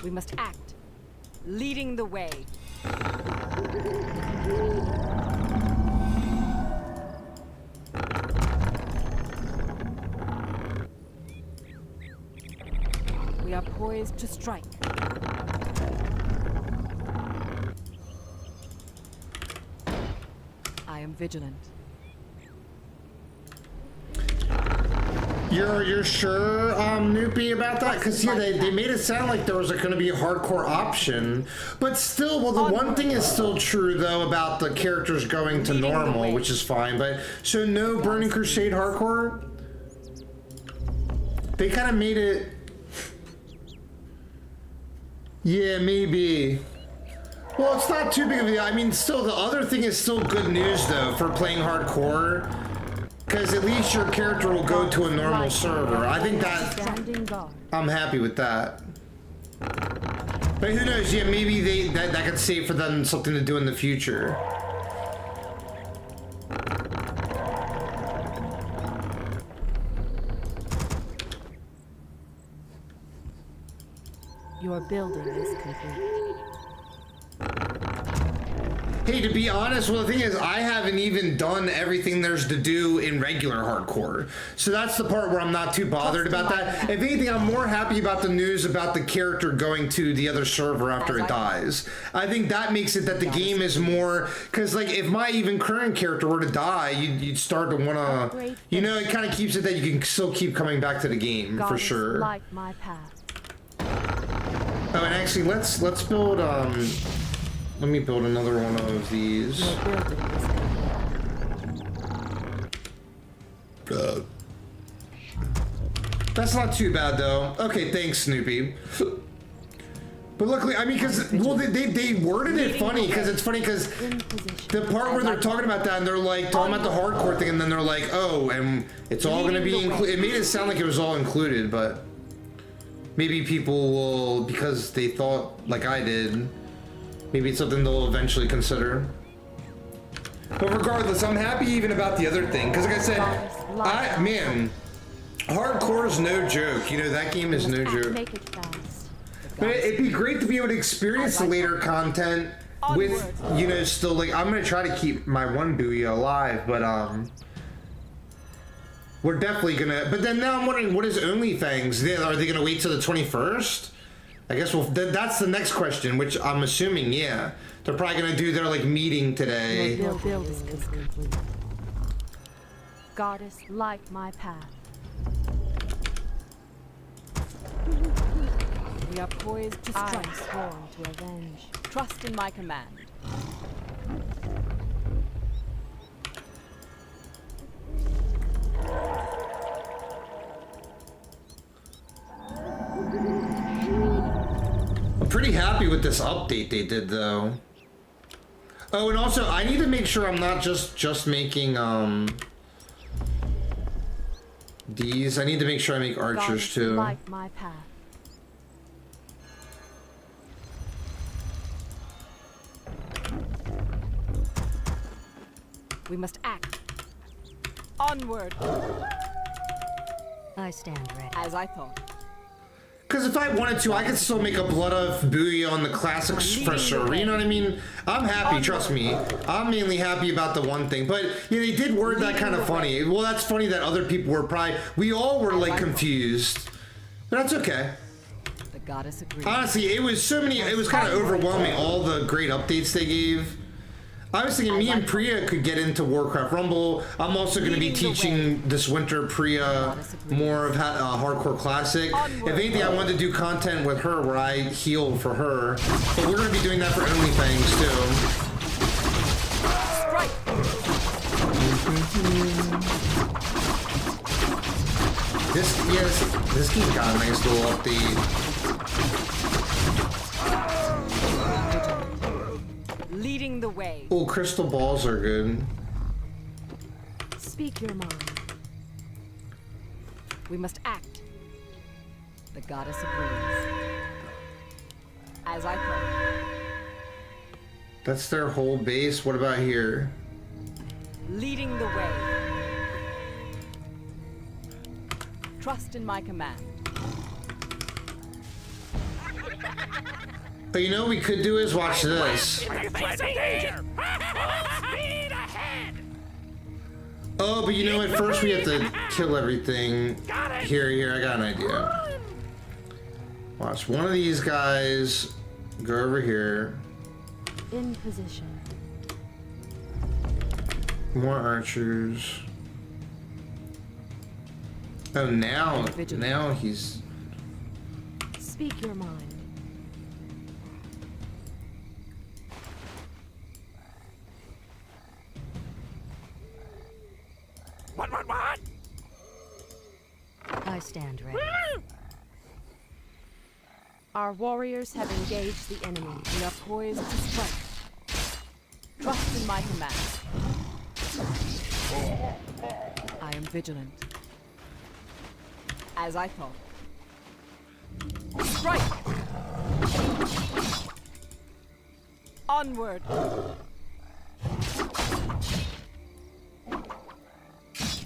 S22: We must act. Leading the way. We are poised to strike. I am vigilant.
S1: You're sure, Noopy, about that? Because yeah, they made it sound like there was going to be a hardcore option, but still, well, the one thing is still true though about the characters going to normal, which is fine. But so no Burning Crusade hardcore. They kind of made it. Yeah, maybe. Well, it's not too big of a deal. I mean, still, the other thing is still good news though for playing hardcore. Because at least your character will go to a normal server. I think that I'm happy with that. But who knows? Yeah, maybe that could save for them something to do in the future.
S2: Your building is complete.
S1: Hey, to be honest, well, the thing is, I haven't even done everything there's to do in regular hardcore. So that's the part where I'm not too bothered about that. If anything, I'm more happy about the news about the character going to the other server after it dies. I think that makes it that the game is more, because like if my even current character were to die, you'd start to want to, you know, it kind of keeps it that you can still keep coming back to the game for sure.
S2: Light my path.
S1: Oh, and actually, let's build, let me build another one of these. That's not too bad though. Okay, thanks, Snoopy. But luckily, I mean, because, well, they worded it funny, because it's funny, because the part where they're talking about that, and they're like, talking about the hardcore thing, and then they're like, oh, and it's all going to be included. It made it sound like it was all included, but maybe people will, because they thought, like I did, maybe it's something they'll eventually consider. But regardless, I'm happy even about the other thing, because like I said, man, hardcore is no joke. You know, that game is no joke.
S2: Make it fast.
S1: But it'd be great to be able to experience the later content with, you know, still like, I'm going to try to keep my one Booyah alive, but we're definitely going to, but then now I'm wondering, what is OnlyFans? Are they going to wait till the 21st? I guess that's the next question, which I'm assuming, yeah. They're probably going to do their like meeting today.
S2: Your building is complete. Goddess, light my path.
S22: We are poised to strike.
S2: I am sworn to avenge.
S22: Trust in my command.
S1: I'm pretty happy with this update they did though. Oh, and also I need to make sure I'm not just making these. I need to make sure I make archers too.
S2: Like my path.
S22: We must act. Onward.
S20: I stand ready.
S22: As I thought.
S1: Because if I wanted to, I could still make a Blood of Booyah on the classic fresh server. You know what I mean? I'm happy, trust me. I'm mainly happy about the one thing. But yeah, they did word that kind of funny. Well, that's funny that other people were probably... We all were like confused. But that's okay.
S22: The goddess agrees.
S1: Honestly, it was so many... It was kind of overwhelming, all the great updates they gave. I was thinking me and Priya could get into Warcraft Rumble. I'm also going to be teaching this winter Priya more of Hardcore Classic. If anything, I wanted to do content with her where I heal for her. But we're going to be doing that for OnlyFans too. This game got a nice little update.
S22: Leading the way.
S1: Oh, crystal balls are good.
S2: Speak your mind.
S22: We must act. The goddess agrees. As I thought.
S1: That's their whole base. What about here?
S22: Leading the way. Trust in my command.
S1: But you know what we could do is watch this. Oh, but you know what? First we have to kill everything. Here, I got an idea. Watch one of these guys go over here.
S2: In position.
S1: More archers. Oh, now he's...
S2: Speak your mind.
S19: What?
S20: I stand ready.
S2: Our warriors have engaged the enemy.
S22: We are poised to strike. Trust in my command. I am vigilant. As I thought. Strike! Onward!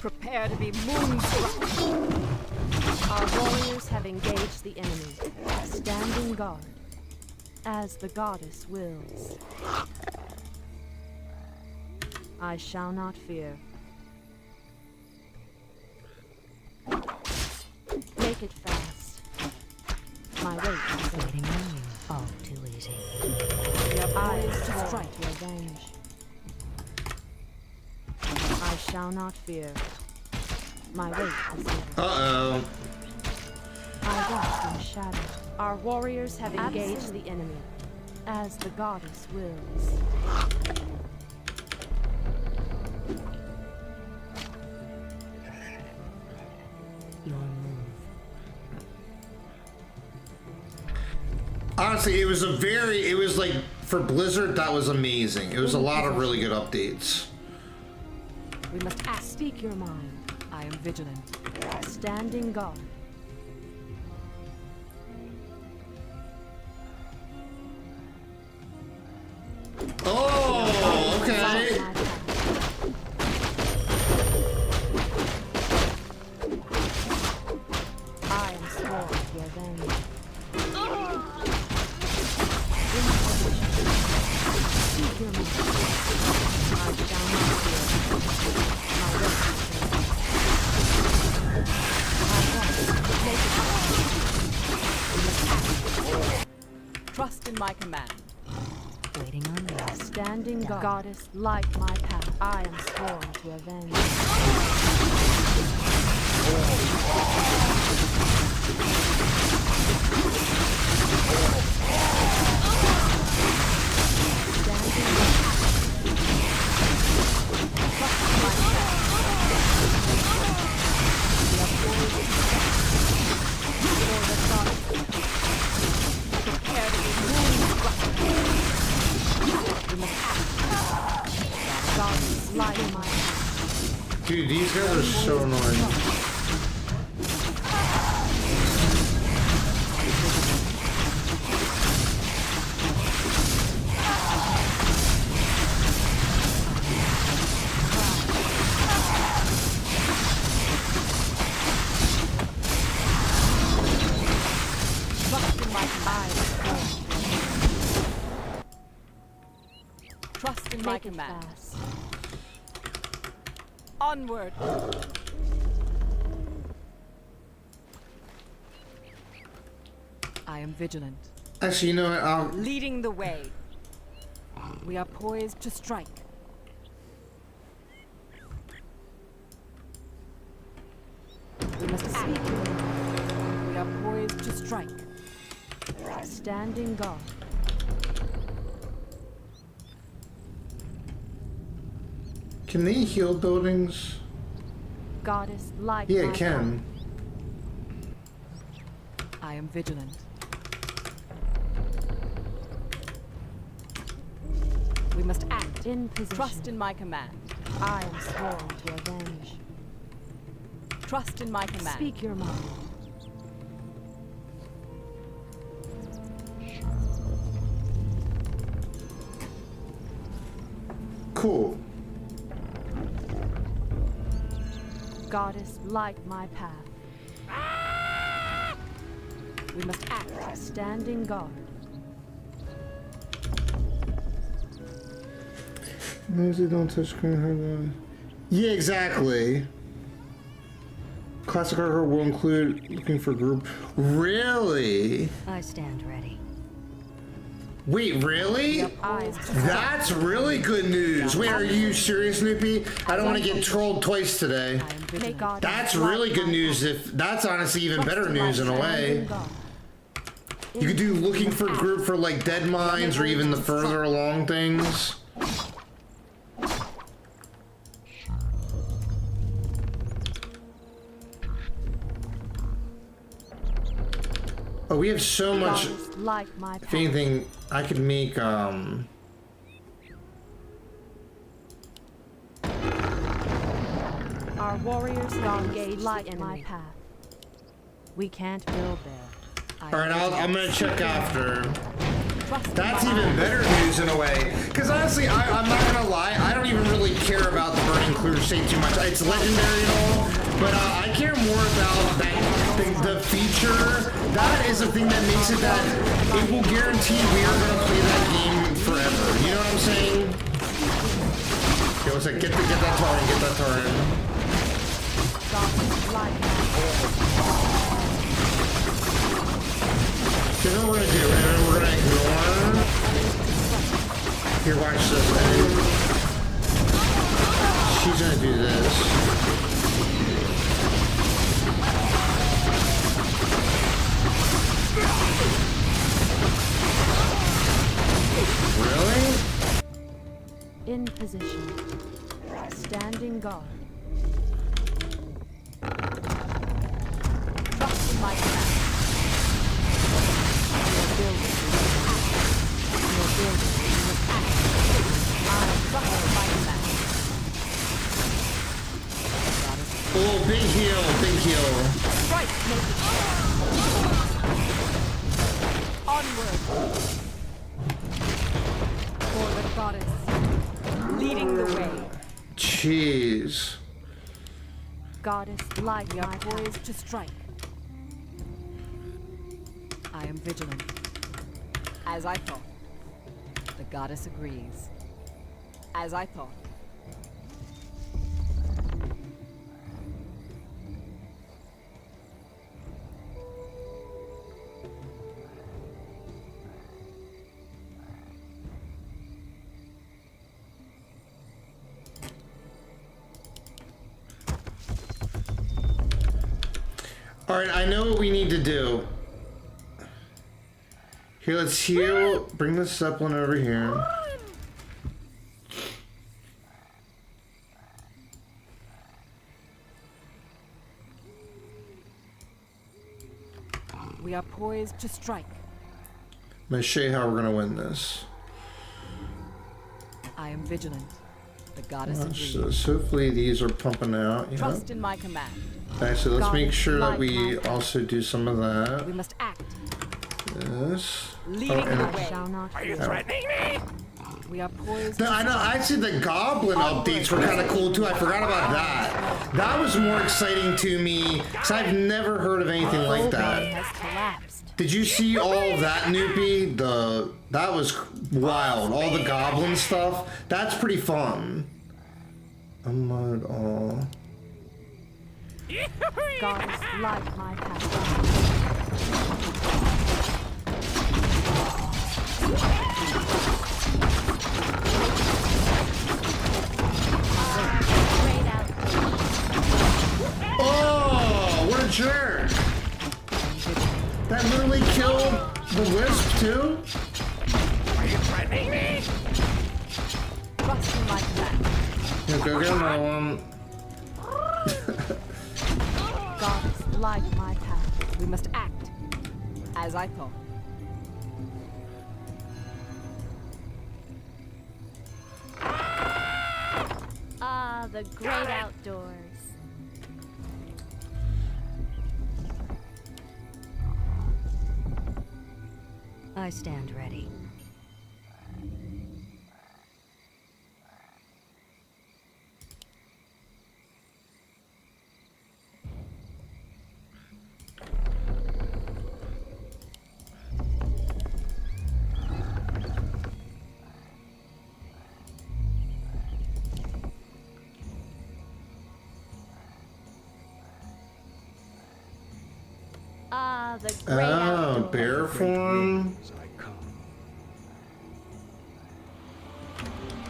S22: Prepare to be moonstruck!
S2: Our warriors have engaged the enemy. Standing guard. As the goddess wills. I shall not fear. Make it fast. My weight is
S20: waiting on you. All too easy.
S2: I to strike revenge. I shall not fear. My weight is here.
S1: Uh-oh.
S2: I walk in shadow. Our warriors have engaged the enemy. As the goddess wills.
S20: Your move.
S1: Honestly, it was like, for Blizzard, that was amazing. It was a lot of really good updates.
S22: We must act. Speak your mind. I am vigilant.
S2: Standing guard.
S1: Oh, okay.
S2: I am sworn to revenge. Speak your mind. I shall not fear. My
S22: refuge. Trust in my command.
S20: Waiting on me.
S2: Standing guard. Goddess, light my path. I am sworn to avenge.
S22: Prepare to be
S1: Dude, these guys are so annoying.
S22: Trust in my command. Onward. I am vigilant.
S1: Actually, you know what?
S22: Leading the way. We are poised to strike. We must speak. We are poised to strike.
S2: Standing guard.
S1: Can they heal buildings?
S2: Goddess like
S1: Yeah,
S2: my
S1: it can.
S22: I am vigilant. We must act.
S2: In position.
S22: Trust in my command.
S2: I am sworn to avenge.
S22: Trust in my command.
S2: Speak your mind.
S1: Cool.
S2: Goddess, light my path.
S22: We must act.
S2: Standing guard.
S1: Mostly don't touch screen. Yeah, exactly. Classic hardcore will include looking for group. Really?
S20: I stand ready.
S1: Wait, really? That's really good news. Wait, are you serious, Snoopy? I don't want to get trolled twice today. That's really good news. If that's honestly even better news in a way. You could do looking for group for like dead mines or even the further along things. Oh, we have so much. If anything, I could make
S2: Our warriors are engaged light in my path. We can't build there.
S1: Alright, I'm gonna check after. That's even better news in a way. Because honestly, I'm not gonna lie, I don't even really care about the Burning Crusade too much. It's legendary and all, but I care more about that thing, the feature. That is the thing that makes it that it will guarantee we are gonna play that game forever. You know what I'm saying? Okay, what's that? Get that Tauren, get that Tauren. Here's what we're gonna do, and then we're gonna ignore. Here, watch this. She's gonna do this. Really?
S2: In position. Standing guard.
S22: Trust in my command.
S1: Oh, big heal, big heal.
S22: Strike, onward. For the goddess, leading the way.
S1: Jeez.
S2: Goddess, light
S22: we are poised to strike. I am vigilant. As I thought. The goddess agrees. As I thought.
S1: Alright, I know what we need to do. Here, let's heal. Bring the supplement over here.
S22: We are poised to strike.
S1: I'm gonna show you how we're gonna win this.
S22: I am vigilant. The goddess agrees.
S1: So hopefully these are pumping out. Yeah.
S22: Trust in my command.
S1: Okay, so let's make
S22: Goddess,
S1: sure that
S22: like
S1: we
S22: my
S1: also do some of that.
S22: We must act.
S1: Yes.
S22: Leading
S1: and
S22: the
S1: it-
S22: way. Shall not
S19: Are you
S22: fear.
S19: threatening me?
S22: We are poised.
S1: No, I know. Actually, the goblin updates were kind of cool too. I forgot about that. That was more exciting to me because I've never heard of anything like that.
S22: Has collapsed.
S1: Did you see all of that, Noopy? That was wild. All the goblin stuff. That's pretty fun. Unload all.
S2: Goddess, light my path.
S1: Oh, what a jerk! That literally killed the wisp too?
S19: Are you threatening me?
S22: Trust in my command.
S1: Yeah, go get another one.
S22: Goddess, light my path. We must act. As I thought.
S2: Ah, the great outdoors.
S20: I stand ready.
S2: Ah, the great
S1: Oh,
S2: outdoors.
S1: bear form.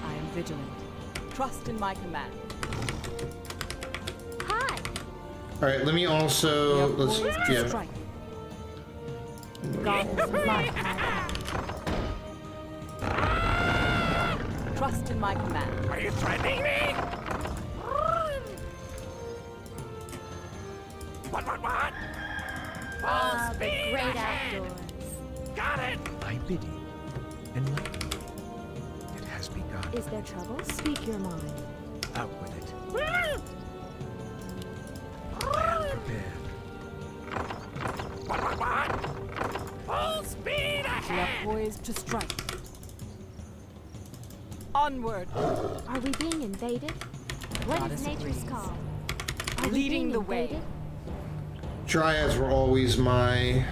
S22: I am vigilant. Trust in my command.
S2: Hi.
S1: All right, let me also let's yeah.
S22: Strike.
S2: Goddess, light my path.
S22: Trust in my command.
S19: Are you threatening me? What?
S2: Ah, the great outdoors.
S19: Got it!
S5: I bid you, enlighten me. It has begun.
S2: Is there trouble? Speak your mind.
S5: Out with it. I am prepared.
S19: What? Full speed
S22: We are
S19: ahead!
S22: poised to strike. Onward.
S2: Are we being invaded? What
S22: Goddess
S2: is nature's
S22: agrees.
S2: call? Are we
S22: Leading
S2: being
S22: the way.
S2: invaded?
S1: Dryads were always one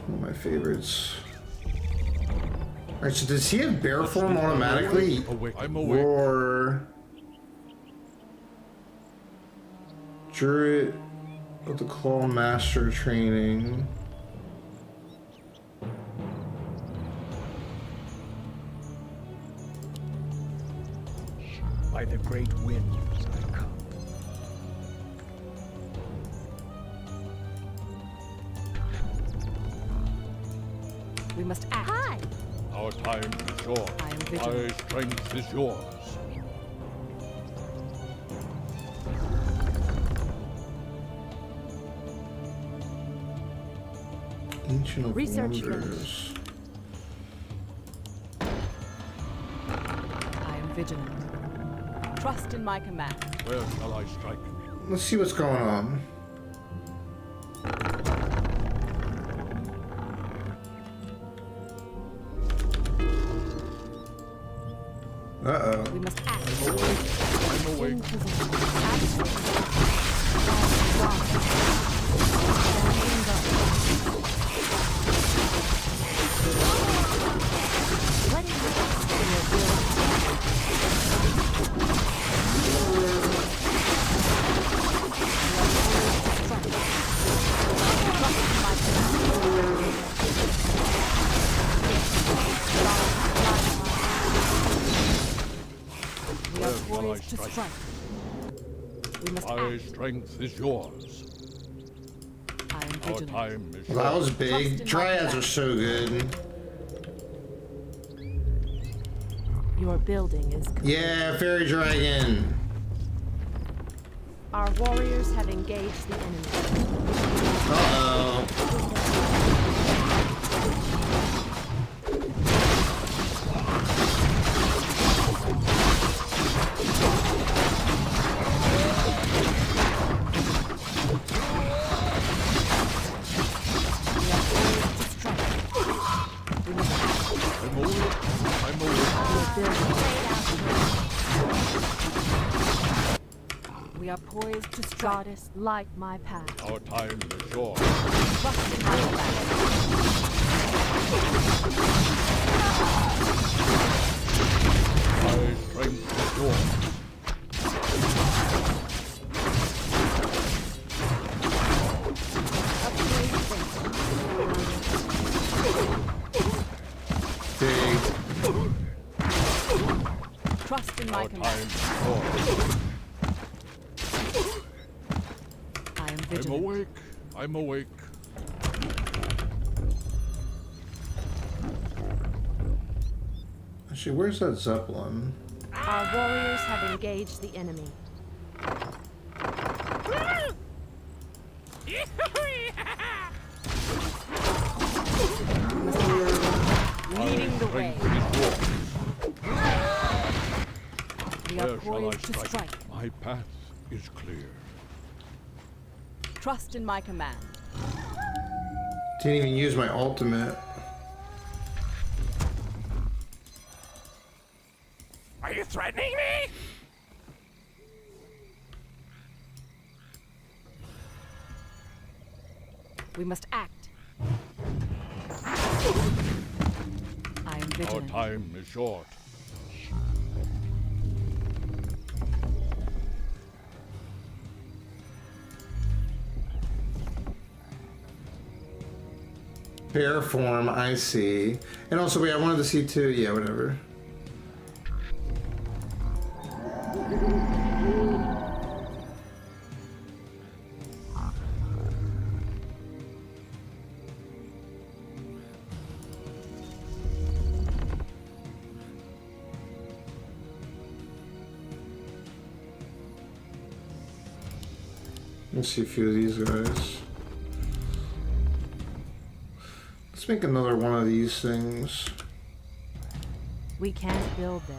S1: of my favorites. Alright, so does he have bear form automatically?
S5: I'm awake.
S1: Or Druid of the Claw Master training.
S5: By the great winds I come.
S22: We must act.
S2: Hi.
S5: Our time is yours.
S22: I am vigilant.
S5: My strength is yours.
S1: Ancient of
S22: Research
S1: Wonders.
S22: I am vigilant. Trust in my command.
S5: Where shall I strike?
S1: Let's see what's going on. Uh-oh.
S22: We must act.
S5: I'm awake.
S22: In position.
S2: What
S22: We are poised to strike. We must
S5: My
S22: act.
S5: strength is yours.
S22: I am
S5: Our
S22: vigilant.
S5: time is
S1: Well, that was
S22: Trust
S1: big.
S22: in my
S1: Dryads
S22: command.
S1: are so good.
S2: Your building is complete.
S1: Yeah, Fairy Dragon.
S2: Our warriors have engaged the enemy.
S1: Uh-oh.
S19: I'm awake. I'm awake.
S2: We are poised to strike. Goddess, light my path.
S19: Our time is short.
S2: Trust in my
S19: My strength is yours.
S2: Trust in my command. I am vigilant.
S19: I'm awake. I'm awake.
S1: Actually, where's that Zeppelin?
S2: Our warriors have engaged the enemy. Leading the way. We are
S19: Where shall I
S2: poised to
S19: strike?
S2: strike.
S19: My path is clear.
S2: Trust in my command.
S1: Didn't even use my ultimate.
S19: Are you threatening me?
S2: We must act. I am
S19: Our
S2: vigilant.
S19: time is short.
S1: Bear form, I see. And also, wait, I wanted to see too. Yeah, whatever. Let's see a few of these guys. Let's make another one of these things.
S2: We can't build there.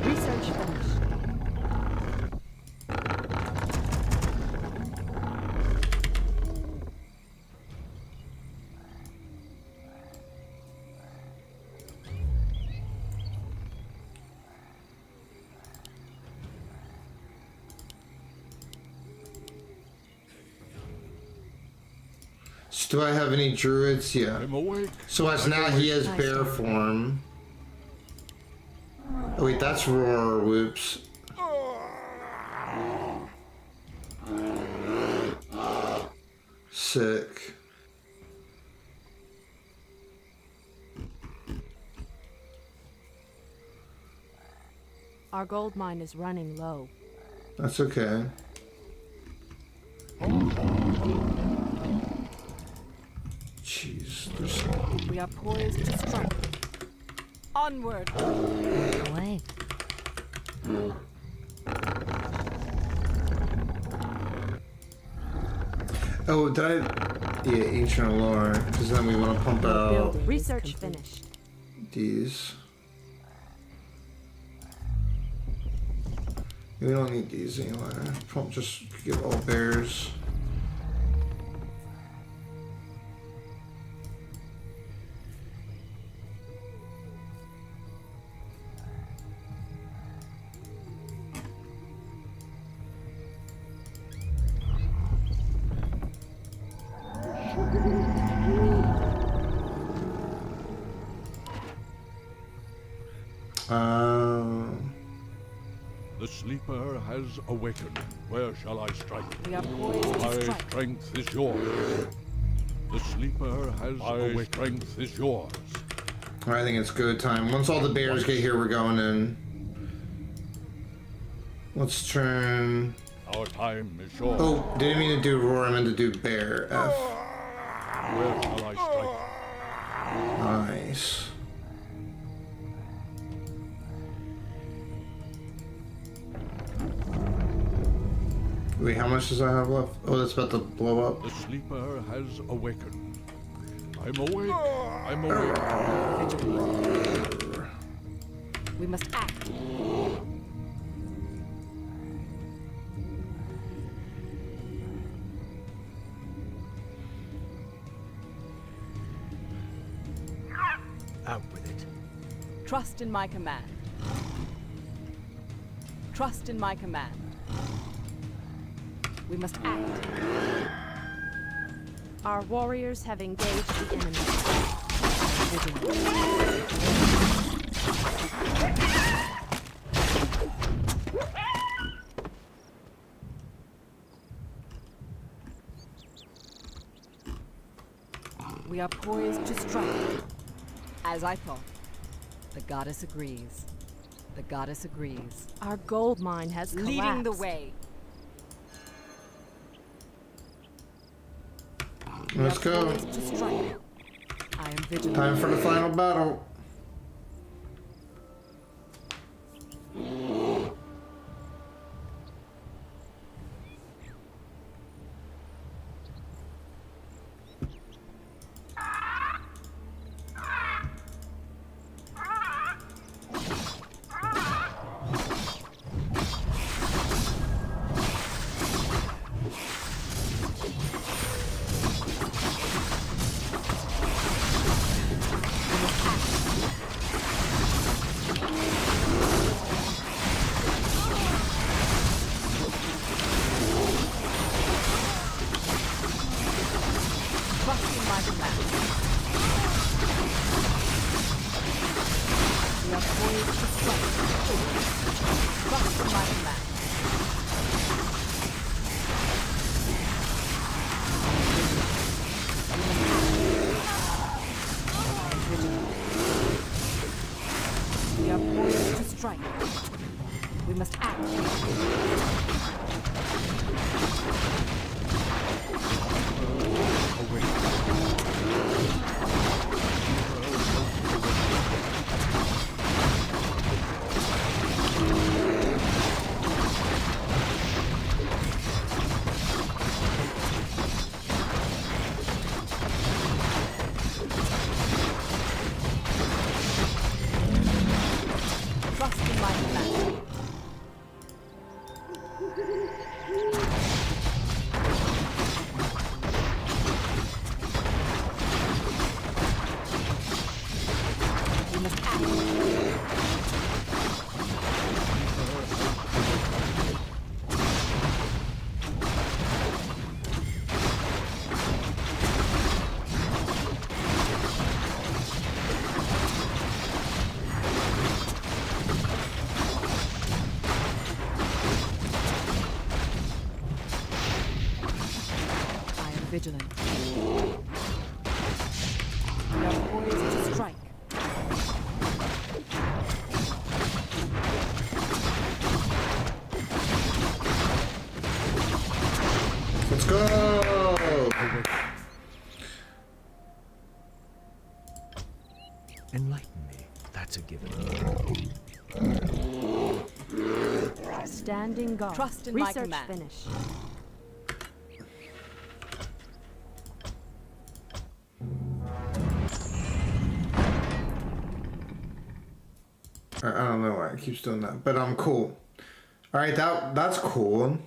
S2: Research finished.
S1: Do I have any druids? Yeah. So as now he has bear form. Oh wait, that's roar. Whoops. Sick.
S2: Our gold mine is running low.
S1: That's okay. Jeez, there's...
S2: We are poised to strike. Onward.
S20: Away.
S1: Oh, did I? Yeah, ancient lore. Because then we want to pump out
S2: Research finished.
S1: these. We don't need these anyway. Pump just get all bears.
S19: The sleeper has awakened. Where shall I strike?
S2: We are poised to
S19: My
S2: strike.
S19: strength is yours. The sleeper has awakened. My strength is yours.
S1: I think it's go time. Once all the bears get here, we're going in. Let's turn.
S19: Our time is short.
S1: Oh, didn't mean to do roar. I meant to do bear. F.
S19: Where shall I strike?
S1: Nice. Wait, how much does I have left? Oh, that's about to blow up.
S19: The sleeper has awakened. I'm awake. I'm awake.
S2: We must act.
S5: Out with it.
S22: Trust in my command. Trust in my command. We must act.
S2: Our warriors have engaged the enemy.
S22: We are poised to strike. As I thought. The goddess agrees. The goddess agrees.
S2: Our gold mine has collapsed.
S22: Leading the way.
S1: Let's go.
S22: To strike. I am vigilant.
S1: Time for the final battle.
S22: We must act. Trust in my command. We must vigilant. We are poised to strike.
S1: Let's go!
S5: Enlighten me. That's a given.
S2: Standing guard.
S22: Trust in my
S2: Research
S22: command.
S2: finished.
S1: I don't know why it keeps doing that, but I'm cool. All right, that's cool.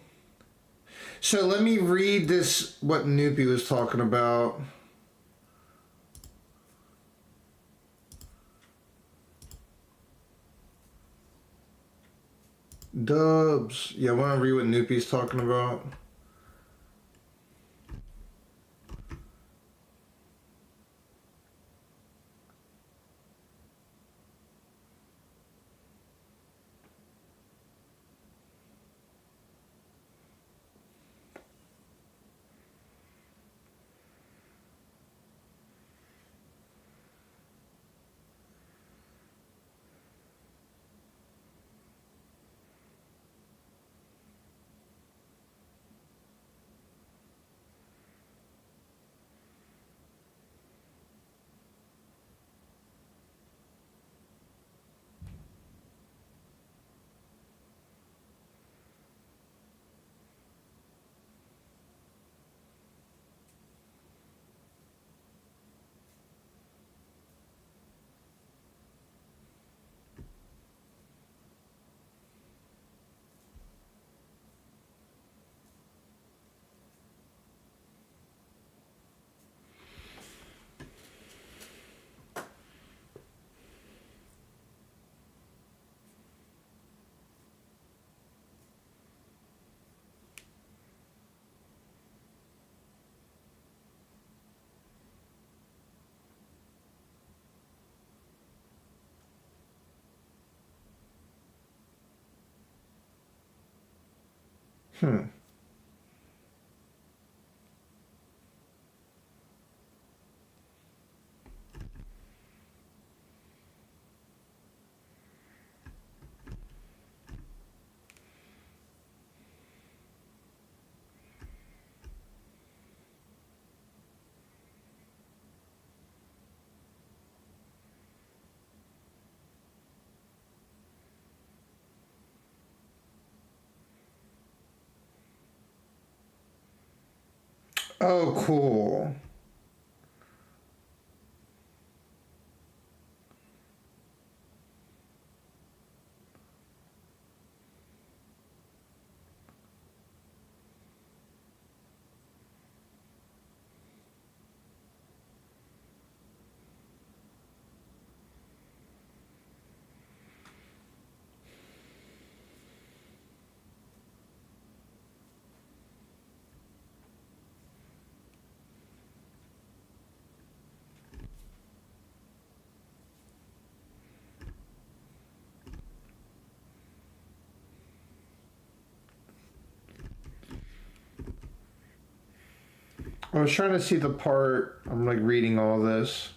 S1: So let me read this, what Noopy was talking about. Dubs. Yeah, I want to read what Noopy's talking about. Oh, cool. I was trying to see the part. I'm like reading all this.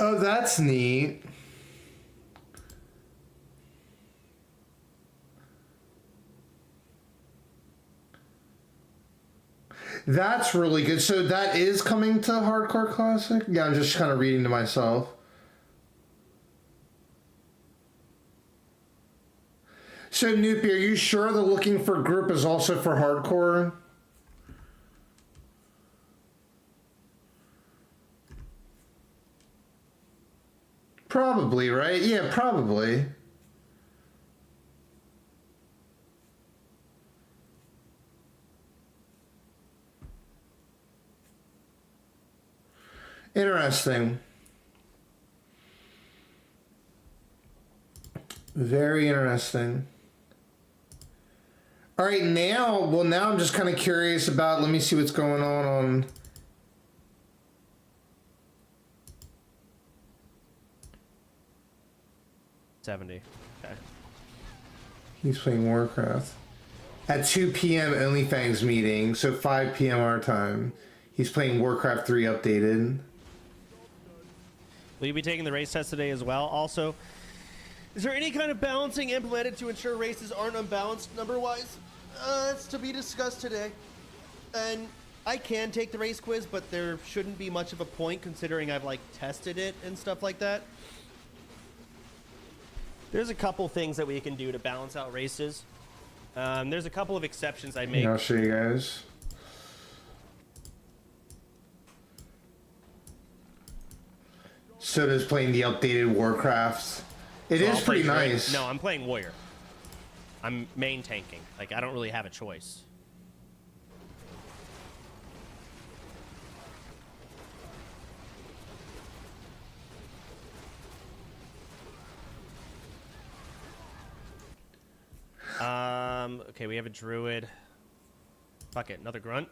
S1: Oh, that's neat. That's really good. So that is coming to Hardcore Classic? Yeah, I'm just kind of reading to myself. So, Noopy, are you sure the Looking for group is also for Hardcore? Probably, right? Yeah, probably. Interesting. Very interesting. All right, now I'm just kind of curious about, let me see what's going on.
S6: $70. Okay.
S1: He's playing Warcraft. At 2 p.m. OnlyFans meeting, so 5 p.m. our time. He's playing Warcraft 3 updated.
S6: Will you be taking the race test today as well? Also, is there any kind of balancing implemented to ensure races aren't unbalanced number-wise? It's to be discussed today. And I can take the race quiz, but there shouldn't be much of a point considering I've, like, tested it and stuff like that. There's a couple things that we can do to balance out races. There's a couple of exceptions I make.
S1: I'll show you guys. So does playing the updated Warcraft. It is pretty nice.
S6: No, I'm playing Warrior. I'm main tanking. Like, I don't really have a choice. Okay, we have a druid. Fuck it, another grunt.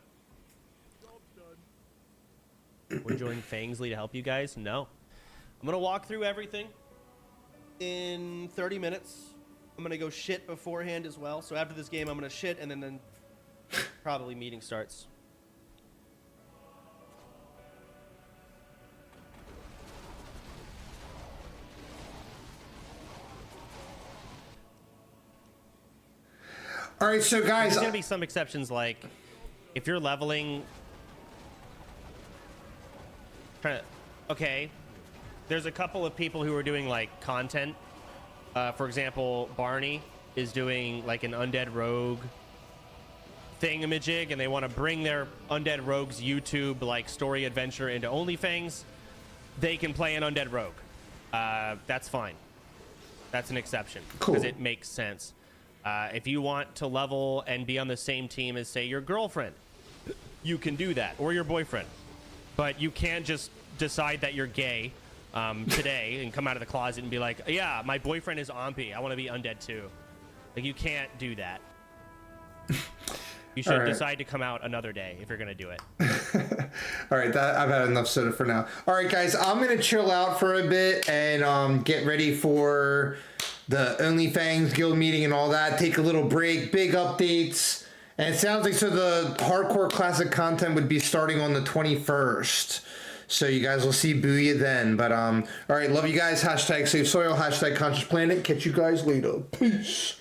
S6: We're joining Fangsley to help you guys? No. I'm gonna walk through everything in 30 minutes. I'm gonna go shit beforehand as well. So after this game, I'm gonna shit and then probably meeting starts.
S1: All right, so guys,
S6: there's gonna be some exceptions, like if you're leveling. Okay, there's a couple of people who are doing like content. For example, Barney is doing like an undead rogue thingamajig, and they want to bring their undead rogue's YouTube like story adventure into OnlyFans. They can play an undead rogue. That's fine. That's an exception because it makes sense. If you want to level and be on the same team as, say, your girlfriend, you can do that, or your boyfriend. But you can't just decide that you're gay today and come out of the closet and be like, yeah, my boyfriend is Ompi. I want to be undead too. Like, you can't do that. You should decide to come out another day if you're going to do it.
S1: All right, I've had enough soda for now. All right, guys, I'm going to chill out for a bit and get ready for the OnlyFans guild meeting and all that. Take a little break, big updates. And it sounds like the hardcore classic content would be starting on the 21st. So you guys will see Booyah then. But all right, love you guys. #SaveSoil, #ConsciousPlanet. Catch you guys later. Peace.